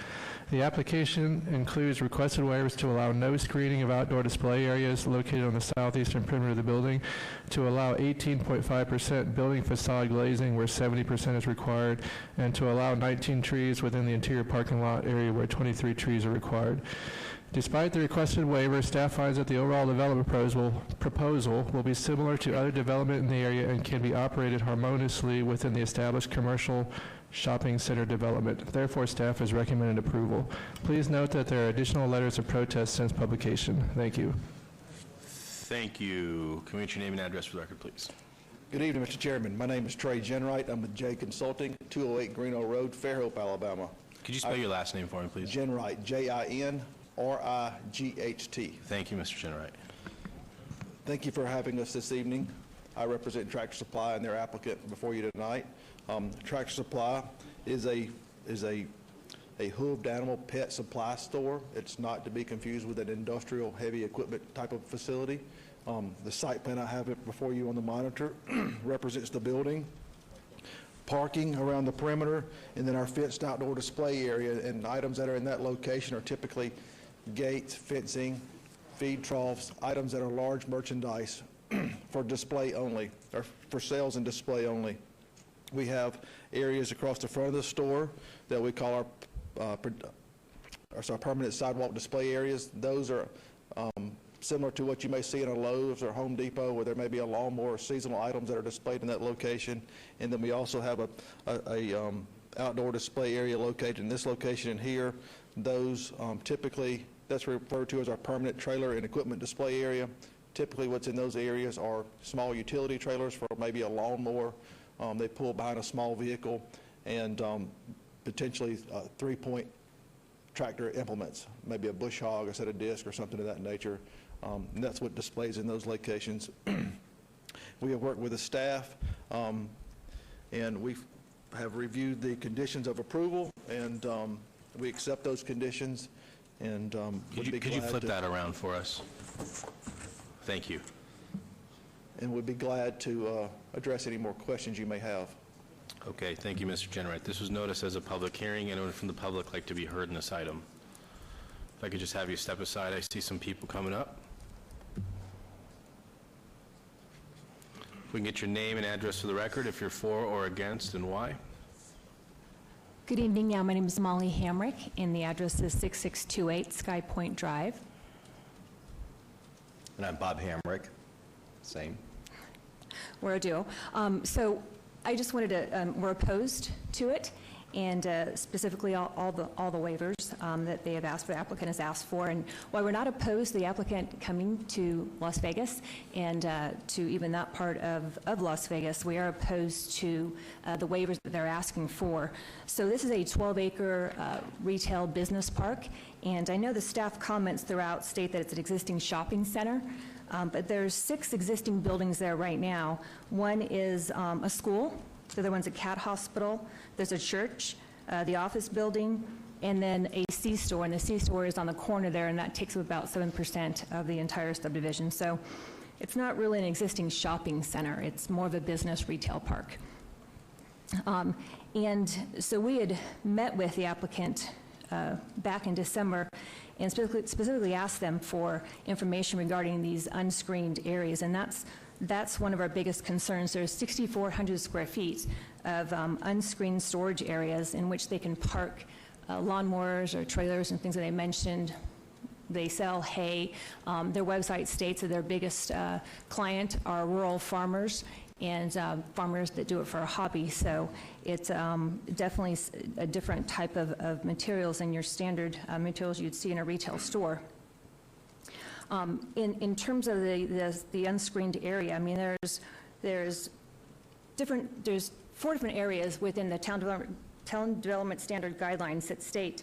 The application includes requested waivers to allow no screening of outdoor display areas located on the southeastern perimeter of the building, to allow 18.5% building facade glazing where 70% is required, and to allow 19 trees within the interior parking lot area where 23 trees are required. Despite the requested waiver, staff finds that the overall development proposal will be similar to other development in the area and can be operated harmoniously within the established commercial shopping center development. Therefore, staff has recommended approval. Please note that there are additional letters of protest since publication. Thank you. Thank you. Can we get your name and address for the record, please? Good evening, Mr. Chairman. My name is Trey Jenwright. I'm with J Consulting, 208 Greeno Road, Fairhope, Alabama. Could you spell your last name for me, please? Jenwright, Jinright. Thank you, Mr. Jenwright. Thank you for having us this evening. I represent Tractor Supply and their applicant before you tonight. Tractor Supply is a hooved animal pet supply store. It's not to be confused with an industrial heavy equipment type of facility. The site plan I have it before you on the monitor represents the building, parking around the perimeter, and then our fenced outdoor display area. And items that are in that location are typically gates, fencing, feed troughs, items that are large merchandise for display only, or for sales and display only. We have areas across the front of the store that we call our permanent sidewalk display areas. Those are similar to what you may see in a Lowe's or Home Depot, where there may be a lawnmower or seasonal items that are displayed in that location. And then we also have a outdoor display area located in this location in here. Those typically, that's referred to as our permanent trailer and equipment display area. Typically what's in those areas are small utility trailers for maybe a lawnmower. They pull behind a small vehicle, and potentially 3-point tractor implements, maybe a bush hog, a set of discs, or something of that nature. And that's what displays in those locations. We have worked with the staff, and we have reviewed the conditions of approval, and we accept those conditions. And could you flip that around for us? Thank you. And we'd be glad to address any more questions you may have. Okay, thank you, Mr. Jenwright. This was noticed as a public hearing. Anyone from the public like to be heard in this item? If I could just have you step aside. I see some people coming up. If we can get your name and address for the record, if you're for or against, and why. Good evening. My name is Molly Hamrick, and the address is 6628 Sky Point Drive. And I'm Bob Hamrick. Same. We're a duo. So I just wanted to, we're opposed to it, and specifically all the waivers that they have asked for, the applicant has asked for. And while we're not opposed to the applicant coming to Las Vegas and to even that part of Las Vegas, we are opposed to the waivers that they're asking for. So this is a 12-acre retail business park, and I know the staff comments throughout state that it's an existing shopping center. But there's 6 existing buildings there right now. One is a school, the other one's a cat hospital, there's a church, the office building, and then a C-store, and the C-store is on the corner there, and that takes up about 7% of the entire subdivision. So it's not really an existing shopping center, it's more of a business retail park. And so we had met with the applicant back in December and specifically asked them for information regarding these unscreened areas, and that's one of our biggest concerns. There's 6,400 square feet of unscreened storage areas in which they can park lawnmowers or trailers and things that they mentioned. They sell hay. Their website states that their biggest client are rural farmers and farmers that do it for a hobby. So it's definitely a different type of materials than your standard materials you'd see in a retail store. In terms of the unscreened area, I mean, there's 4 different areas within the town development standard guidelines that state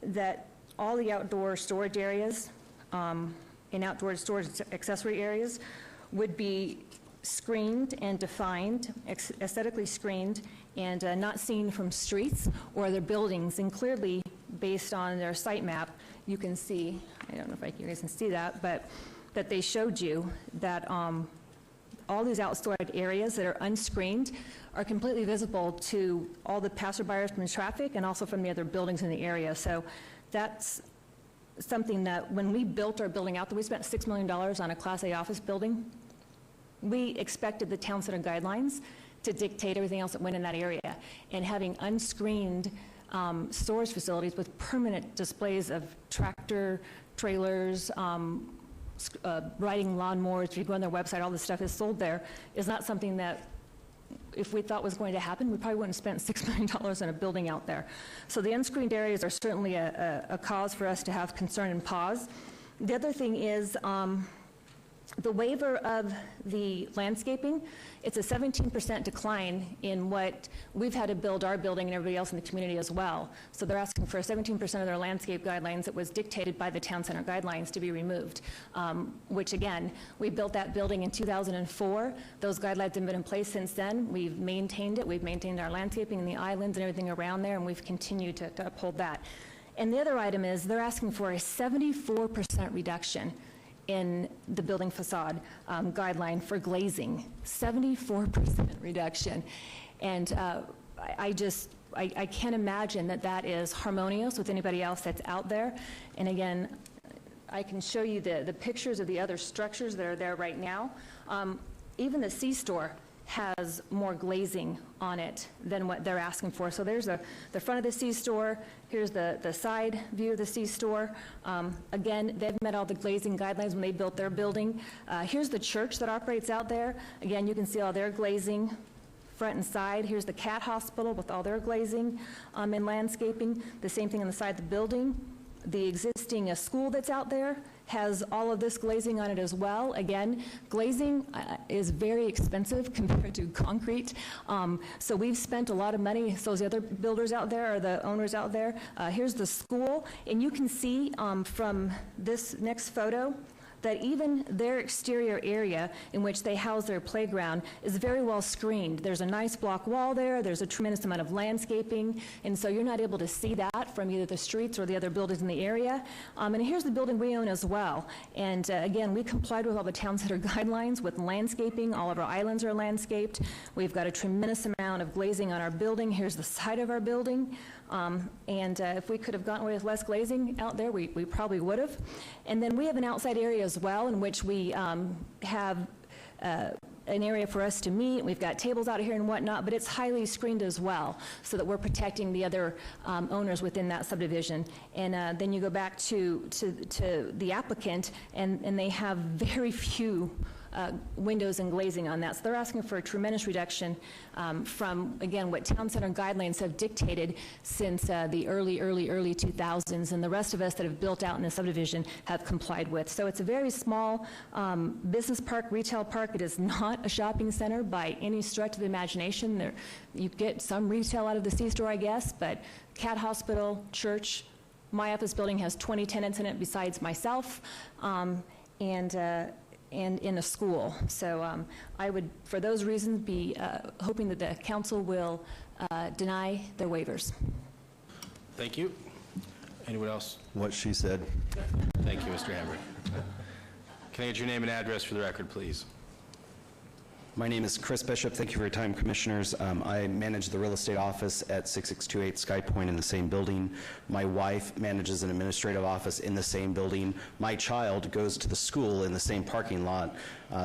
that all the outdoor storage areas and outdoor storage accessory areas would be screened and defined, aesthetically screened, and not seen from streets or other buildings. And clearly, based on their site map, you can see, I don't know if you guys can see that, but that they showed you that all these outside areas that are unscreened are completely visible to all the passerbyers from traffic and also from the other buildings in the area. So that's something that when we built our building out, we spent $6 million on a Class A office building. We expected the town center guidelines to dictate everything else that went in that area, and having unscreened storage facilities with permanent displays of tractor, trailers, riding lawnmowers. If you go on their website, all this stuff is sold there, is not something that, if we thought was going to happen, we probably wouldn't have spent $6 million on a building out there. So the unscreened areas are certainly a cause for us to have concern and pause. The other thing is the waiver of the landscaping. It's a 17% decline in what we've had to build our building and everybody else in the community as well. So they're asking for 17% of their landscape guidelines that was dictated by the town center guidelines to be removed, which again, we built that building in 2004. Those guidelines have been in place since then. We've maintained it. We've maintained our landscaping and the islands and everything around there, and we've continued to uphold that. And the other item is they're asking for a 74% reduction in the building facade guideline for glazing, 74% reduction. And I can't imagine that is harmonious with anybody else that's out there. And again, I can show you the pictures of the other structures that are there right now. Even the C-store has more glazing on it than what they're asking for. So there's the front of the C-store, here's the side view of the C-store. Again, they've met all the glazing guidelines when they built their building. Here's the church that operates out there. Again, you can see all their glazing, front and side. Here's the cat hospital with all their glazing and landscaping. The same thing on the side of the building. The existing school that's out there has all of this glazing on it as well. Again, glazing is very expensive compared to concrete. So we've spent a lot of money. So the other builders out there, or the owners out there. Here's the school, and you can see from this next photo that even their exterior area in which they house their playground is very well screened. There's a nice block wall there, there's a tremendous amount of landscaping, and so you're not able to see that from either the streets or the other buildings in the area. And here's the building we own as well. And again, we complied with all the town center guidelines with landscaping. All of our islands are landscaped. We've got a tremendous amount of glazing on our building. Here's the side of our building. If we could have gotten away with less glazing out there, we probably would have. And then we have an outside area as well in which we have an area for us to meet. We've got tables out here and whatnot, but it's highly screened as well so that we're protecting the other owners within that subdivision. And then you go back to the applicant, and they have very few windows and glazing on that. So they're asking for a tremendous reduction from, again, what town center guidelines have dictated since the early 2000s, and the rest of us that have built out in the subdivision have complied with. So it's a very small business park, retail park. It is not a shopping center by any stretch of the imagination. You get some retail out of the C-store, I guess, but cat hospital, church, my office building has 20 tenants in it besides myself, and in a school. So I would, for those reasons, be hoping that the council will deny their waivers. Thank you. Anyone else? What she said. Thank you, Mr. Hambrick. Can I get your name and address for the record, please? My name is Chris Bishop. Thank you for your time, Commissioners. I manage the real estate office at 6628 Sky Point in the same building. My wife manages an administrative office in the same building. My child goes to the school in the same parking lot.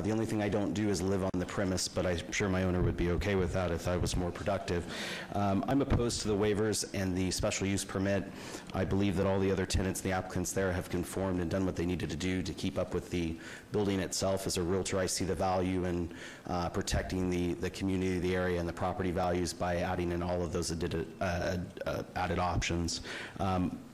The only thing I don't do is live on the premise, but I'm sure my owner would be okay with that if I was more productive. I'm opposed to the waivers and the special use permit. I believe that all the other tenants, the applicants there, have conformed and done what they needed to do to keep up with the building itself. As a realtor, I see the value in protecting the community, the area, and the property values by adding in all of those added options.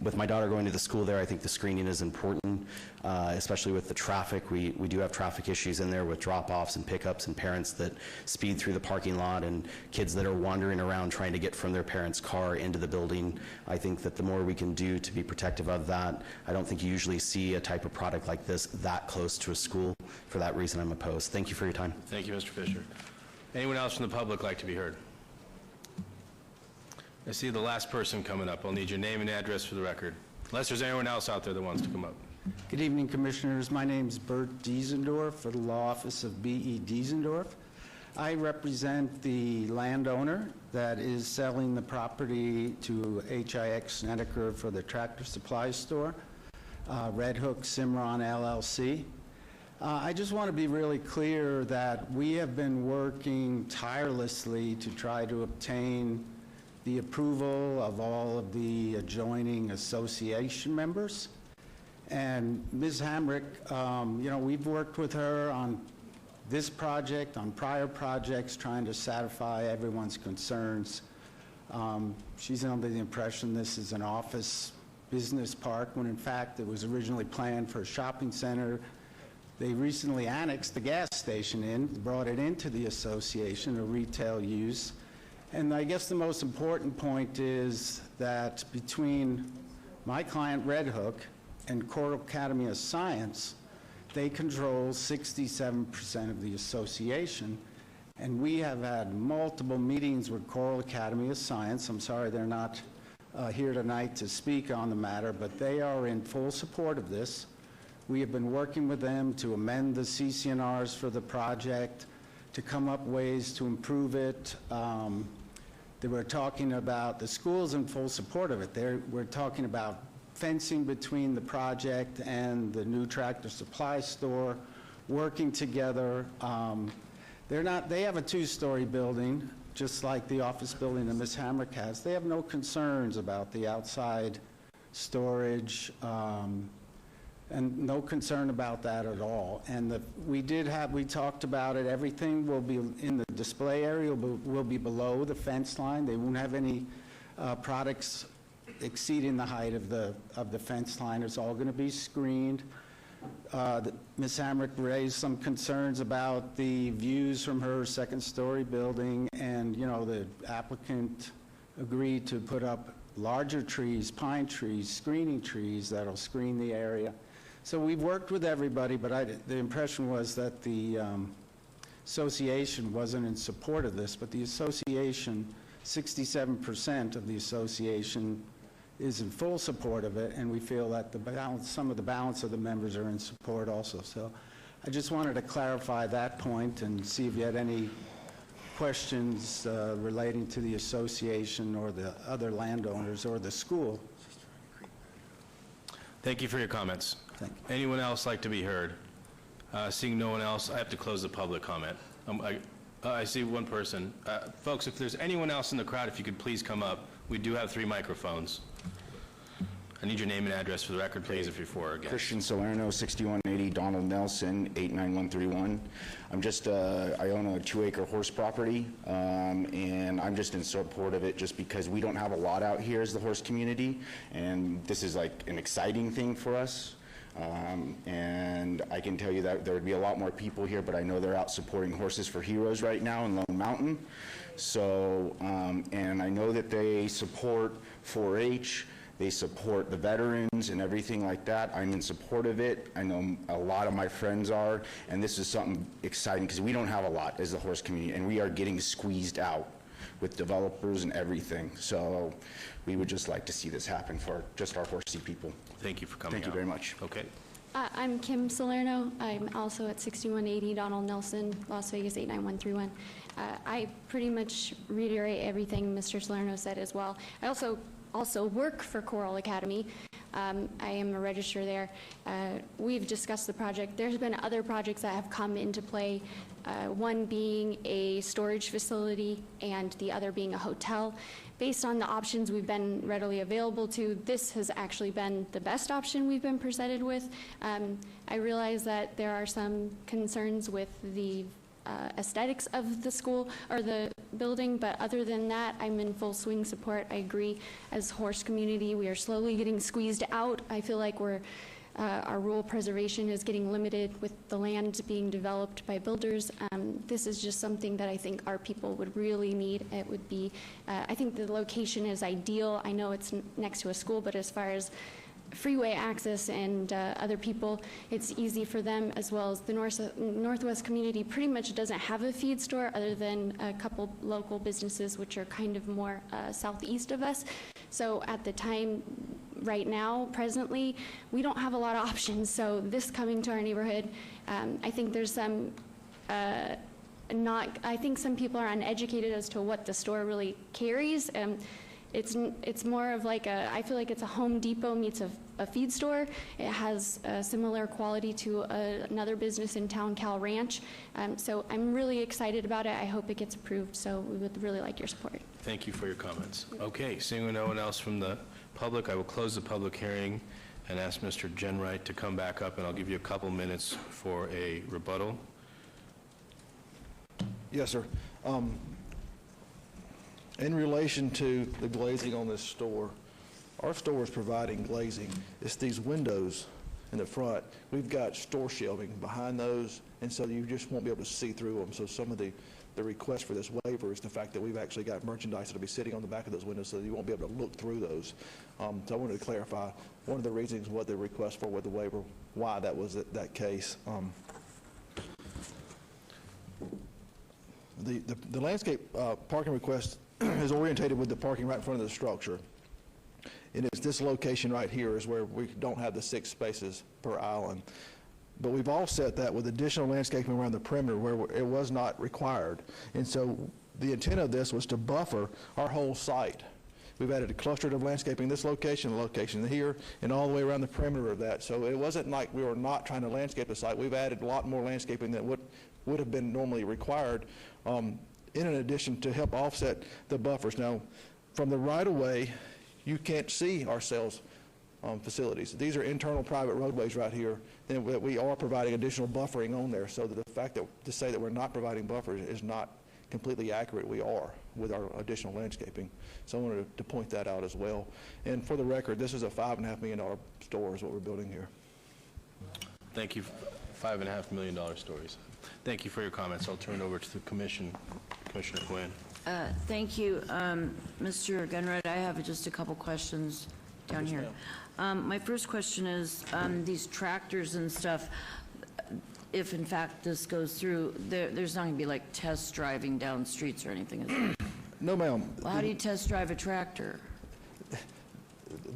With my daughter going to the school there, I think the screening is important, especially with the traffic. We do have traffic issues in there with drop-offs and pickups and parents that speed through the parking lot and kids that are wandering around trying to get from their parents' car into the building. I think that the more we can do to be protective of that, I don't think you usually see a type of product like this that close to a school. For that reason, I'm opposed. Thank you for your time. Thank you, Mr. Fisher. Anyone else from the public like to be heard? I see the last person coming up. I'll need your name and address for the record, unless there's anyone else out there that wants to come up. Good evening, Commissioners. My name is Bert Diesendorf for the law office of B.E. Diesendorf. I represent the landowner that is selling the property to HIX Acre for the tractor supply store, Red Hook Cimarron LLC. I just want to be really clear that we have been working tirelessly to try to obtain the approval of all of the adjoining association members. And Ms. Hambrick, you know, we've worked with her on this project, on prior projects, trying to satisfy everyone's concerns. She's under the impression this is an office business park, when in fact it was originally planned for a shopping center. They recently annexed the gas station in, brought it into the association, a retail use. And I guess the most important point is that between my client, Red Hook, and Coral Academy of Science, they control 67% of the association. And we have had multiple meetings with Coral Academy of Science. I'm sorry they're not here tonight to speak on the matter, but they are in full support of this. We have been working with them to amend the CC&Rs for the project, to come up ways to improve it. They were talking about, the school's in full support of it. We're talking about fencing between the project and the new tractor supply store, working together. They have a two-story building, just like the office building that Ms. Hamrick has. They have no concerns about the outside storage, and no concern about that at all. And we talked about it, everything will be in the display area, will be below the fence line. They won't have any products exceeding the height of the fence line. It's all going to be screened. Ms. Hamrick raised some concerns about the views from her second-story building, and you know, the applicant agreed to put up larger trees, pine trees, screening trees that'll screen the area. So we've worked with everybody, but the impression was that the association wasn't in support of this, but the association, 67% of the association is in full support of it, and we feel that some of the balance of the members are in support also. So I just wanted to clarify that point and see if you had any questions relating to the association or the other landowners or the school. Thank you for your comments. Anyone else like to be heard? Seeing no one else, I have to close the public comment. I see one person. Folks, if there's anyone else in the crowd, if you could please come up. We do have 3 microphones. I need your name and address for the record, please, if you're for or against. Christian Salerno, 6180 Donald Nelson, 89131. I'm just, I own a 2-acre horse property, and I'm just in support of it just because we don't have a lot out here as the horse community, and this is like an exciting thing for us. And I can tell you that there would be a lot more people here, but I know they're out supporting Horses for Heroes right now in Lone Mountain. So, and I know that they support 4-H, they support the veterans and everything like that. I'm in support of it. I know a lot of my friends are, and this is something exciting because we don't have a lot as the horse community, and we are getting squeezed out with developers and everything. So we would just like to see this happen for just our horsey people. Thank you for coming Thank you very much. Okay. I'm Kim Salerno. I'm also at 6180 Donald Nelson, Las Vegas 89131. I pretty much reiterate everything Mr. Salerno said as well. I also work for Coral Academy. I am a registrar there. We've discussed the project. There's been other projects that have come into play, one being a storage facility and the other being a hotel. Based on the options we've been readily available to, this has actually been the best option we've been presented with. I realize that there are some concerns with the aesthetics of the school or the building, but other than that, I'm in full swing support. I agree. As a horse community, we are slowly getting squeezed out. I feel like our rural preservation is getting limited with the land being developed by builders. This is just something that I think our people would really need. It would be, I think the location is ideal. I know it's next to a school, but as far as freeway access and other people, it's easy for them, as well as the Northwest community pretty much doesn't have a feed store other than a couple local businesses which are kind of more southeast of us. So at the time, right now, presently, we don't have a lot of options. So this coming to our neighborhood, I think there's some I think some people are uneducated as to what the store really carries. It's more of like I feel like it's a Home Depot meets a feed store. It has a similar quality to another business in town, Cal Ranch. So I'm really excited about it. I hope it gets approved. So we would really like your support. Thank you for your comments. Okay, seeing no one else from the public, I will close the public hearing and ask Mr. Jenwright to come back up, and I'll give you a couple minutes for a rebuttal. Yes, sir. In relation to the glazing on this store, our store is providing glazing. It's these windows in the front. We've got store shelving behind those, and so you just won't be able to see through them. So some of the request for this waiver is the fact that we've actually got merchandise that'll be sitting on the back of those windows so that you won't be able to look through those. So I wanted to clarify one of the reasons what the request for with the waiver, why that was that case. The landscape parking request is orientated with the parking right in front of the structure. And it's this location right here is where we don't have the 6 spaces per island. But we've offset that with additional landscaping around the perimeter where it was not required. And so the intent of this was to buffer our whole site. We've added a cluster of landscaping, this location here, and all the way around the perimeter of that. So it wasn't like we were not trying to landscape the site. We've added a lot more landscaping than would have been normally required, in addition to help offset the buffers. Now, from the right-of-way, you can't see our sales facilities. These are internal private roadways right here, and we are providing additional buffering on there, so that the fact that to say that we're not providing buffers is not completely accurate. We are with our additional landscaping. So I wanted to point that out as well. And for the record, this is a $5.5 million store is what we're building here. Thank you. $5.5 million stories. Thank you for your comments. I'll turn it over to the commission. Commissioner Quinn. Thank you, Mr. Gunrud. I have just a couple questions down here. My first question is these tractors and stuff. If in fact this goes through, there's not going to be like test driving down streets or anything, is there? No, ma'am. Well, how do you test drive a tractor?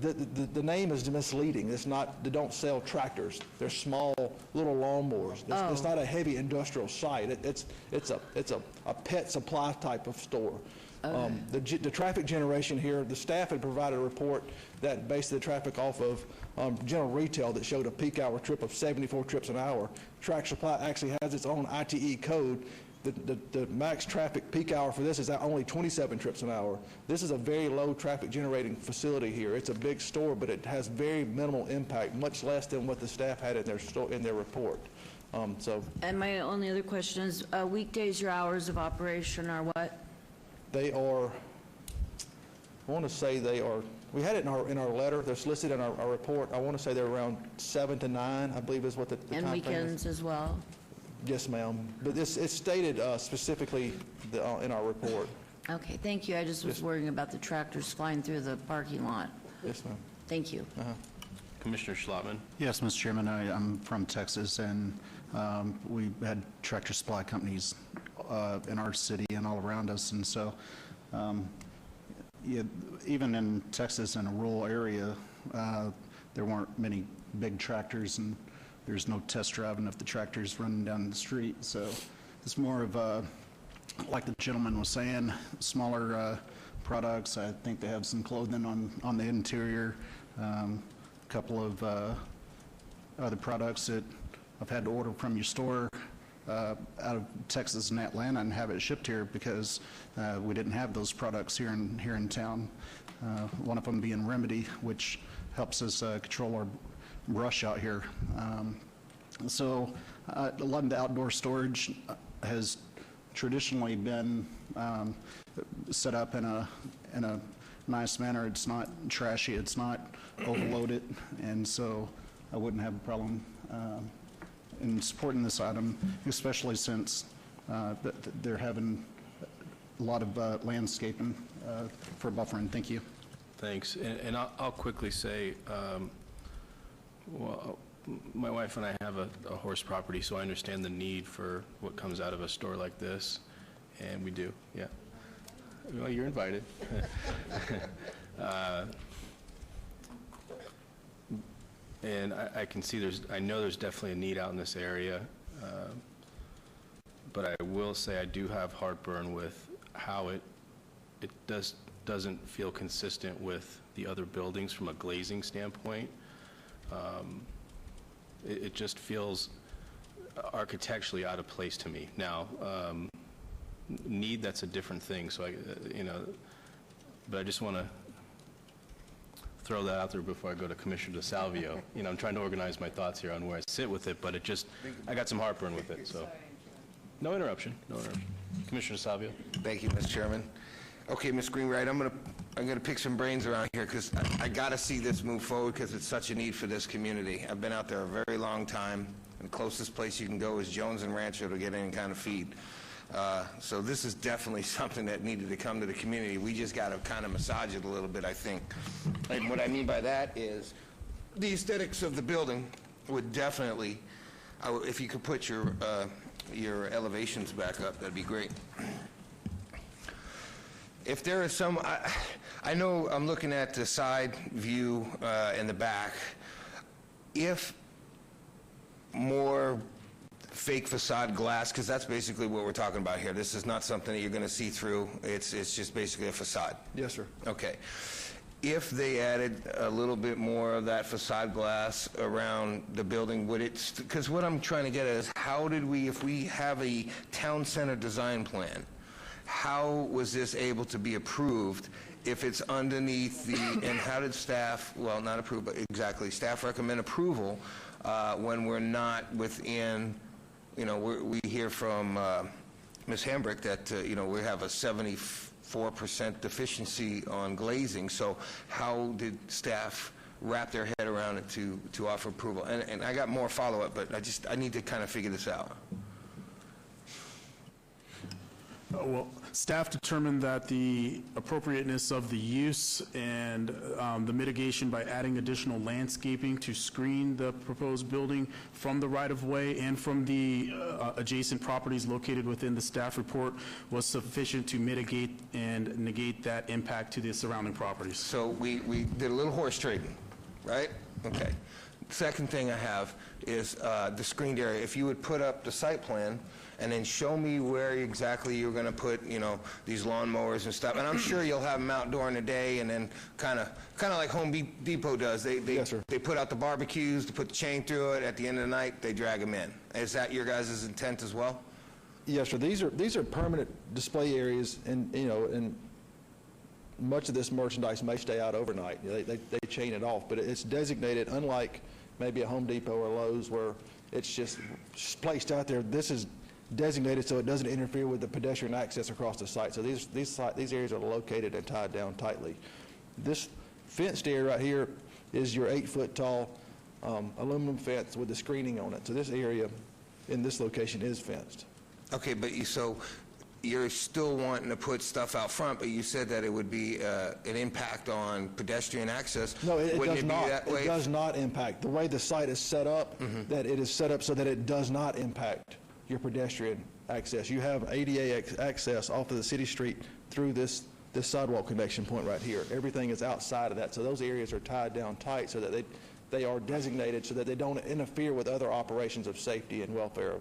The name is misleading. It's not, they don't sell tractors. They're small little lawnmowers. It's not a heavy industrial site. It's a pet supply type of store. Okay. The traffic generation here, the staff had provided a report that based the traffic off of general retail that showed a peak hour trip of 74 trips an hour. Tractor Supply actually has its own ITE code The max traffic peak hour for this is only 27 trips an hour. This is a very low traffic generating facility here. It's a big store, but it has very minimal impact, much less than what the staff had in their report. And my only other question is, weekdays, your hours of operation are what? They are, I want to say they are, we had it in our letter, they're listed in our report. I want to say they're around 7 to 9, I believe is what the time frame is. And weekends as well? Yes, ma'am. But it's stated specifically in our report. Okay, thank you. I just was worrying about the tractors flying through the parking lot. Yes, ma'am. Thank you. Commissioner Schlotman. Yes, Mr. Chairman, I'm from Texas, and we had tractor supply companies in our city and all around us, and so even in Texas, in a rural area, there weren't many big tractors, and there's no test driving if the tractor's running down the street. So it's more of like the gentleman was saying, smaller products. I think they have some clothing on the interior, a couple of other products that I've had to order from your store out of Texas and Atlanta and have it shipped here because we didn't have those products here in town. One of them being Remedy, which helps us control our brush out here. So a lot of the outdoor storage has traditionally been set up in a nice manner. It's not trashy, it's not overloaded, and so I wouldn't have a problem in supporting this item, especially since they're having a lot of landscaping for buffering. Thank you. Thanks. And I'll quickly say, well, my wife and I have a horse property, so I understand the need for what comes out of a store like this, and we do, yeah. Well, you're invited. And I can see I know there's definitely a need out in this area, but I will say I do have heartburn with how it doesn't feel consistent with the other buildings from a glazing standpoint. It just feels architecturally out of place to me. Now, need, that's a different thing, so but I just want to throw that out there before I go to Commissioner DeSalvio. I'm trying to organize my thoughts here on where I sit with it, but I got some heartburn with it, so. No interruption. Commissioner DeSalvio. Thank you, Mr. Chairman. Okay, Ms. Greenwright, I'm gonna pick some brains around here because I gotta see this move forward because it's such a need for this community. I've been out there a very long time, and the closest place you can go is Jones and Rancho to get any kind of feed. So this is definitely something that needed to come to the community. We just got to kind of massage it a little bit, I think. And what I mean by that is the aesthetics of the building would definitely, if you could put your elevations back up, that'd be great. If there is some, I know I'm looking at the side view in the back. If more fake facade glass, because that's basically what we're talking about here. This is not something that you're going to see through. It's just basically a facade. Yes, sir. Okay. If they added a little bit more of that facade glass around the building, would it, because what I'm trying to get at is how did we, if we have a town center design plan, how was this able to be approved if it's underneath and how did staff, well, not approve, but exactly, staff recommend approval when we're not within, we hear from Ms. Hambrick that, we have a 74% deficiency on glazing. So how did staff wrap their head around it to offer approval? And I got more follow-up, but I need to kind of figure this out. Well, staff determined that the appropriateness of the use and the mitigation by adding additional landscaping to screen the proposed building from the right-of-way and from the adjacent properties located within the staff report was sufficient to mitigate and negate that impact to the surrounding properties. So we did a little horse trading, right? Okay. Second thing I have is the screened area. If you would put up the site plan and then show me where exactly you're going to put, these lawnmowers and stuff. And I'm sure you'll have them out during the day, and then kind of like Home Depot does. Yes, sir. They put out the barbecues, to put the chain through it. At the end of the night, they drag them in. Is that your guys' intent as well? Yes, sir. These are permanent display areas, and, you know, and much of this merchandise may stay out overnight. You know, they chain it off, but it's designated, unlike maybe a Home Depot or Lowe's where it's just placed out there. This is designated so it doesn't interfere with the pedestrian access across the site. So these areas are located and tied down tightly. This fenced area right here is your 8-foot tall aluminum fence with the screening on it. So this area in this location is fenced. Okay, but so you're still wanting to put stuff out front, but you said that it would be an impact on pedestrian access. No, it Wouldn't does be not. that way? It does not impact. The way the site is set up, that it is set up so that it does not impact your pedestrian access. You have ADA access off of the city street through this sidewalk connection point right here. Everything is outside of that, so those areas are tied down tight so that they are designated so that they don't interfere with other operations of safety and welfare.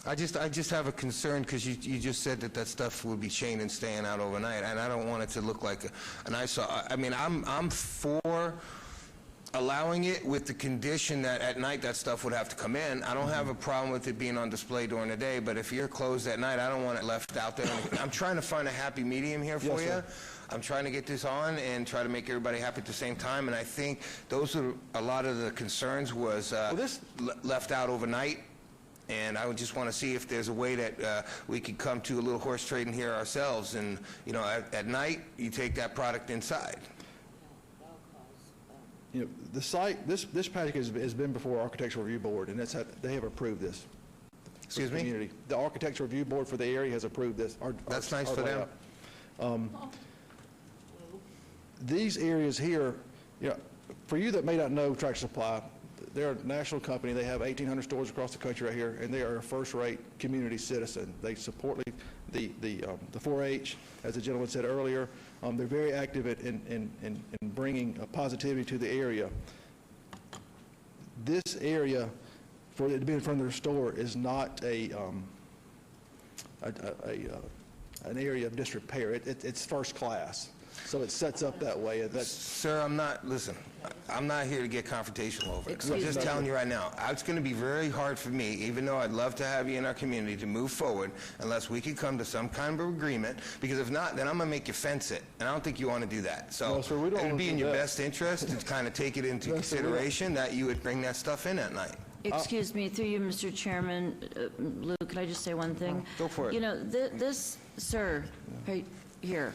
I just have a concern because you just said that stuff would be chained and staying out overnight, and I don't want it to look like an eyesore. I mean, I'm for allowing it with the condition that at night that stuff would have to come in. I don't have a problem with it being on display during the day, but if you're closed at night, I don't want it left out there. I'm trying to find a happy medium here for Yes, you. sir. I'm trying to get this on and try to make everybody happy at the same time, and I think those are a lot of the concerns was left out overnight. And I would just want to see if there's a way that we could come to a little horse trading here ourselves. And, you know, at night, you take that product inside. You know, the site, this project has been before Architectural Review Board, and they have approved this. Excuse me? Community. The Architectural Review Board for the area has approved this. That's nice for them. These areas here, you know, for you that may not know Tractor Supply, they're a national company. They have 1,800 stores across the country right here, and they are a first-rate community citizen. They support the 4-H, as the gentleman said earlier. They're very active in bringing positivity to the area. This area, for it to be in front of their store, is not an area of disrepair. It's first class. So it sets up that way. Sir, I'm not here to get confrontational over it. I'm just telling you right now, it's going to be very hard for me, even though I'd love to have you in our community, to move forward unless we could come to some kind of agreement, because if not, then I'm going to make you fence it, and I don't think you want to do that. So no, sir, we don't it would be in your that. best interest to kind of take it into consideration that you would bring that stuff in at night. Excuse me, through you, Mr. Chairman, Lou, could I just say one thing? Go for it. You know, this, sir, right here,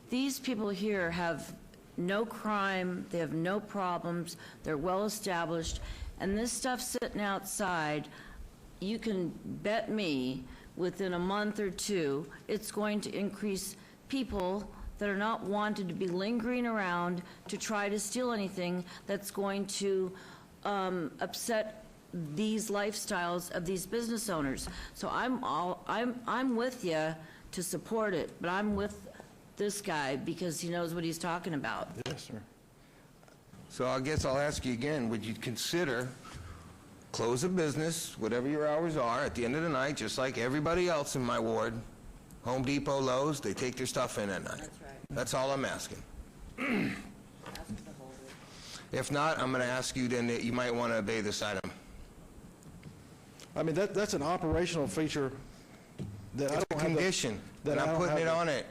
these people here have no crime, they have no problems, they're well-established, and this stuff sitting outside, you can bet me, within a month or two, it's going to increase people that are not wanted to be lingering around to try to steal anything that's going to upset these lifestyles of these business owners. So I'm with you to support it, but I'm with this guy because he knows what he's talking about. Yes, sir. So I guess I'll ask you again, would you consider close a business, whatever your hours are, at the end of the night, just like everybody else in my ward, Home Depot, Lowe's, they take their stuff in at night? That's right. That's all I'm asking. If not, I'm going to ask you then that you might want to obey this item. I mean, that's an operational feature that I It's don't a have condition, and I'm putting it on it.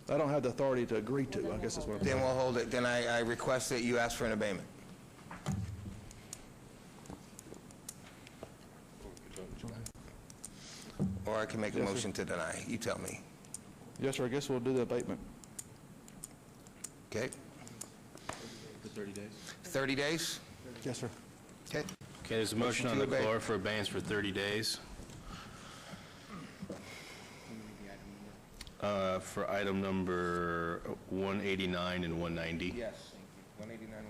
I don't have the authority to agree to, I guess is what I'm saying. Then we'll hold it. Then I request that you ask for an abatement. Or I can make a Yes, sir. motion to deny. You tell me. Yes, sir, I guess we'll do the abatement. Okay? For 30 days? 30 days? Yes, sir. Okay. Okay, there's a motion on to the obey. floor for abeyance for 30 days. For item number 189 and 190. Yes, thank you. 189,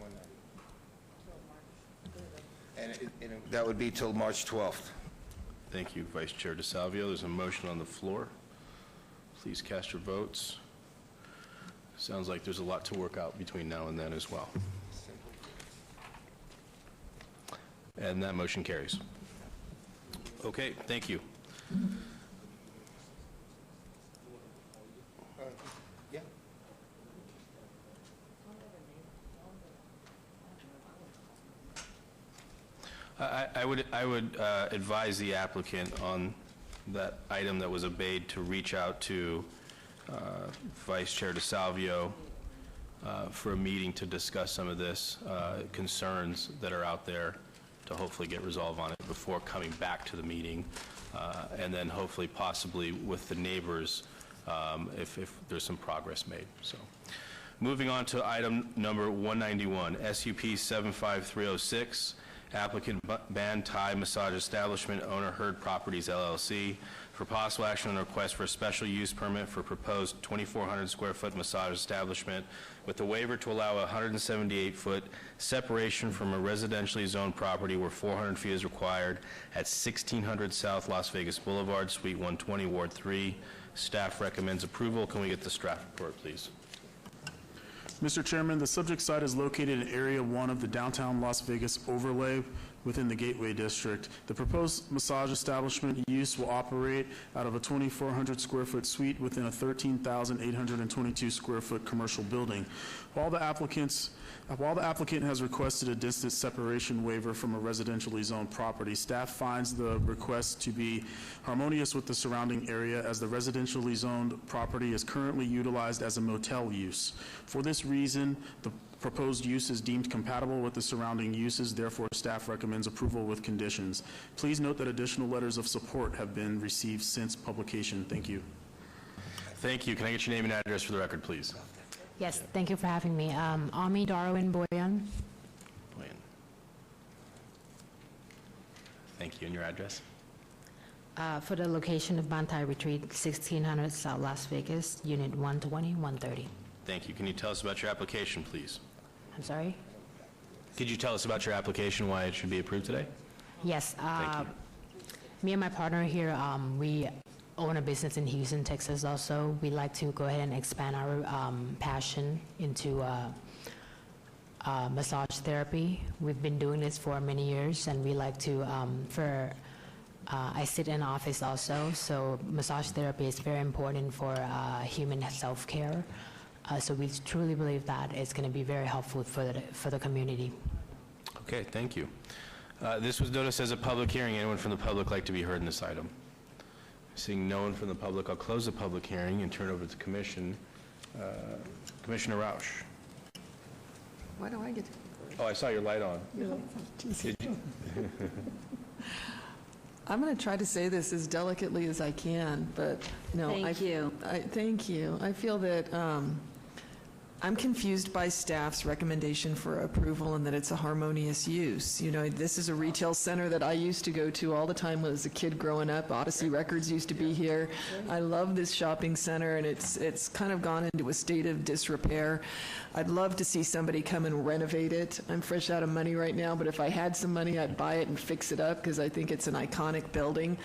190. And that would be till March 12th. Thank you, Vice Chair DeSalvio. There's a motion on the floor. Please cast your votes. Sounds like there's a lot to work out between now and then as well. And that motion carries. Okay, thank you. Yeah. I would advise the applicant on that item that was obeyed to reach out to Vice Chair DeSalvio for a meeting to discuss some of this concerns that are out there to hopefully get resolve on it before coming back to the meeting, and then hopefully possibly with the neighbors if there's some progress made. So, moving on to item number 191, SUP 75306, applicant Ban Thai Massage Establishment, owner Hurd Properties LLC, for possible action on a request for a special use permit for proposed 2,400 square foot massage establishment with a waiver to allow a 178-foot separation from a residentially zoned property where 400 feet is required at 1600 South Las Vegas Boulevard, Suite 120, Ward 3. Staff recommends approval. Can we get the staff report, please? Mr. Chairman, the subject site is located in Area 1 of the downtown Las Vegas overlay within the Gateway District. The proposed massage establishment use will operate out of a 2,400 square foot suite within a 13,822 square foot commercial building. While the applicant has requested a distance separation waiver from a residentially zoned property, staff finds the request to be harmonious with the surrounding area as the residentially zoned property is currently utilized as a motel use. For this reason, the proposed use is deemed compatible with the surrounding uses, therefore staff recommends approval with conditions. Please note that additional letters of support have been received since publication. Thank you. Thank you. Can I get your name and address for the record, please? Yes, thank you for having me. Ami Darwin Boyan. Thank you. And your address? For the location of Ban Thai Retreat, 1600 South Las Vegas, Unit 120, 130. Thank you. Can you tell us about your application, please? I'm sorry? Could you tell us about your application, why it should be approved today? Yes. Thank you. Me and my partner here, we own a business in Houston, Texas also. We like to go ahead and expand our passion into massage therapy. We've been doing this for many years, and we like to, I sit in office also, so massage therapy is very important for human self-care. So we truly believe that it's going to be very helpful for the community. Okay, thank you. This was noticed as a public hearing. Anyone from the public like to be heard in this item? Seeing no one from the public, I'll close the public hearing and turn over to the commission. Commissioner Rausch. Why do I get to? Oh, I saw your light on. No. Did you? I'm going to try to say this as delicately as I can, but no. Thank you. Thank you. I feel that I'm confused by staff's recommendation for approval and that it's a harmonious use. You know, this is a retail center that I used to go to all the time when I was a kid growing up. Odyssey Records used to be here. I love this shopping center, and it's kind of gone into a state of disrepair. I'd love to see somebody come and renovate it. I'm fresh out of money right now, but if I had some money, I'd buy it and fix it up because I think it's an iconic building.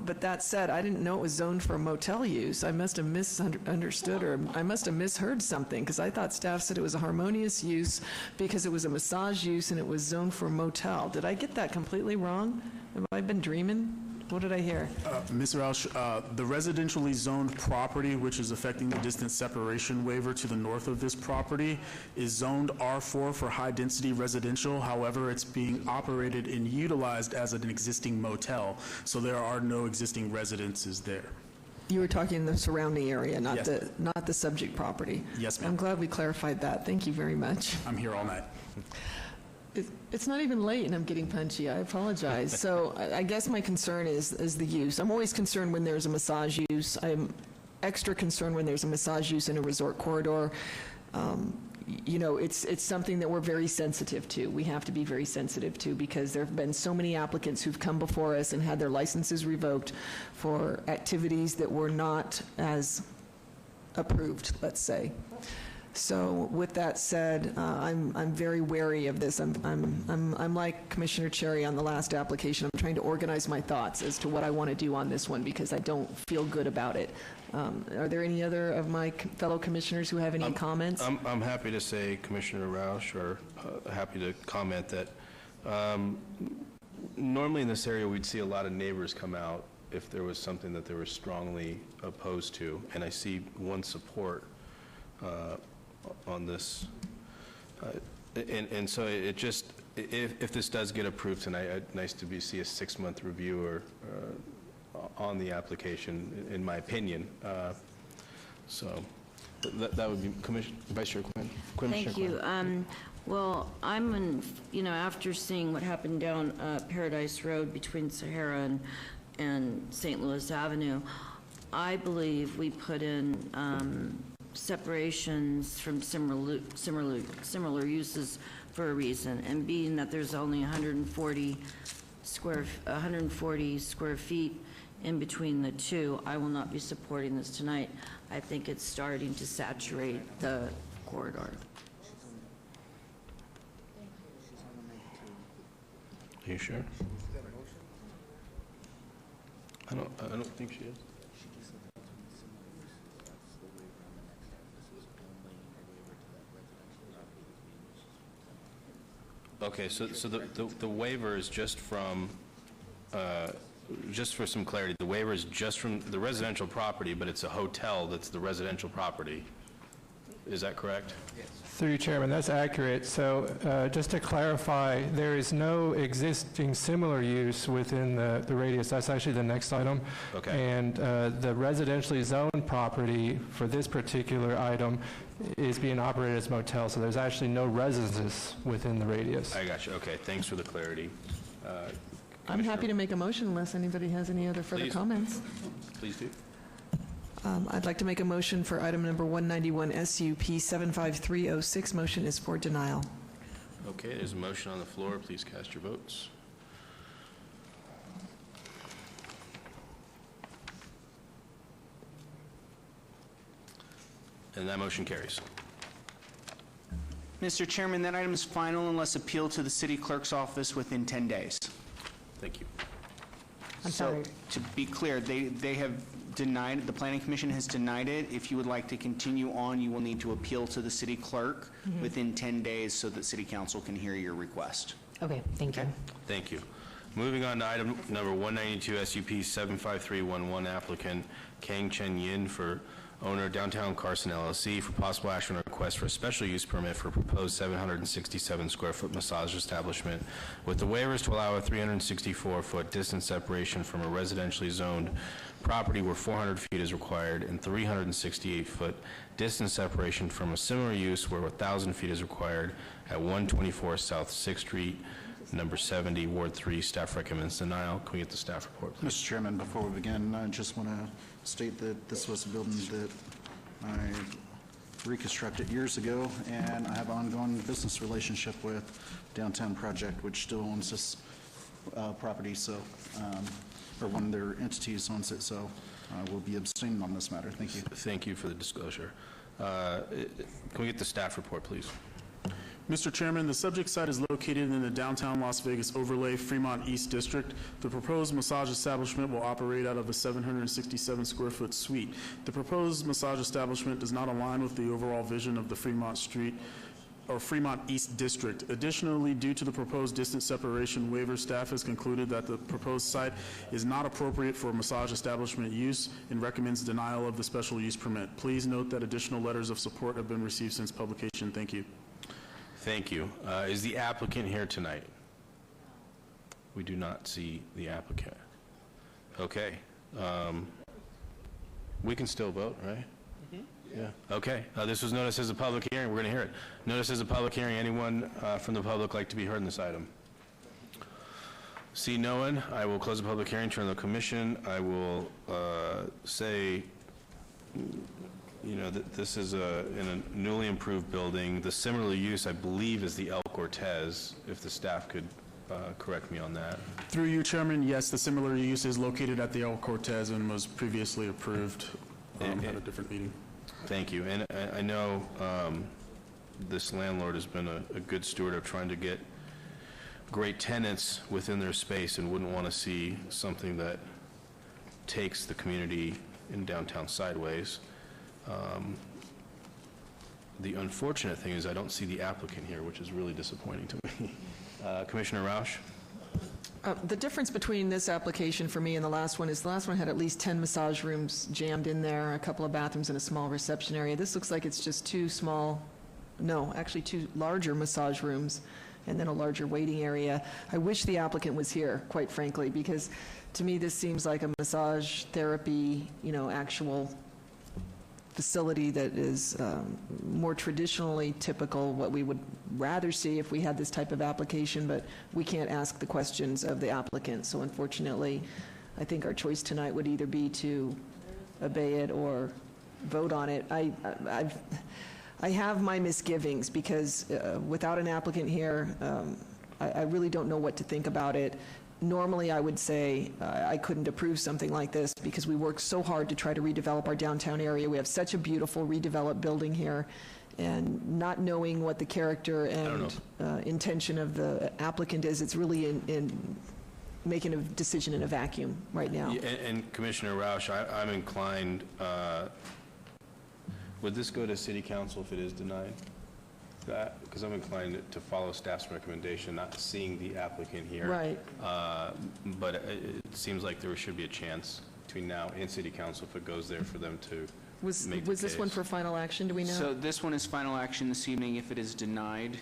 But that said, I didn't know it was zoned for motel use. I must have misunderstood, or I must have misheard something, because I thought staff said it was a harmonious use because it was a massage use and it was zoned for motel. Did I get that completely wrong? Have I been dreaming? What did I hear? Ms. Rausch, the residentially zoned property, which is affecting the distance separation waiver to the north of this property, is zoned R4 for high-density residential. However, it's being operated and utilized as an existing motel, so there are no existing residences there. You were talking the surrounding area, not Yes. not the subject property. Yes, ma'am. I'm glad we clarified that. Thank you very much. I'm here all night. It's not even late and I'm getting punchy. I apologize. So I guess my concern is the use. I'm always concerned when there's a massage use. I'm extra concerned when there's a massage use in a resort corridor. You know, it's something that we're very sensitive to. We have to be very sensitive to because there have been so many applicants who've come before us and had their licenses revoked for activities that were not as approved, let's say. So with that said, I'm very wary of this. I'm like Commissioner Cherry on the last application. I'm trying to organize my thoughts as to what I want to do on this one because I don't feel good about it. Are there any other of my fellow commissioners who have any comments? I'm happy to say, Commissioner Rausch, or happy to comment that normally in this area we'd see a lot of neighbors come out if there was something that they were strongly opposed to, and I see one support on this. And so it just, if this does get approved tonight, nice to see a 6-month review or on the application, in my opinion. So that would be Vice Chair Quinn. Thank you. Well, after seeing what happened down Paradise Road between Sahara and St. Louis Avenue, I believe we put in separations from similar uses for a reason, and being that there's only 140 square feet in between the two, I will not be supporting this tonight. I think it's starting to saturate the corridor. Are you sure? I don't think she is. Okay, so the waiver is just from, just for some clarity, the waiver is just from the residential property, but it's a hotel that's the residential property. Is that correct? Yes. Through you, Chairman, that's accurate. So just to clarify, there is no existing similar use within the radius. That's actually the next item. Okay. And the residentially zoned property for this particular item is being operated as motel, so there's actually no residences within the radius. I got you. Okay, thanks for the clarity. I'm happy to make a motion unless anybody has any other further comments. Please do. I'd like to make a motion for item number 191 SUP 75306. Motion is for denial. Okay, there's a motion on the floor. Please cast your votes. And that motion carries. Mr. Chairman, that item is final unless appealed to the city clerk's office within 10 days. Thank you. I'm sorry. To be clear, they have denied, the Planning Commission has denied it. If you would like to continue on, you will need to appeal to the city clerk within 10 days so that City Council can hear your request. Okay, thank you. Thank you. Moving on to item number 192, SUP 75311, applicant Kang Chen Yin for owner Downtown Carson LLC for possible action on a request for a special use permit for proposed 767 square foot massage establishment with the waivers to allow a 364-foot distance separation from a residentially zoned property where 400 feet is required and 368-foot distance separation from a similar use where 1,000 feet is required at 124 South 6th Street, number 70, Ward 3. Staff recommends denial. Can we get the staff report, please? Mr. Chairman, before we begin, I just want to state that this was a building that I reconstructed years ago, and I have an ongoing business relationship with Downtown Project, which still owns this property, so, or one of their entities owns it, so I will be abstaining on this matter. Thank you. Thank you for the disclosure. Can we get the staff report, please? Mr. Chairman, the subject site is located in the downtown Las Vegas overlay Fremont East District. The proposed massage establishment will operate out of a 767 square foot suite. The proposed massage establishment does not align with the overall vision of the Fremont Street or Fremont East District. Additionally, due to the proposed distance separation waiver, staff has concluded that the proposed site is not appropriate for massage establishment use and recommends denial of the special use permit. Please note that additional letters of support have been received since publication. Thank you. Thank you. Is the applicant here tonight? We do not see the applicant. Okay. We can still vote, right? Yeah. Okay. This was noticed as a public hearing. We're going to hear it. Notice as a public hearing. Anyone from the public like to be heard in this item? See no one. I will close the public hearing, turn to the commission. I will say, you know, this is in a newly improved building. The similar use, I believe, is the El Cortez, if the staff could correct me on that. Through you, Chairman, yes, the similar use is located at the El Cortez and was previously approved at a different meeting. Thank you. And I know this landlord has been a good steward of trying to get great tenants within their space and wouldn't want to see something that takes the community in downtown sideways. The unfortunate thing is I don't see the applicant here, which is really disappointing to me. Commissioner Rausch? The difference between this application for me and the last one is the last one had at least 10 massage rooms jammed in there, a couple of bathrooms and a small reception area. This looks like it's just two larger massage rooms and then a larger waiting area. I wish the applicant was here, quite frankly, because to me, this seems like a massage therapy, actual facility that is more traditionally typical, what we would rather see if we had this type of application, but we can't ask the questions of the applicant. So unfortunately, I think our choice tonight would either be to obey it or vote on it. I have my misgivings because without an applicant here, I really don't know what to think about it. Normally, I would say I couldn't approve something like this because we work so hard to try to redevelop our downtown area. We have such a beautiful redeveloped building here, and not knowing what the character and intention of the applicant is, it's really in making a decision in a vacuum right now. Yeah, and Commissioner Roush, I'm inclined, would this go to City Council if it is denied? Because I'm inclined to follow staff's recommendation, not seeing the applicant here. Right. But it seems like there should be a chance between now and City Council if it goes there for them to make the Was this one case. for final action, do we know? So this one is final action this evening if it is denied.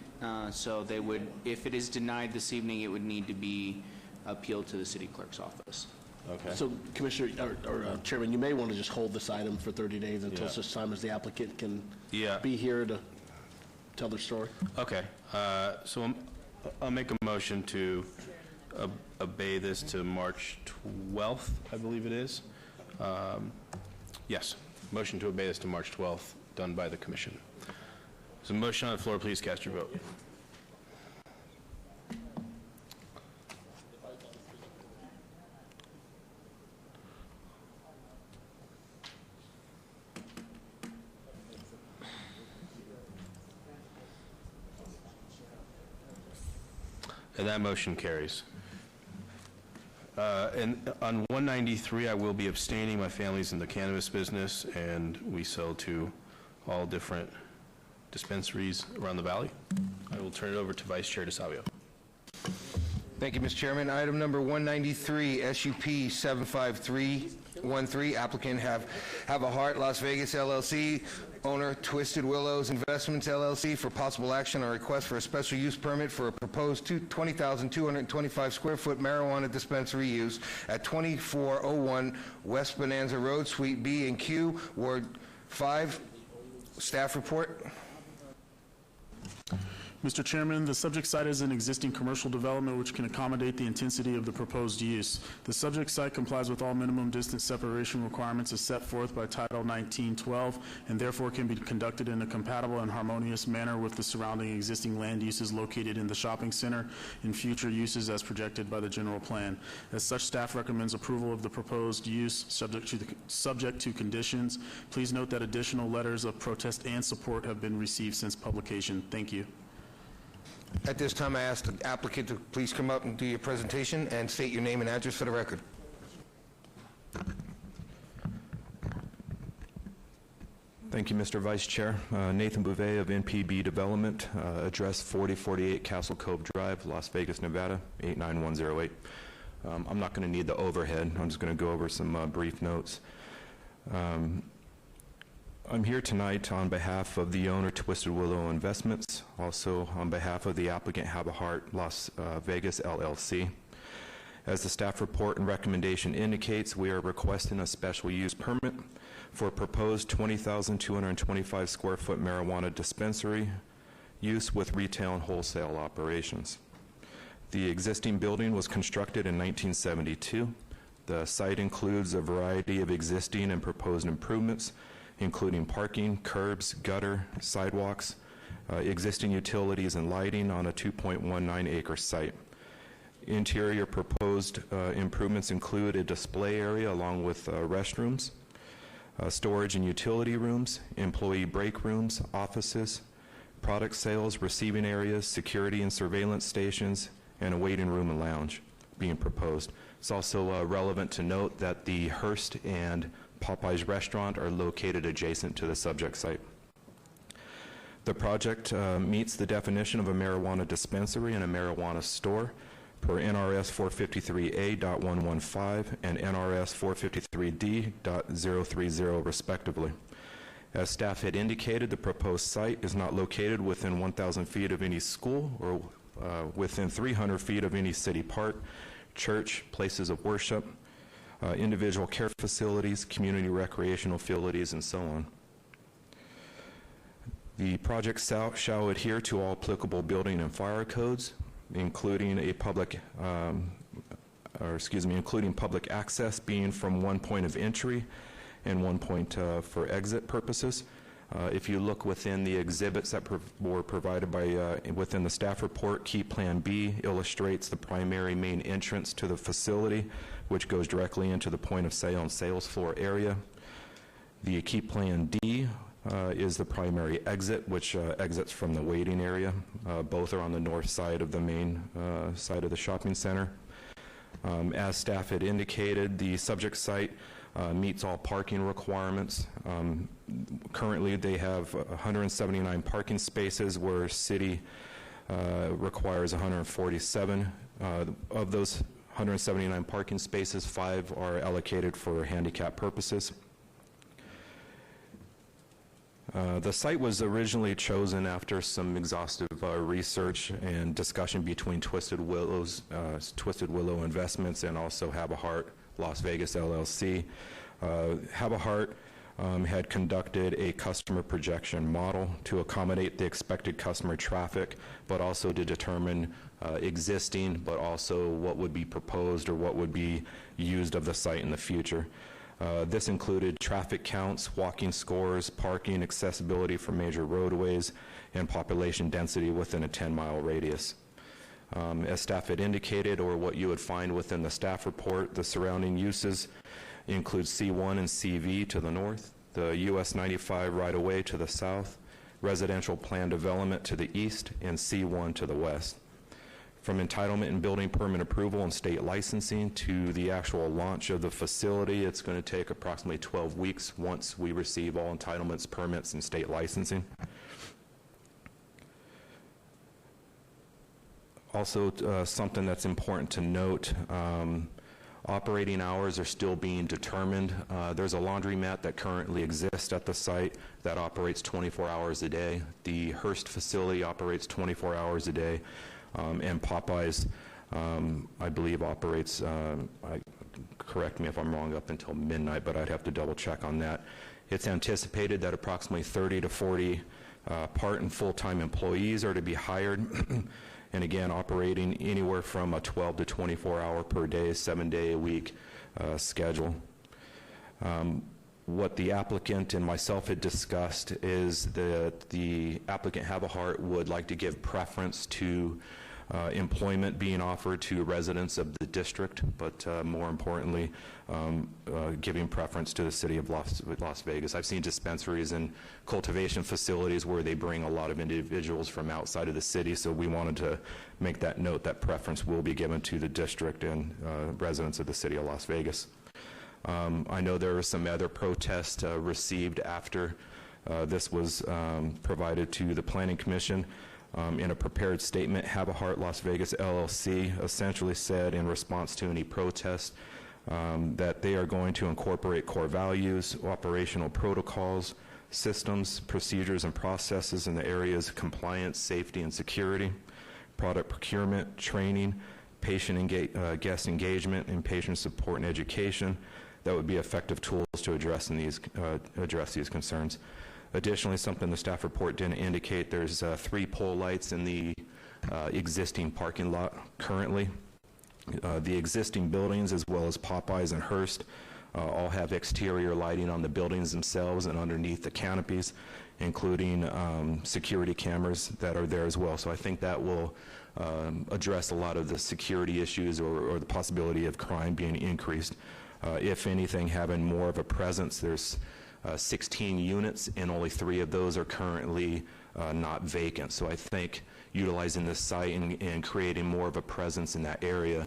So they would, if it is denied this evening, it would need to be appealed to the city clerk's office. Okay. So, Commissioner, or Chairman, you may want to just hold this item for 30 days until such time as the applicant can be here to tell their story. Okay. So I'll make a motion to obey this to March 12th, I believe it is. Yes. Motion to obey this to March 12th, done by the commission. So motion on the floor, please cast your vote. And that motion carries. And on 193, I will be abstaining. My family's in the cannabis business, and we sell to all different dispensaries around the valley. I will turn it over to Vice Chair DeSavio. Thank you, Mr. Chairman. Item number 193, SUP 75313, applicant Have a Heart Las Vegas LLC, owner Twisted Willows Investments LLC, for possible action on a request for a special use permit for a proposed 20,225 square foot marijuana dispensary use at 2401 West Bonanza Road, Suite B and Q, Ward 5. Staff report. Mr. Chairman, the subject site is an existing commercial development which can accommodate the intensity of the proposed use. The subject site complies with all minimum distance separation requirements as set forth by Title 1912 and therefore can be conducted in a compatible and harmonious manner with the surrounding existing land uses located in the shopping center and future uses as projected by the general plan. As such, staff recommends approval of the proposed use subject to conditions. Please note that additional letters of protest and support have been received since publication. Thank you. At this time, I ask the applicant to please come up and do your presentation and state your name and address for the record. Thank you, Mr. Vice Chair. Nathan Bouvet of NPB Development, address 4048 Castle Cove Drive, Las Vegas, Nevada, 89108. I'm not going to need the overhead. I'm just going to go over some brief notes. I'm here tonight on behalf of the owner, Twisted Willow Investments, also on behalf of the applicant, Have a Heart Las Vegas LLC. As the staff report and recommendation indicates, we are requesting a special use permit for a proposed 20,225 square foot marijuana dispensary use with retail and wholesale operations. The existing building was constructed in 1972. The site includes a variety of existing and proposed improvements, including parking, curbs, gutter, sidewalks, existing utilities and lighting on a 2.19 acre site. Interior proposed improvements include a display area along with restrooms, storage and utility rooms, employee break rooms, offices, product sales, receiving areas, security and surveillance stations, and a waiting room and lounge being proposed. It's also relevant to note that the Hearst and Popeye's restaurant are located adjacent to the subject site. The project meets the definition of a marijuana dispensary and a marijuana store per NRS 453A.115 and NRS 453D.030 respectively. As staff had indicated, the proposed site is not located within 1,000 feet of any school or within 300 feet of any city park, church, places of worship, individual care facilities, community recreational facilities, and so on. The project shall adhere to all applicable building and fire codes, including including public access being from one point of entry and one point for exit purposes. If you look within the exhibits that were provided by within the staff report, Key Plan B illustrates the primary main entrance to the facility, which goes directly into the point of sale and sales floor area. The Key Plan D is the primary exit, which exits from the waiting area. Both are on the north side of the main side of the shopping center. As staff had indicated, the subject site meets all parking requirements. Currently, they have 179 parking spaces where city requires 147. Of those 179 parking spaces, 5 are allocated for handicap purposes. The site was originally chosen after some exhaustive research and discussion between Twisted Willow Investments and also Havahart Las Vegas LLC. Havahart had conducted a customer projection model to accommodate the expected customer traffic, but also to determine existing, but also what would be proposed or what would be used of the site in the future. This included traffic counts, walking scores, parking, accessibility for major roadways, and population density within a 10-mile radius. As staff had indicated, or what you would find within the staff report, the surrounding uses include C1 and CV to the north, the US 95 right-of-way to the south, residential plan development to the east, and C1 to the west. From entitlement and building permit approval and state licensing to the actual launch of the facility, it's going to take approximately 12 weeks once we receive all entitlements, permits, and state licensing. Also, something that's important to note, operating hours are still being determined. There's a laundromat that currently exists at the site that operates 24 hours a day. The Hearst facility operates 24 hours a day. And Popeyes, I believe, operates, correct me if I'm wrong, up until midnight, but I'd have to double check on that. It's anticipated that approximately 30 to 40 part and full-time employees are to be hired, and again, operating anywhere from a 12 to 24 hour per day, 7-day-a-week schedule. What the applicant and myself had discussed is that the applicant Havahart would like to give preference to employment being offered to residents of the district, but more importantly, giving preference to the city of Las Vegas. I've seen dispensaries and cultivation facilities where they bring a lot of individuals from outside of the city, so we wanted to make that note that preference will be given to the district and residents of the city of Las Vegas. I know there were some other protests received after this was provided to the Planning Commission. In a prepared statement, Havahart Las Vegas LLC essentially said in response to any protest that they are going to incorporate core values, operational protocols, systems, procedures, and processes in the areas of compliance, safety, and security, product procurement, training, guest engagement, and patient support and education that would be effective tools to address these concerns. Additionally, something the staff report didn't indicate, there's 3 pole lights in the existing parking lot currently. The existing buildings, as well as Popeyes and Hearst, all have exterior lighting on the buildings themselves and underneath the canopies, including security cameras that are there as well. So I think that will address a lot of the security issues or the possibility of crime being increased. If anything, having more of a presence, there's 16 units, and only 3 of those are currently not vacant. So I think utilizing this site and creating more of a presence in that area,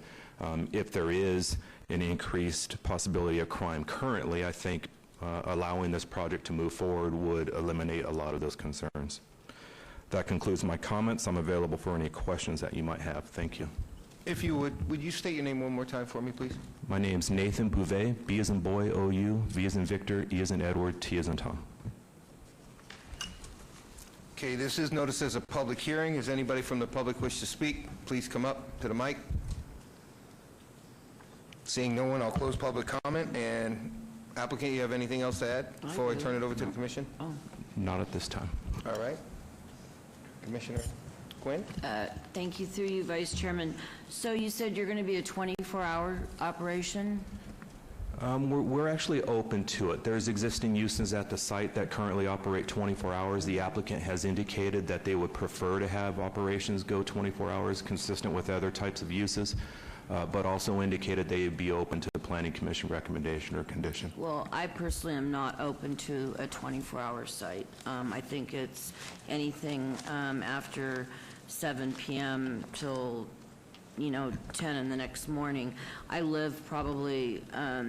if there is an increased possibility of crime currently, I think allowing this project to move forward would eliminate a lot of those concerns. That concludes my comments. I'm available for any questions that you might have. Thank you. If you would you state your name one more time for me, please? My name's Nathan Bouvet, B as in boy, O-U, V as in Victor, E as in Edward, T as in Tom. Okay, this is noticed as a public hearing. Does anybody from the public wish to speak? Please come up to the mic. Seeing no one, I'll close public comment. And applicant, you have anything else to add before I turn it over to the commission? Not at this time. All right. Commissioner Quinn? Thank you, through you, Vice Chairman. So you said you're going to be a 24-hour operation? We're actually open to it. There's existing uses at the site that currently operate 24 hours. The applicant has indicated that they would prefer to have operations go 24 hours, consistent with other types of uses, but also indicated they'd be open to the Planning Commission recommendation or condition. Well, I personally am not open to a 24-hour site. I think it's anything after 7 p.m. till 10 in the next morning. I live probably a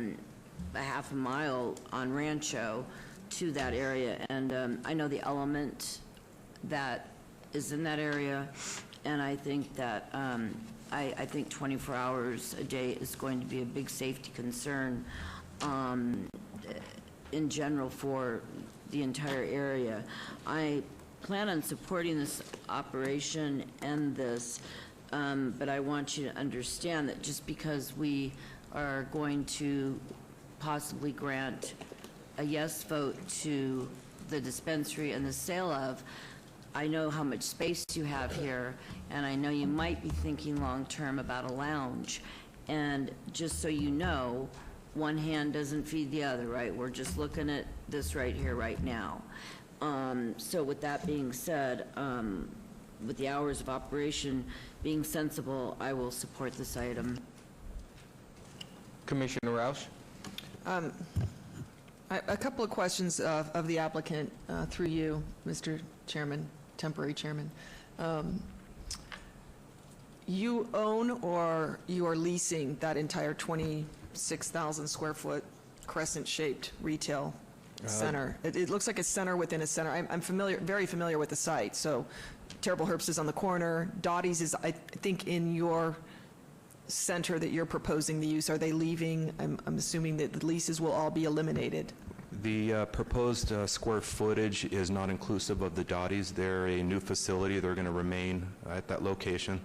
half a mile on Rancho to that area, and I know the element that is in that area, and I think that I think 24 hours a day is going to be a big safety concern in general for the entire area. I plan on supporting this operation and this, but I want you to understand that just because we are going to possibly grant a yes vote to the dispensary and the sale of, I know how much space you have here, and I know you might be thinking long-term about a lounge. And just so you know, one hand doesn't feed the other, right? We're just looking at this right here, right now. So with that being said, with the hours of operation being sensible, I will support this item. Commissioner Roush? A couple of questions of the applicant through you, Mr. Chairman, temporary chairman. You own or you are leasing that entire 26,000 square foot crescent-shaped retail center? It looks like a center within a center. I'm very familiar with the site. So Terrible Herbst is on the corner. Dottie's is, I think, in your center that you're proposing the use. Are they leaving? I'm assuming that the leases will all be eliminated. The proposed square footage is not inclusive of the Dottie's. They're a new facility. They're going to remain at that location.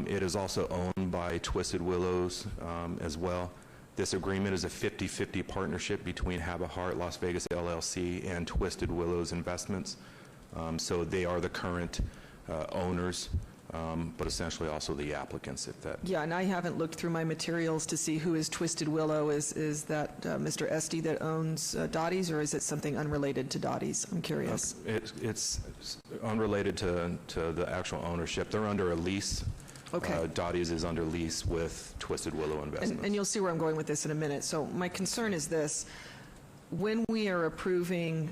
It is also owned by Twisted Willows as well. This agreement is a 50-50 partnership between Have a Heart Las Vegas LLC and Twisted Willows Investments. So they are the current owners, but essentially also the applicants, if that. Yeah, and I haven't looked through my materials to see who is Twisted Willow. Is that Mr. Esty that owns Dottie's, or is it something unrelated to Dottie's? I'm curious. It's unrelated to the actual ownership. They're under a lease. Okay. Dottie's is under lease with Twisted Willow Investments. And you'll see where I'm going with this in a minute. So my concern is this. When we are approving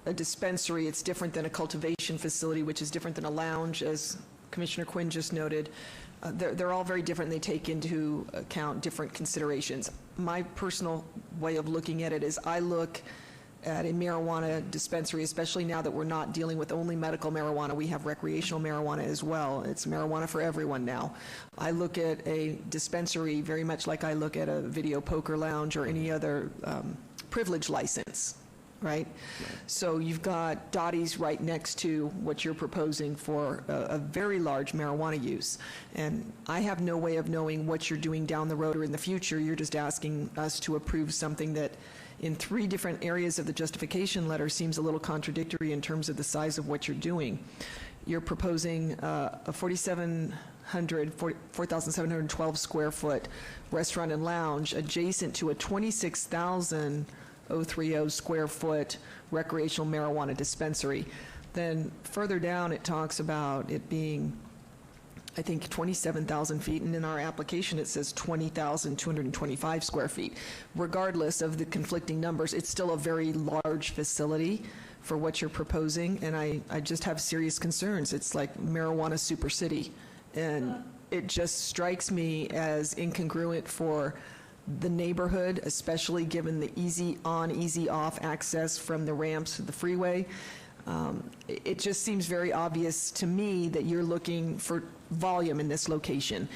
a dispensary, it's different than a cultivation facility, which is different than a lounge, as Commissioner Quinn just noted. They're all very different. They take into account different considerations. My personal way of looking at it is I look at a marijuana dispensary, especially now that we're not dealing with only medical marijuana. We have recreational marijuana as well. It's marijuana for everyone now. I look at a dispensary very much like I look at a video poker lounge or any other privilege license. Right? So you've got Dottie's right next to what you're proposing for a very large marijuana use. And I have no way of knowing what you're doing down the road or in the future. You're just asking us to approve something that in 3 different areas of the justification letter seems a little contradictory in terms of the size of what you're doing. You're proposing a 4,712 square foot restaurant and lounge adjacent to a 26,030 square foot recreational marijuana dispensary. Then further down it talks about it being, I think, 27,000 feet, and in our application it says 20,225 square feet. Regardless of the conflicting numbers, it's still a very large facility for what you're proposing, and I just have serious concerns. It's like marijuana super city, and it just strikes me as incongruent for the neighborhood, especially given the easy on, easy off access from the ramps to the freeway. It just seems very obvious to me that you're looking for volume in this location.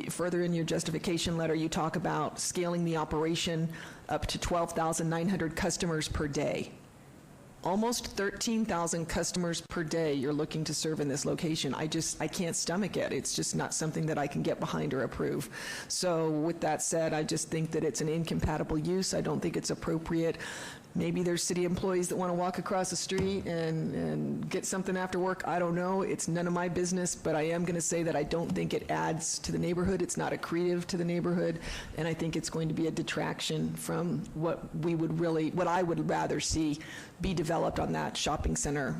Further in your justification letter, you talk about scaling the operation up to 12,900 customers per day. almost 13,000 customers per day you're looking to serve in this location. I can't stomach it. It's just not something that I can get behind or approve. So with that said, I just think that it's an incompatible use. I don't think it's appropriate. Maybe there's city employees that want to walk across the street and get something after work. I don't know. It's none of my business, but I am going to say that I don't think it adds to the neighborhood. It's not accretive to the neighborhood, and I think it's going to be a detraction from what I would rather see be developed on that shopping center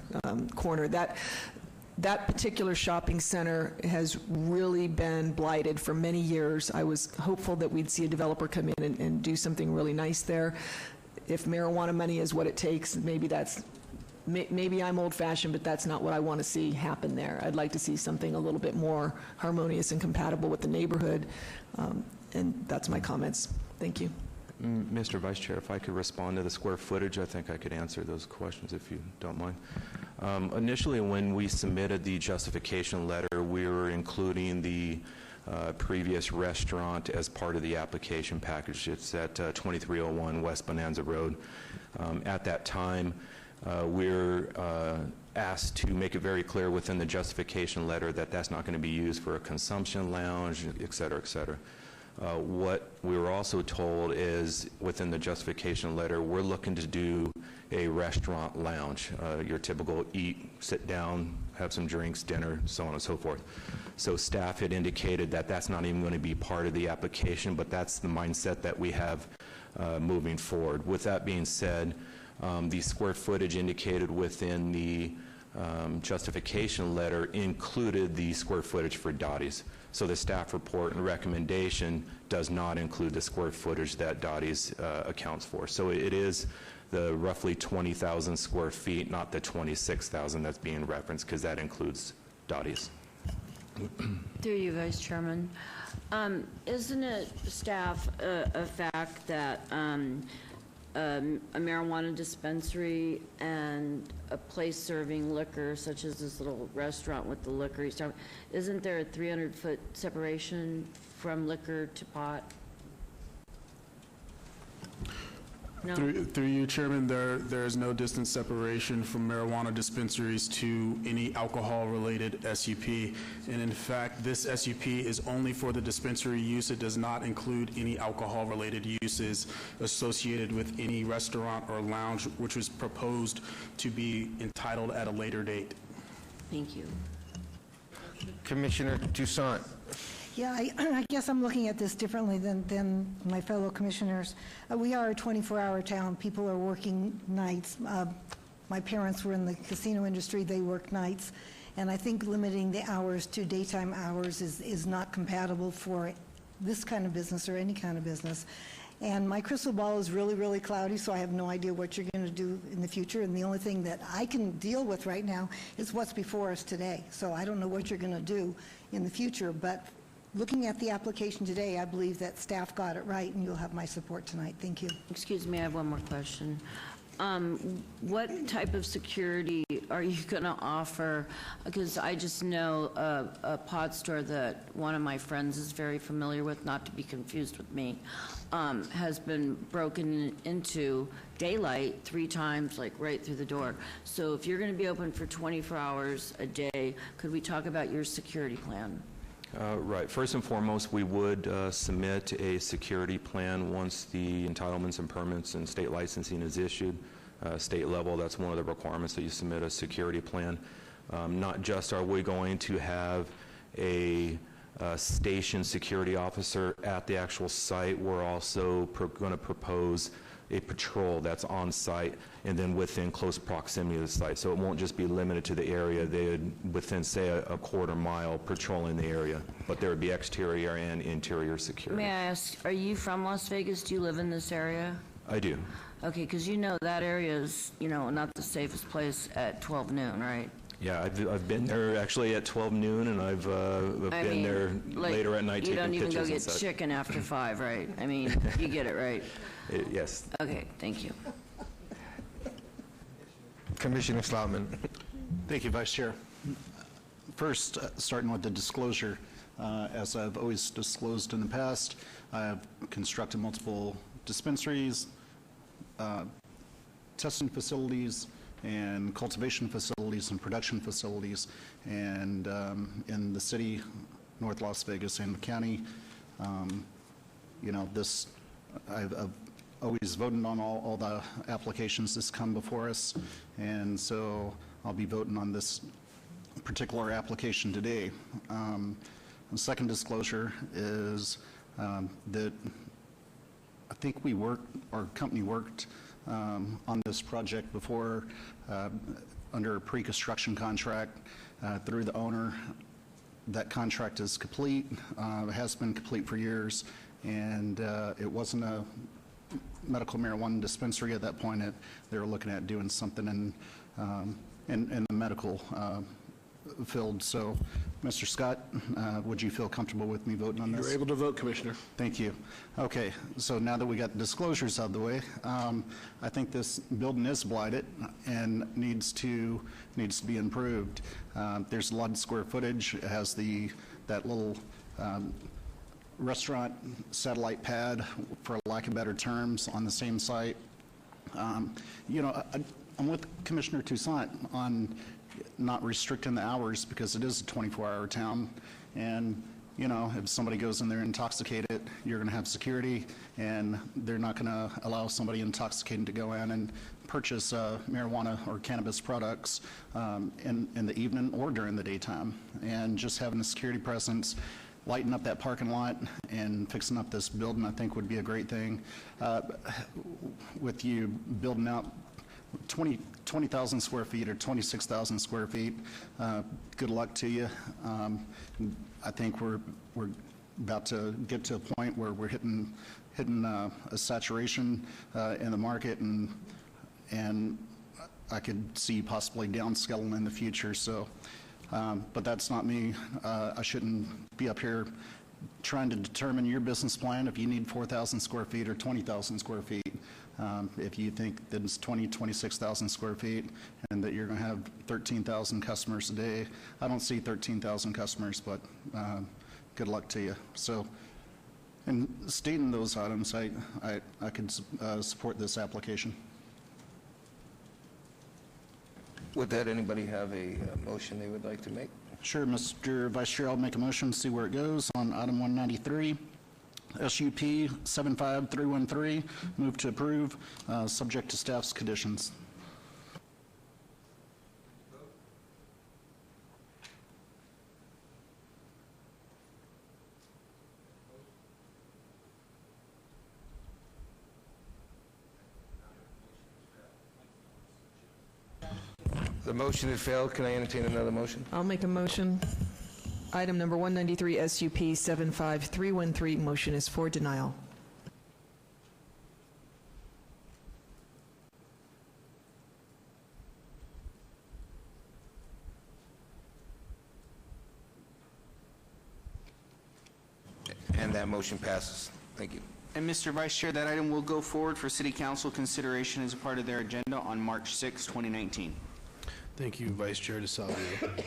corner. That particular shopping center has really been blighted for many years. I was hopeful that we'd see a developer come in and do something really nice there. If marijuana money is what it takes, maybe I'm old-fashioned, but that's not what I want to see happen there. I'd like to see something a little bit more harmonious and compatible with the neighborhood, and that's my comments. Thank you. Mr. Vice Chair, if I could respond to the square footage, I think I could answer those questions if you don't mind. Initially, when we submitted the justification letter, we were including the previous restaurant as part of the application package. It's at 2301 West Bonanza Road. At that time, we're asked to make it very clear within the justification letter that that's not going to be used for a consumption lounge, et cetera, et cetera. What we were also told is within the justification letter, we're looking to do a restaurant lounge, your typical eat, sit down, have some drinks, dinner, so on and so forth. So staff had indicated that that's not even going to be part of the application, but that's the mindset that we have moving forward. With that being said, the square footage indicated within the justification letter included the square footage for Dottie's. So the staff report and recommendation does not include the square footage that Dottie's accounts for. So it is the roughly 20,000 square feet, not the 26,000 that's being referenced, because that includes Dottie's. Through you, Vice Chairman. Isn't it, staff, a fact that a marijuana dispensary and a place serving liquor, such as this little restaurant with the liquor, isn't there a 300-foot separation from liquor to pot? No. Through you, Chairman, there is no distance separation from marijuana dispensaries to any alcohol-related SUP. And in fact, this SUP is only for the dispensary use. It does not include any alcohol-related uses associated with any restaurant or lounge, which was proposed to be entitled at a later date. Thank you. Commissioner Toussaint. Yeah, I guess I'm looking at this differently than my fellow commissioners. We are a 24-hour town. People are working nights. My parents were in the casino industry. They work nights. And I think limiting the hours to daytime hours is not compatible for this kind of business or any kind of business. And my crystal ball is really, really cloudy, so I have no idea what you're going to do in the future. And the only thing that I can deal with right now is what's before us today. So I don't know what you're going to do in the future, but looking at the application today, I believe that staff got it right, and you'll have my support tonight. Thank you. Excuse me, I have one more question. What type of security are you going to offer? Because I just know a pot store that one of my friends is very familiar with, not to be confused with me, has been broken into daylight 3 times, like right through the door. So if you're going to be open for 24 hours a day, could we talk about your security plan? Right. First and foremost, we would submit a security plan once the entitlements and permits and state licensing is issued. State level, that's one of the requirements that you submit a security plan. Not just are we going to have a station security officer at the actual site, we're also going to propose a patrol that's on site and then within close proximity to the site. So it won't just be limited to the area. They would, within, say, a quarter mile, patrolling the area. But there would be exterior and interior security. May I ask, are you from Las Vegas? Do you live in this area? I do. Okay, because you know that area is, not the safest place at 12 noon, right? Yeah, I've been there actually at 12 noon, and I've been there later at night taking pictures. You don't even go get such. chicken after 5, right? I mean, you get it right. Yes. Okay, thank you. Commissioner Slotman. Thank you, Vice Chair. First, starting with the disclosure, as I've always disclosed in the past, I have constructed multiple dispensaries, testing facilities, and cultivation facilities and production facilities. And in the city, North Las Vegas and the county, you know, this, I've always voted on all the applications that's come before us, and so I'll be voting on this particular application today. The second disclosure is that I think our company worked on this project before under a pre-construction contract through the owner. That contract is complete, it has been complete for years, and it wasn't a medical marijuana dispensary at that point. They were looking at doing something in the medical field. So, Mr. Scott, would you feel comfortable with me voting on this? You're able to vote, Commissioner. Thank you. Okay, so now that we got the disclosures out of the way, I think this building is blighted and needs to be improved. There's a lot of square footage. It has that little restaurant satellite pad, for lack of better terms, on the same site. You know, I'm with Commissioner Toussaint on not restricting the hours because it is a 24-hour town. And, you know, if somebody goes in there intoxicated, you're going to have security, and they're not going to allow somebody intoxicated to go in and purchase marijuana or cannabis products in the evening or during the daytime. And just having a security presence, lighting up that parking lot and fixing up this building, I think would be a great thing. With you building out 20,000 square feet or 26,000 square feet, good luck to you. I think we're about to get to a point where we're hitting a saturation in the market, and I could see possibly downscaling in the future. So, but that's not me. I shouldn't be up here trying to determine your business plan if you need 4,000 square feet or 20,000 square feet. If you think that it's 26,000 square feet and that you're going to have 13,000 customers a day, I don't see 13,000 customers, but good luck to you. So, in stating those items, I could support this application. With that, anybody have a motion they would like to make? Sure, Mr. Vice Chair, I'll make a motion, see where it goes on item 193. SUP 75313, move to approve, subject to staff's conditions. The motion has failed. Can I entertain another motion? I'll make a motion. Item number 193, SUP 75313, motion is for denial. And that motion passes. Thank you. And Mr. Vice Chair, that item will go forward for City Council consideration as a part of their agenda on March 6, 2019. Thank you, Vice Chair DeSalvio.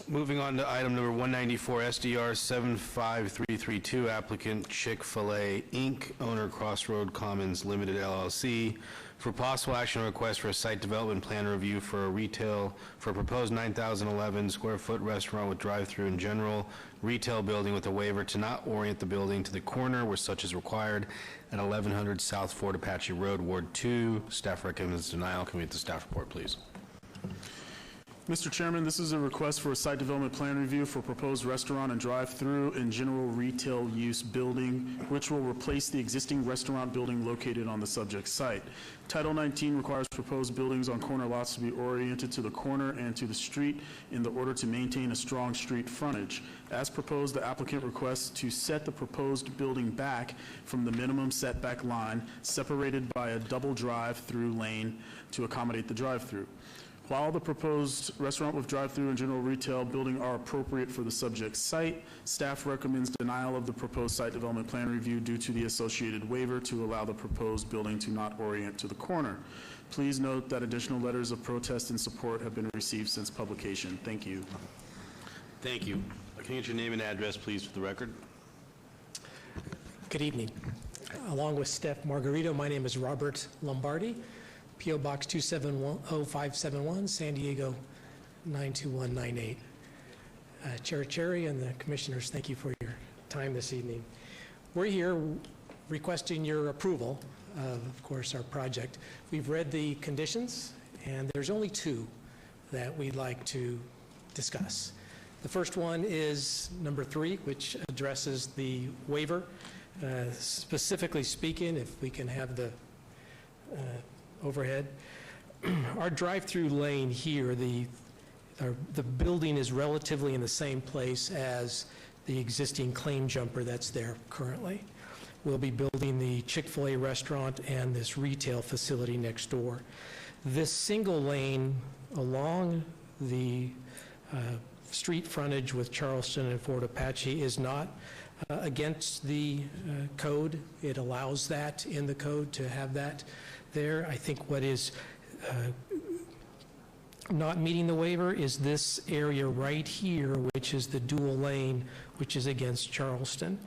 Moving on to item number 194, SDR 75332, applicant Chick-fil-A, Inc., owner Crossroad Commons Limited, LLC, for possible action request for a site development plan review for a proposed 9,011 square foot restaurant with drive-through and general retail building with a waiver to not orient the building to the corner where such is required at 1100 South Fort Apache Road, Ward 2. Staff recommends denial. Can we get the staff report, please? Mr. Chairman, this is a request for a site development plan review for proposed restaurant and drive-through and general retail use building, which will replace the existing restaurant building located on the subject site. Title 19 requires proposed buildings on corner lots to be oriented to the corner and to the street in order to maintain a strong street frontage. As proposed, the applicant requests to set the proposed building back from the minimum setback line, separated by a double drive-through lane to accommodate the drive-through. While the proposed restaurant with drive-through and general retail building are appropriate for the subject site, staff recommends denial of the proposed site development plan review due to the associated waiver to allow the proposed building to not orient to the corner. Please note that additional letters of protest and support have been received since publication. Thank you. Thank you. Can you get your name and address, please, for the record? Good evening. Along with Steph Margarito, my name is Robert Lombardi, P.O. Box 270571, San Diego 92198. Chair Cherry and the commissioners, thank you for your time this evening. We're here requesting your approval of course, our project. We've read the conditions, and there's only two that we'd like to discuss. The first one is number 3, which addresses the waiver. Specifically speaking, if we can have the overhead, our drive-through lane here, the building is relatively in the same place as the existing claim jumper that's there currently. We'll be building the Chick-fil-A restaurant and this retail facility next door. This single lane along the street frontage with Charleston and Fort Apache is not against the code. It allows that in the code to have that there. I think what is not meeting the waiver is this area right here, which is the dual lane, which is against Charleston.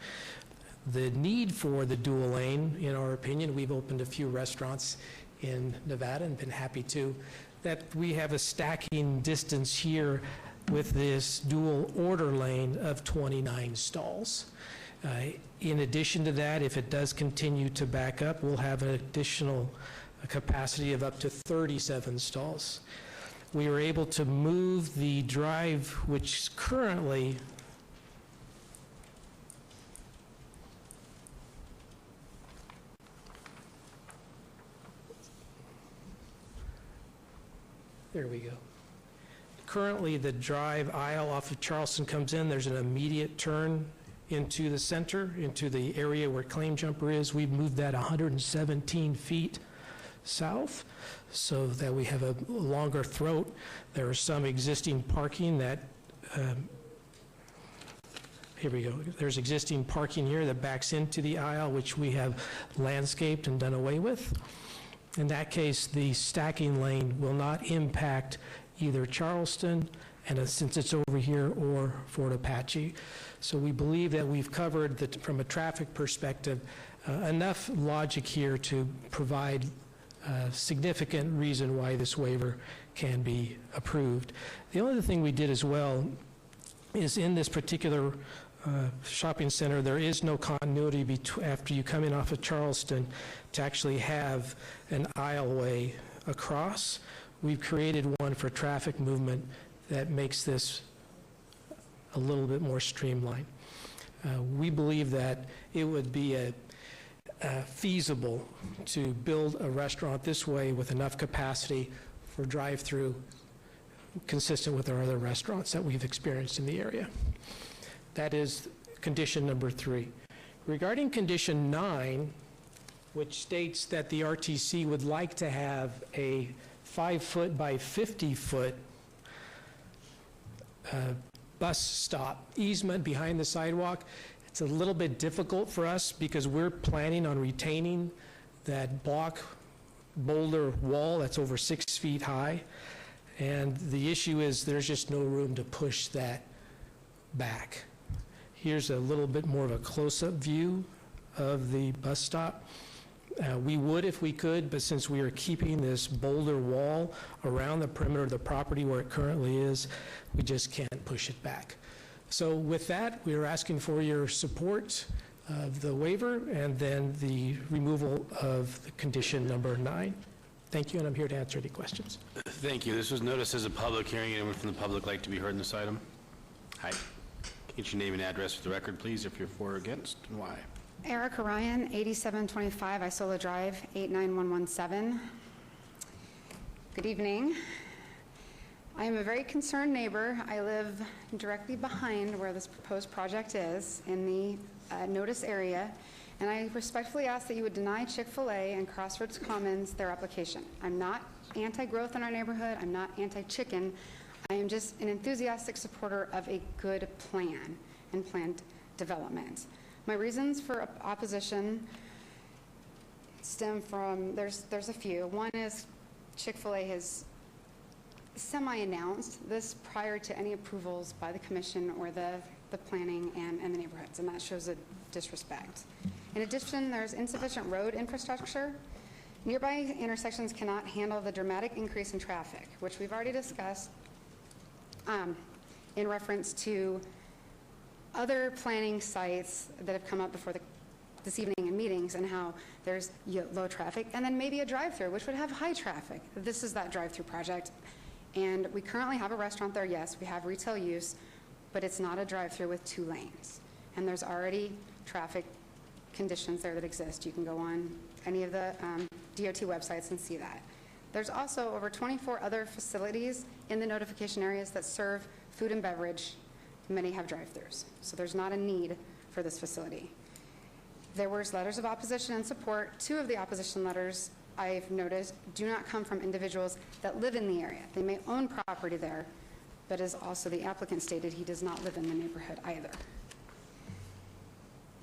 The need for the dual lane, in our opinion, we've opened a few restaurants in Nevada and been happy to, that we have a stacking distance here with this dual order lane of 29 stalls. In addition to that, if it does continue to back up, we'll have an additional capacity of up to 37 stalls. We were able to move the drive, which currently there we go. Currently, the drive aisle off of Charleston comes in. There's an immediate turn into the center, into the area where claim jumper is. We've moved that 117 feet south so that we have a longer throat. There is some existing parking that, here we go. There's existing parking here that backs into the aisle, which we have landscaped and done away with. In that case, the stacking lane will not impact either Charleston, and since it's over here, or Fort Apache. So we believe that we've covered, from a traffic perspective, enough logic here to provide a significant reason why this waiver can be approved. The only other thing we did as well is in this particular shopping center, there is no continuity after you come in off of Charleston to actually have an aisleway across. We've created one for traffic movement that makes this a little bit more streamlined. We believe that it would be feasible to build a restaurant this way with enough capacity for drive-through, consistent with our other restaurants that we've experienced in the area. That is condition number 3. Regarding condition 9, which states that the RTC would like to have a 5-foot by 50-foot bus stop easement behind the sidewalk, it's a little bit difficult for us because we're planning on retaining that block boulder wall that's over 6 feet high. And the issue is there's just no room to push that back. Here's a little bit more of a close-up view of the bus stop. We would if we could, but since we are keeping this boulder wall around the perimeter of the property where it currently is, we just can't push it back. So with that, we are asking for your support of the waiver and then the removal of the condition number 9. Thank you, and I'm here to answer any questions. Thank you. This was noticed as a public hearing. Anyone from the public like to be heard in this item? Hi. Get your name and address for the record, please, if you're for or against, and why. Erica Ryan, 8725 Isola Drive, 89117. Good evening. I am a very concerned neighbor. I live directly behind where this proposed project is in the notice area, and I respectfully ask that you would deny Chick-fil-A and Crossroads Commons their application. I'm not anti-growth in our neighborhood. I'm not anti-chicken. I am just an enthusiastic supporter of a good plan and planned development. My reasons for opposition stem from, there's a few. One is Chick-fil-A has semi-announced this prior to any approvals by the commission or the planning and the neighborhoods, and that shows a disrespect. In addition, there's insufficient road infrastructure Nearby intersections cannot handle the dramatic increase in traffic, which we've already discussed in reference to other planning sites that have come up before this evening in meetings, and how there's low traffic, and then maybe a drive-through, which would have high traffic. This is that drive-through project. And we currently have a restaurant there, yes, we have retail use, but it's not a drive-through with 2 lanes. And there's already traffic conditions there that exist. You can go on any of the DOT websites and see that. There's also over 24 other facilities in the notification areas that serve food and beverage. Many have drive-throughs, so there's not a need for this facility. There were letters of opposition and support. 2 of the opposition letters I've noticed do not come from individuals that live in the area. They may own property there, but as also the applicant stated, he does not live in the neighborhood either.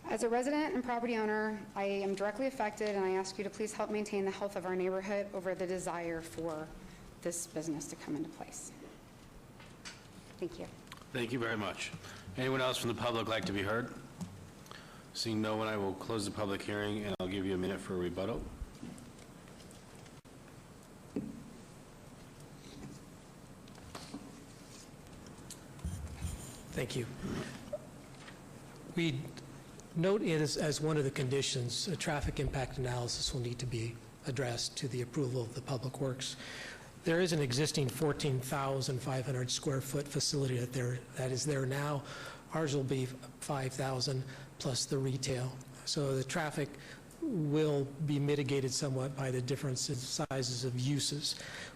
As a resident and property owner, I am directly affected, and I ask you to please help maintain the health of our neighborhood over the desire for this business to come into place. Thank you. Thank you very much. Anyone else from the public like to be heard? Seeing no one, I will close the public hearing, and I'll give you a minute for a rebuttal. Thank you. We note it as one of the conditions, a traffic impact analysis will need to be addressed to the approval of the Public Works. There is an existing 14,500 square foot facility that is there now. Ours will be 5,000 plus the retail. So the traffic will be mitigated somewhat by the difference in sizes of uses.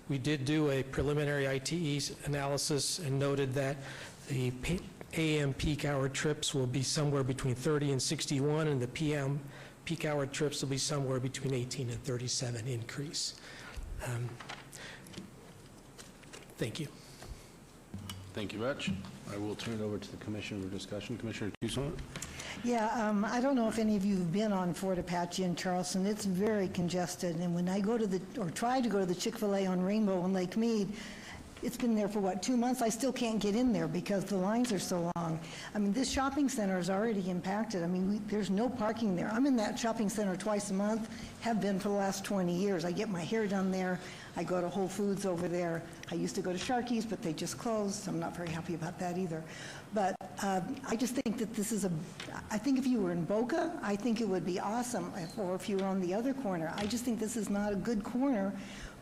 We did do a preliminary ITE analysis and noted that the AM peak hour trips will be somewhere between 30 and 61, and the PM peak hour trips will be somewhere between 18 and 37 increase. Thank you. Thank you much. I will turn it over to the Commissioner for discussion. Commissioner Toussaint? Yeah, I don't know if any of you have been on Fort Apache in Charleston. It's very congested, and when I go to try to go to the Chick-fil-A on Rainbow and Lake Mead, it's been there for, 2 months? I still can't get in there because the lines are so long. I mean, this shopping center is already impacted. I mean, there's no parking there. I'm in that shopping center twice a month, have been for the last 20 years. I get my hair done there. I go to Whole Foods over there. I used to go to Sharky's, but they just closed. I'm not very happy about that either. But I just think that this is I think if you were in Boca, I think it would be awesome, or if you were on the other corner. I just think this is not a good corner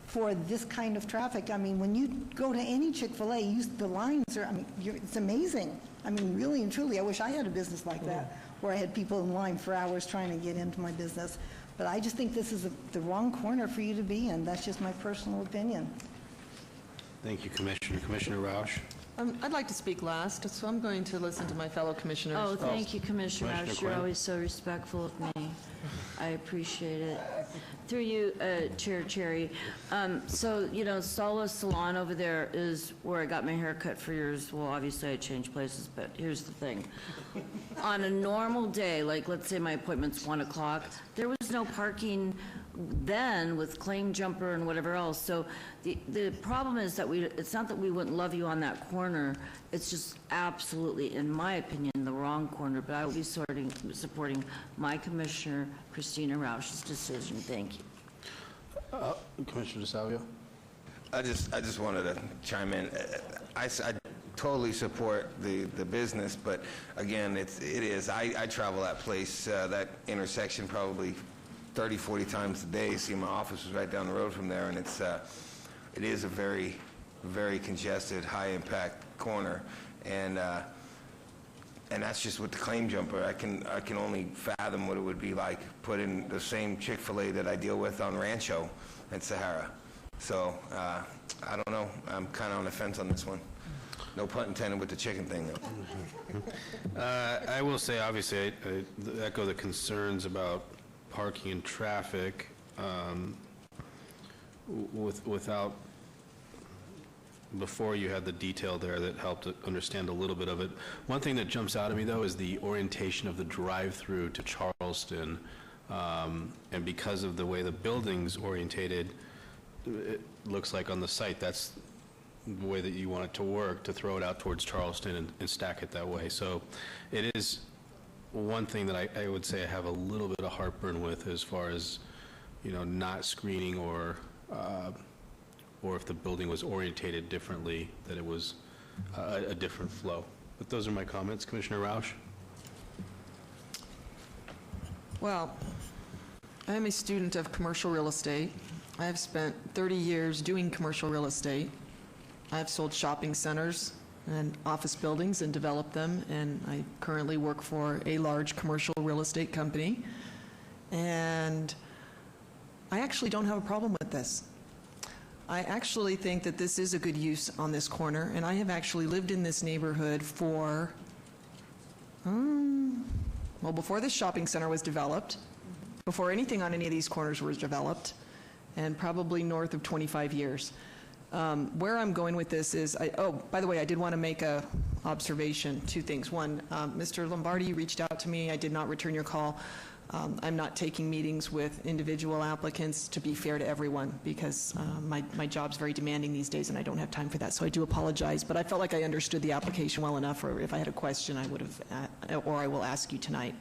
for this kind of traffic. I mean, when you go to any Chick-fil-A, the lines are, I mean, it's amazing. I mean, really and truly, I wish I had a business like that, where I had people in line for hours trying to get into my business. But I just think this is the wrong corner for you to be in. That's just my personal opinion. Thank you, Commissioner. Commissioner Roush? I'd like to speak last, so I'm going to listen to my fellow commissioners. Oh, thank you, Commissioner Commissioner Roush. You're Quinn. always so respectful of me. I appreciate it. Through you, Chair Cherry. So, Sola's Salon over there is where I got my hair cut for years. Well, obviously I changed places, but here's the thing. On a normal day, like let's say my appointment's 1 o'clock, there was no parking then with claim jumper and whatever else. So the problem is that it's not that we wouldn't love you on that corner, it's just absolutely, in my opinion, the wrong corner, but I will be supporting my Commissioner, Christina Roush's decision. Thank you. Commissioner DeSalvio? I just wanted to chime in. I totally support the business, but again, it is. I travel that place, that intersection probably 30, 40 times a day. See, my office is right down the road from there, and it is a very, very congested, high-impact corner, and that's just with the claim jumper. I can only fathom what it would be like put in the same Chick-fil-A that I deal with on Rancho and Sahara. So I don't know. I'm kind of on the fence on this one. No pun intended with the chicken thing, though. I will say, obviously, I echo the concerns about parking and traffic without, before you had the detail there that helped understand a little bit of it. One thing that jumps out at me, though, is the orientation of the drive-through to Charleston, and because of the way the building's orientated, it looks like on the site that's the way that you want it to work, to throw it out towards Charleston and stack it that way. So it is one thing that I would say I have a little bit of heartburn with, as far as, not screening or if the building was orientated differently, that it was a different flow. But those are my comments. Commissioner Roush? Well, I am a student of commercial real estate. I have spent 30 years doing commercial real estate. I've sold shopping centers and office buildings and developed them, and I currently work for a large commercial real estate company. And I actually don't have a problem with this. I actually think that this is a good use on this corner, and I have actually lived in this neighborhood for, well, before this shopping center was developed, before anything on any of these corners was developed, and probably north of 25 years. Where I'm going with this is, by the way, I did want to make a observation, two things. One, Mr. Lombardi, you reached out to me. I did not return your call. I'm not taking meetings with individual applicants, to be fair to everyone, because my job's very demanding these days and I don't have time for that, so I do apologize. But I felt like I understood the application well enough, or if I had a question, I would have, or I will ask you tonight.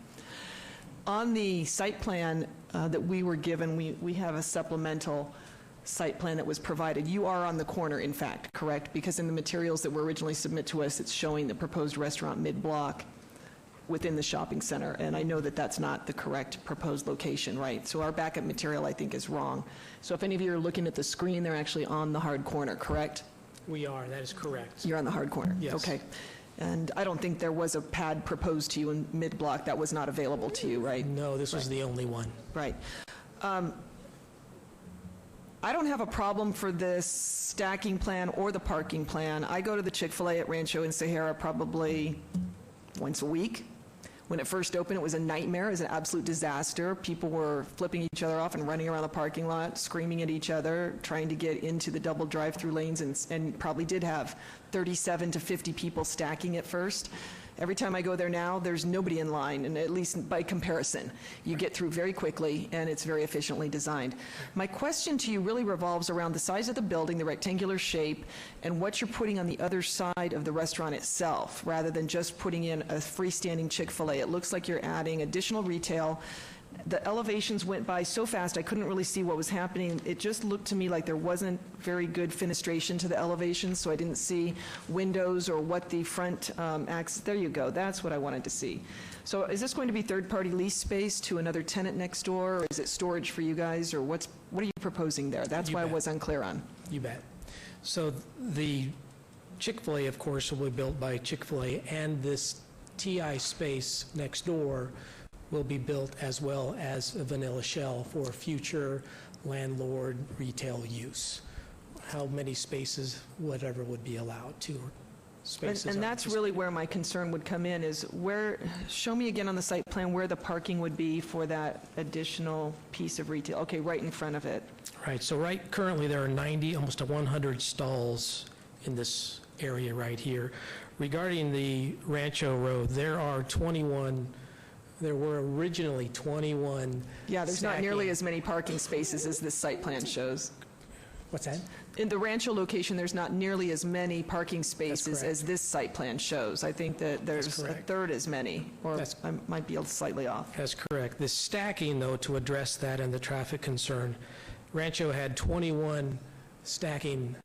On the site plan that we were given, we have a supplemental site plan that was provided. You are on the corner, in fact, correct? Because in the materials that were originally submitted to us, it's showing the proposed restaurant mid-block within the shopping center, and I know that that's not the correct proposed location, right? So our backup material, I think, is wrong. So if any of you are looking at the screen, they're actually on the hard corner, correct? We are, that is correct. You're on the hard corner? Yes. Okay. And I don't think there was a pad proposed to you in mid-block that was not available to you, right? No, this was the only one. Right. I don't have a problem for this stacking plan or the parking plan. I go to the Chick-fil-A at Rancho and Sahara probably once a week. When it first opened, it was a nightmare. It was an absolute disaster. People were flipping each other off and running around the parking lot, screaming at each other, trying to get into the double drive-through lanes, and probably did have 37 to 50 people stacking at first. Every time I go there now, there's nobody in line, and at least by comparison. You get through very quickly, and it's very efficiently designed. My question to you really revolves around the size of the building, the rectangular shape, and what you're putting on the other side of the restaurant itself, rather than just putting in a freestanding Chick-fil-A. It looks like you're adding additional retail. The elevations went by so fast, I couldn't really see what was happening. It just looked to me like there wasn't very good fenestration to the elevations, so I didn't see windows or what the front access. There you go. That's what I wanted to see. So is this going to be third-party lease space to another tenant next door, or is it storage for you guys, or what are you proposing there? That's why I was unclear on. You bet. So the Chick-fil-A, of course, will be built by Chick-fil-A, and this TI space next door will be built as well as a vanilla shell for future landlord retail use. How many spaces, whatever would be allowed, 2 spaces. And that's really where my concern would come in, is where, show me again on the site plan where the parking would be for that additional piece of retail. Okay, right in front of it. Right, so currently there are 90, almost 100 stalls in this area right here. Regarding the Rancho Road, there were originally 21. Yeah, there's not nearly as many parking spaces as this site plan shows. What's that? In the Rancho location, there's not nearly as many parking spaces as this site plan shows. I think that there's a third as many, or I might be slightly off. That's correct. The stacking, though, to address that and the traffic concern, Rancho had 21 stacking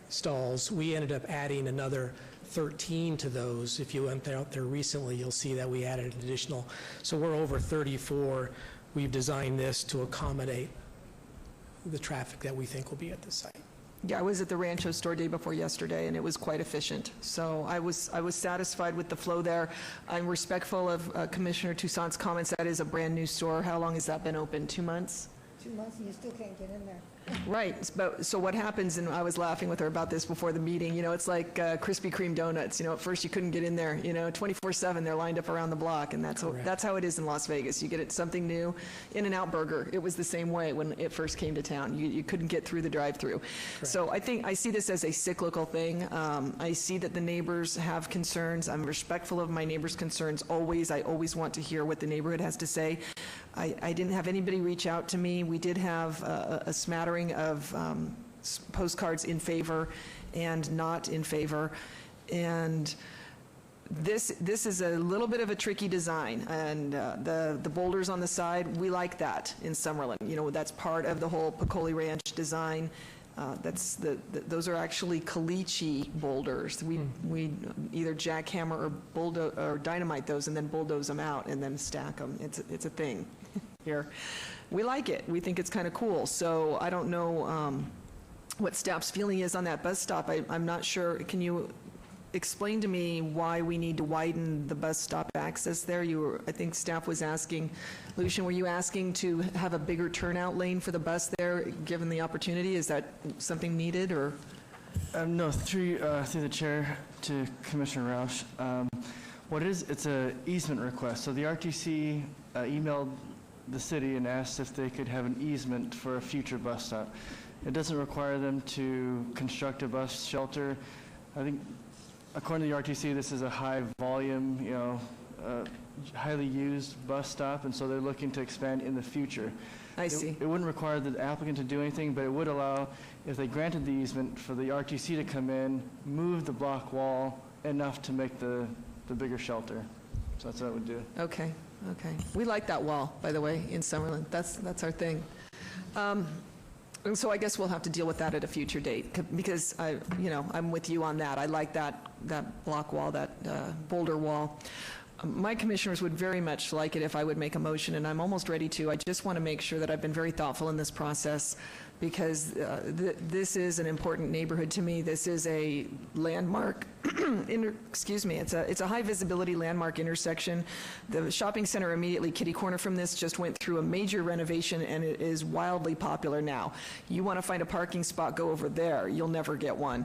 stalls. We ended up adding another 13 to those. If you went out there recently, you'll see that we added an additional. So we're over 34. We've designed this to accommodate the traffic that we think will be at the site. Yeah, I was at the Rancho store day before yesterday, and it was quite efficient. So I was satisfied with the flow there. I'm respectful of Commissioner Toussaint's comments. That is a brand-new store. How long has that been open? 2 months? 2 months and you still can't get in there. Right. So what happens, and I was laughing with her about this before the meeting, it's like Krispy Kreme donuts. At first you couldn't get in there. 24/7 they're lined up around the block, and that's how it is in Las Vegas. You get something new. In-N-Out Burger, it was the same way when it first came to town. You couldn't get through the drive-through. So I see this as a cyclical thing. I see that the neighbors have concerns. I'm respectful of my neighbors' concerns always. I always want to hear what the neighborhood has to say. I didn't have anybody reach out to me. We did have a smattering of postcards in favor and not in favor. And This is a little bit of a tricky design, and the boulders on the side, we like that in Summerlin. You know, that's part of the whole Piccoli Ranch design. Those are actually caliche boulders. We either jackhammer or dynamite those and then bulldoze them out and then stack them. It's a thing here. We like it. We think it's kind of cool. So I don't know what staff's feeling is on that bus stop. I'm not sure. Can you explain to me why we need to widen the bus stop access there? I think staff was asking, Lucian, were you asking to have a bigger turnout lane for the bus there, given the opportunity? Is that something needed, or? No, through the chair to Commissioner Roush. What it is, it's an easement request. So the RTC emailed the city and asked if they could have an easement for a future bus stop. It doesn't require them to construct a bus shelter. I think, according to the RTC, this is a high volume, highly used bus stop, and so they're looking to expand in the future. I see. It wouldn't require the applicant to do anything, but it would allow, if they granted the easement, for the RTC to come in, move the block wall enough to make the bigger shelter. So that's what it would do. Okay. We like that wall, by the way, in Summerlin. That's our thing. And so I guess we'll have to deal with that at a future date, because I'm with you on that. I like that block wall, that boulder wall. My commissioners would very much like it if I would make a motion, and I'm almost ready to. I just want to make sure that I've been very thoughtful in this process, because this is an important neighborhood to me. This is a landmark, it's a high visibility landmark intersection. The shopping center immediately kitty corner from this just went through a major renovation, and it is wildly popular now. You want to find a parking spot, go over there. You'll never get one.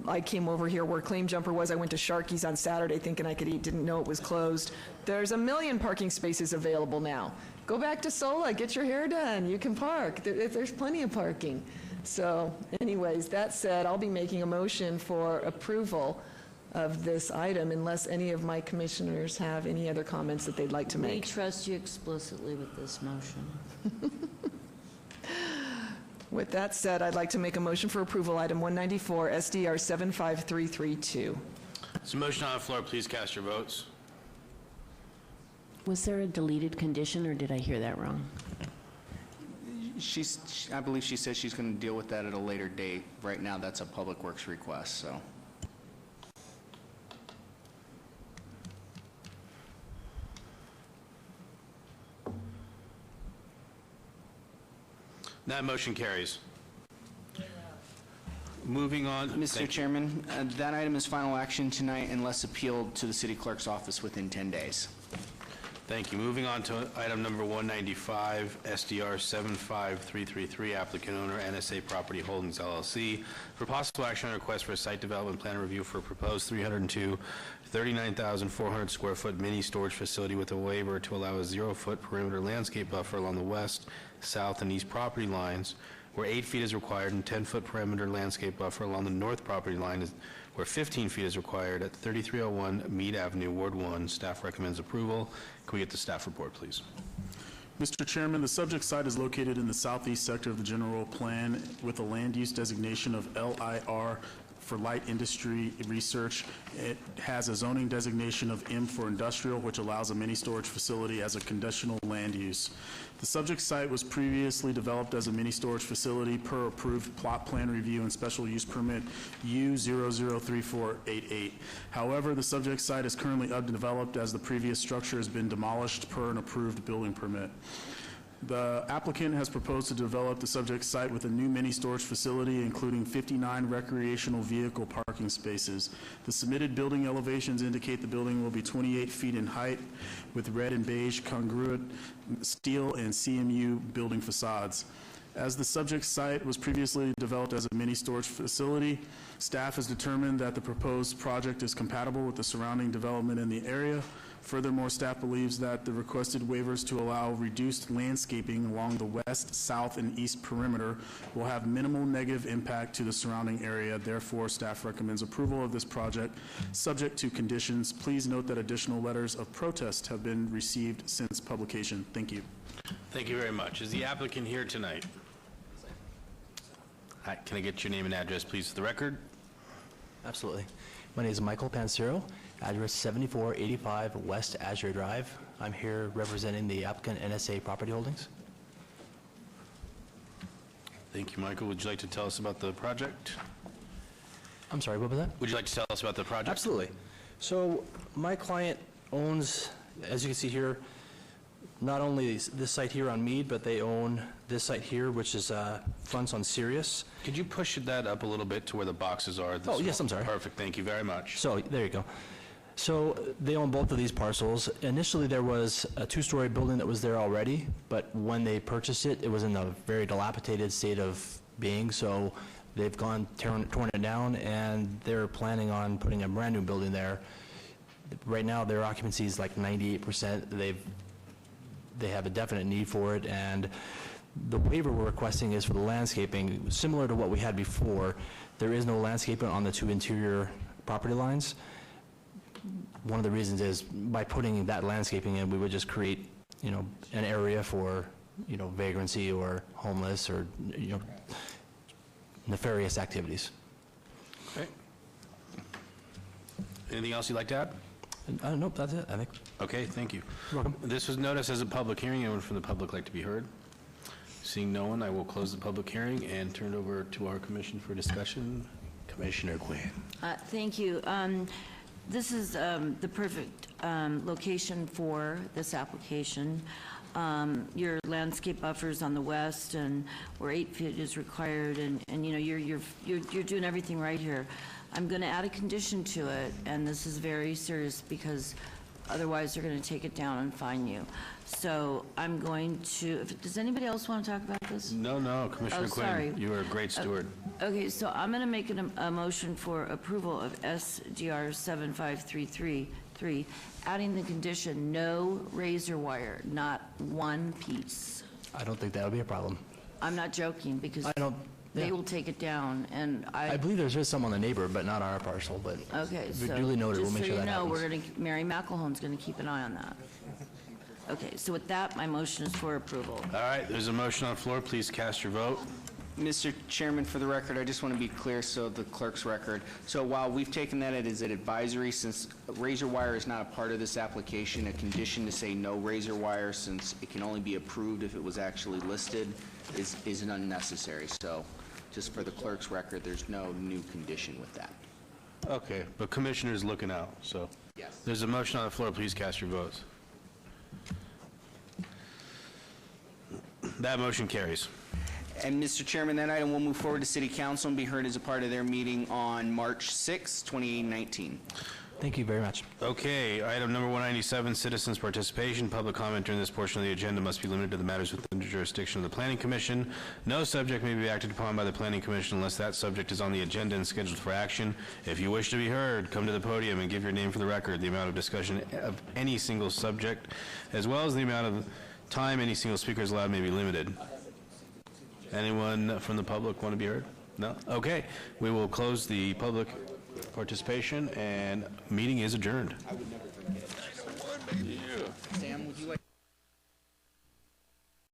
I came over here where Claim Jumper was. I went to Sharky's on Saturday thinking I could eat, didn't know it was closed. There's 1 million parking spaces available now. Go back to Sola, get your hair done. You can park. There's plenty of parking. So anyways, that said, I'll be making a motion for approval of this item unless any of my commissioners have any other comments that they'd like to make. We trust you explicitly with this motion. With that said, I'd like to make a motion for approval, item 194, SDR 75332. There's a motion on the floor. Please cast your votes. Was there a deleted condition, or did I hear that wrong? I believe she says she's going to deal with that at a later date. Right now, that's a Public Works request, so. That motion carries. Moving on. Mr. Chairman, that item is final action tonight unless appealed to the city clerk's office within 10 days. Thank you. Moving on to item number 195, SDR 75333, applicant owner NSA Property Holdings LLC, for possible action on a request for a site development plan review for a proposed 302, 39,400 square foot mini storage facility with a waiver to allow a 0-foot perimeter landscape buffer along the west, south, and east property lines, where 8 feet is required, and 10-foot perimeter landscape buffer along the north property line where 15 feet is required at 3301 Mead Avenue, Ward 1. Staff recommends approval. Can we get the staff report, please? Mr. Chairman, the subject site is located in the southeast sector of the general plan with a land use designation of LIR for light industry research. It has a zoning designation of M for industrial, which allows a mini storage facility as a conditional land use. The subject site was previously developed as a mini storage facility per approved plot plan review and special use permit U003488. However, the subject site is currently undeveloped as the previous structure has been demolished per an approved building permit. The applicant has proposed to develop the subject site with a new mini storage facility, including 59 recreational vehicle parking spaces. The submitted building elevations indicate the building will be 28 feet in height with red and beige congruent steel and CMU building facades. As the subject site was previously developed as a mini storage facility, staff has determined that the proposed project is compatible with the surrounding development in the area. Furthermore, staff believes that the requested waivers to allow reduced landscaping along the west, south, and east perimeter will have minimal negative impact to the surrounding area. Therefore, staff recommends approval of this project, subject to conditions. Please note that additional letters of protest have been received since publication. Thank you. Thank you very much. Is the applicant here tonight? Hi, can I get your name and address, please, for the record? Absolutely. My name is Michael Pansero, address 7485 West Azure Drive. I'm here representing the applicant NSA Property Holdings. Thank you, Michael. Would you like to tell us about the project? I'm sorry, what was that? Would you like to tell us about the project? Absolutely. So my client owns, as you can see here, not only this site here on Meade, but they own this site here, which is fronts on Sirius. Could you push that up a little bit to where the boxes are? Oh, yes, I'm sorry. Perfect. Thank you very much. So there you go. So they own both of these parcels. Initially, there was a two-story building that was there already, but when they purchased it, it was in a very dilapidated state of being. So they've torn it down, and they're planning on putting a brand-new building there. Right now, their occupancy is like 98%. They have a definite need for it, and the waiver we're requesting is for the landscaping. Similar to what we had before, there is no landscaping on the two interior property lines. One of the reasons is by putting that landscaping in, we would just create, an area for, vagrancy or homeless or, nefarious activities. Okay. Anything else you'd like to add? Nope, that's it, I think. Okay, thank you. You're welcome. This was noticed as a public hearing. Anyone from the public like to be heard? Seeing no one, I will close the public hearing and turn it over to our commission for discussion. Commissioner Quinn. Thank you. This is the perfect location for this application. Your landscape buffers on the west, and where 8 feet is required, and you're doing everything right here. I'm going to add a condition to it, and this is very serious because otherwise they're going to take it down and fine you. So I'm going to. Does anybody else want to talk about this? No, Commissioner Quinn. Sorry. You are a great steward. Okay, so I'm going to make a motion for approval of SDR 75333, adding the condition, no razor wire, not one piece. I don't think that would be a problem. I'm not joking, because they will take it down, and I believe there's some on the neighbor, but not on our parcel, but okay, so duly noted, we'll make sure that happens. just so you know, Mary McElhone's going to keep an eye on that. Okay, so with that, my motion is for approval. All right, there's a motion on the floor. Please cast your vote. Mr. Chairman, for the record, I just want to be clear, so the clerk's record. So while we've taken that as an advisory, since razor wire is not a part of this application, a condition to say no razor wire, since it can only be approved if it was actually listed, is unnecessary. So just for the clerk's record, there's no new condition with that. Okay, but Commissioner's looking out, so. Yes. There's a motion on the floor. Please cast your votes. That motion carries. And Mr. Chairman, that item will move forward to City Council and be heard as a part of their meeting on March 6, 2019. Thank you very much. Okay, item number 197, citizens' participation. Public comment during this portion of the agenda must be limited to the matters within the jurisdiction of the Planning Commission. No subject may be acted upon by the Planning Commission unless that subject is on the agenda and scheduled for action. If you wish to be heard, come to the podium and give your name for the record. The amount of discussion of any single subject, as well as the amount of time any single speaker is allowed, may be limited. Anyone from the public want to be heard? No? Okay. We will close the public participation, and meeting is adjourned. Sam, would you like...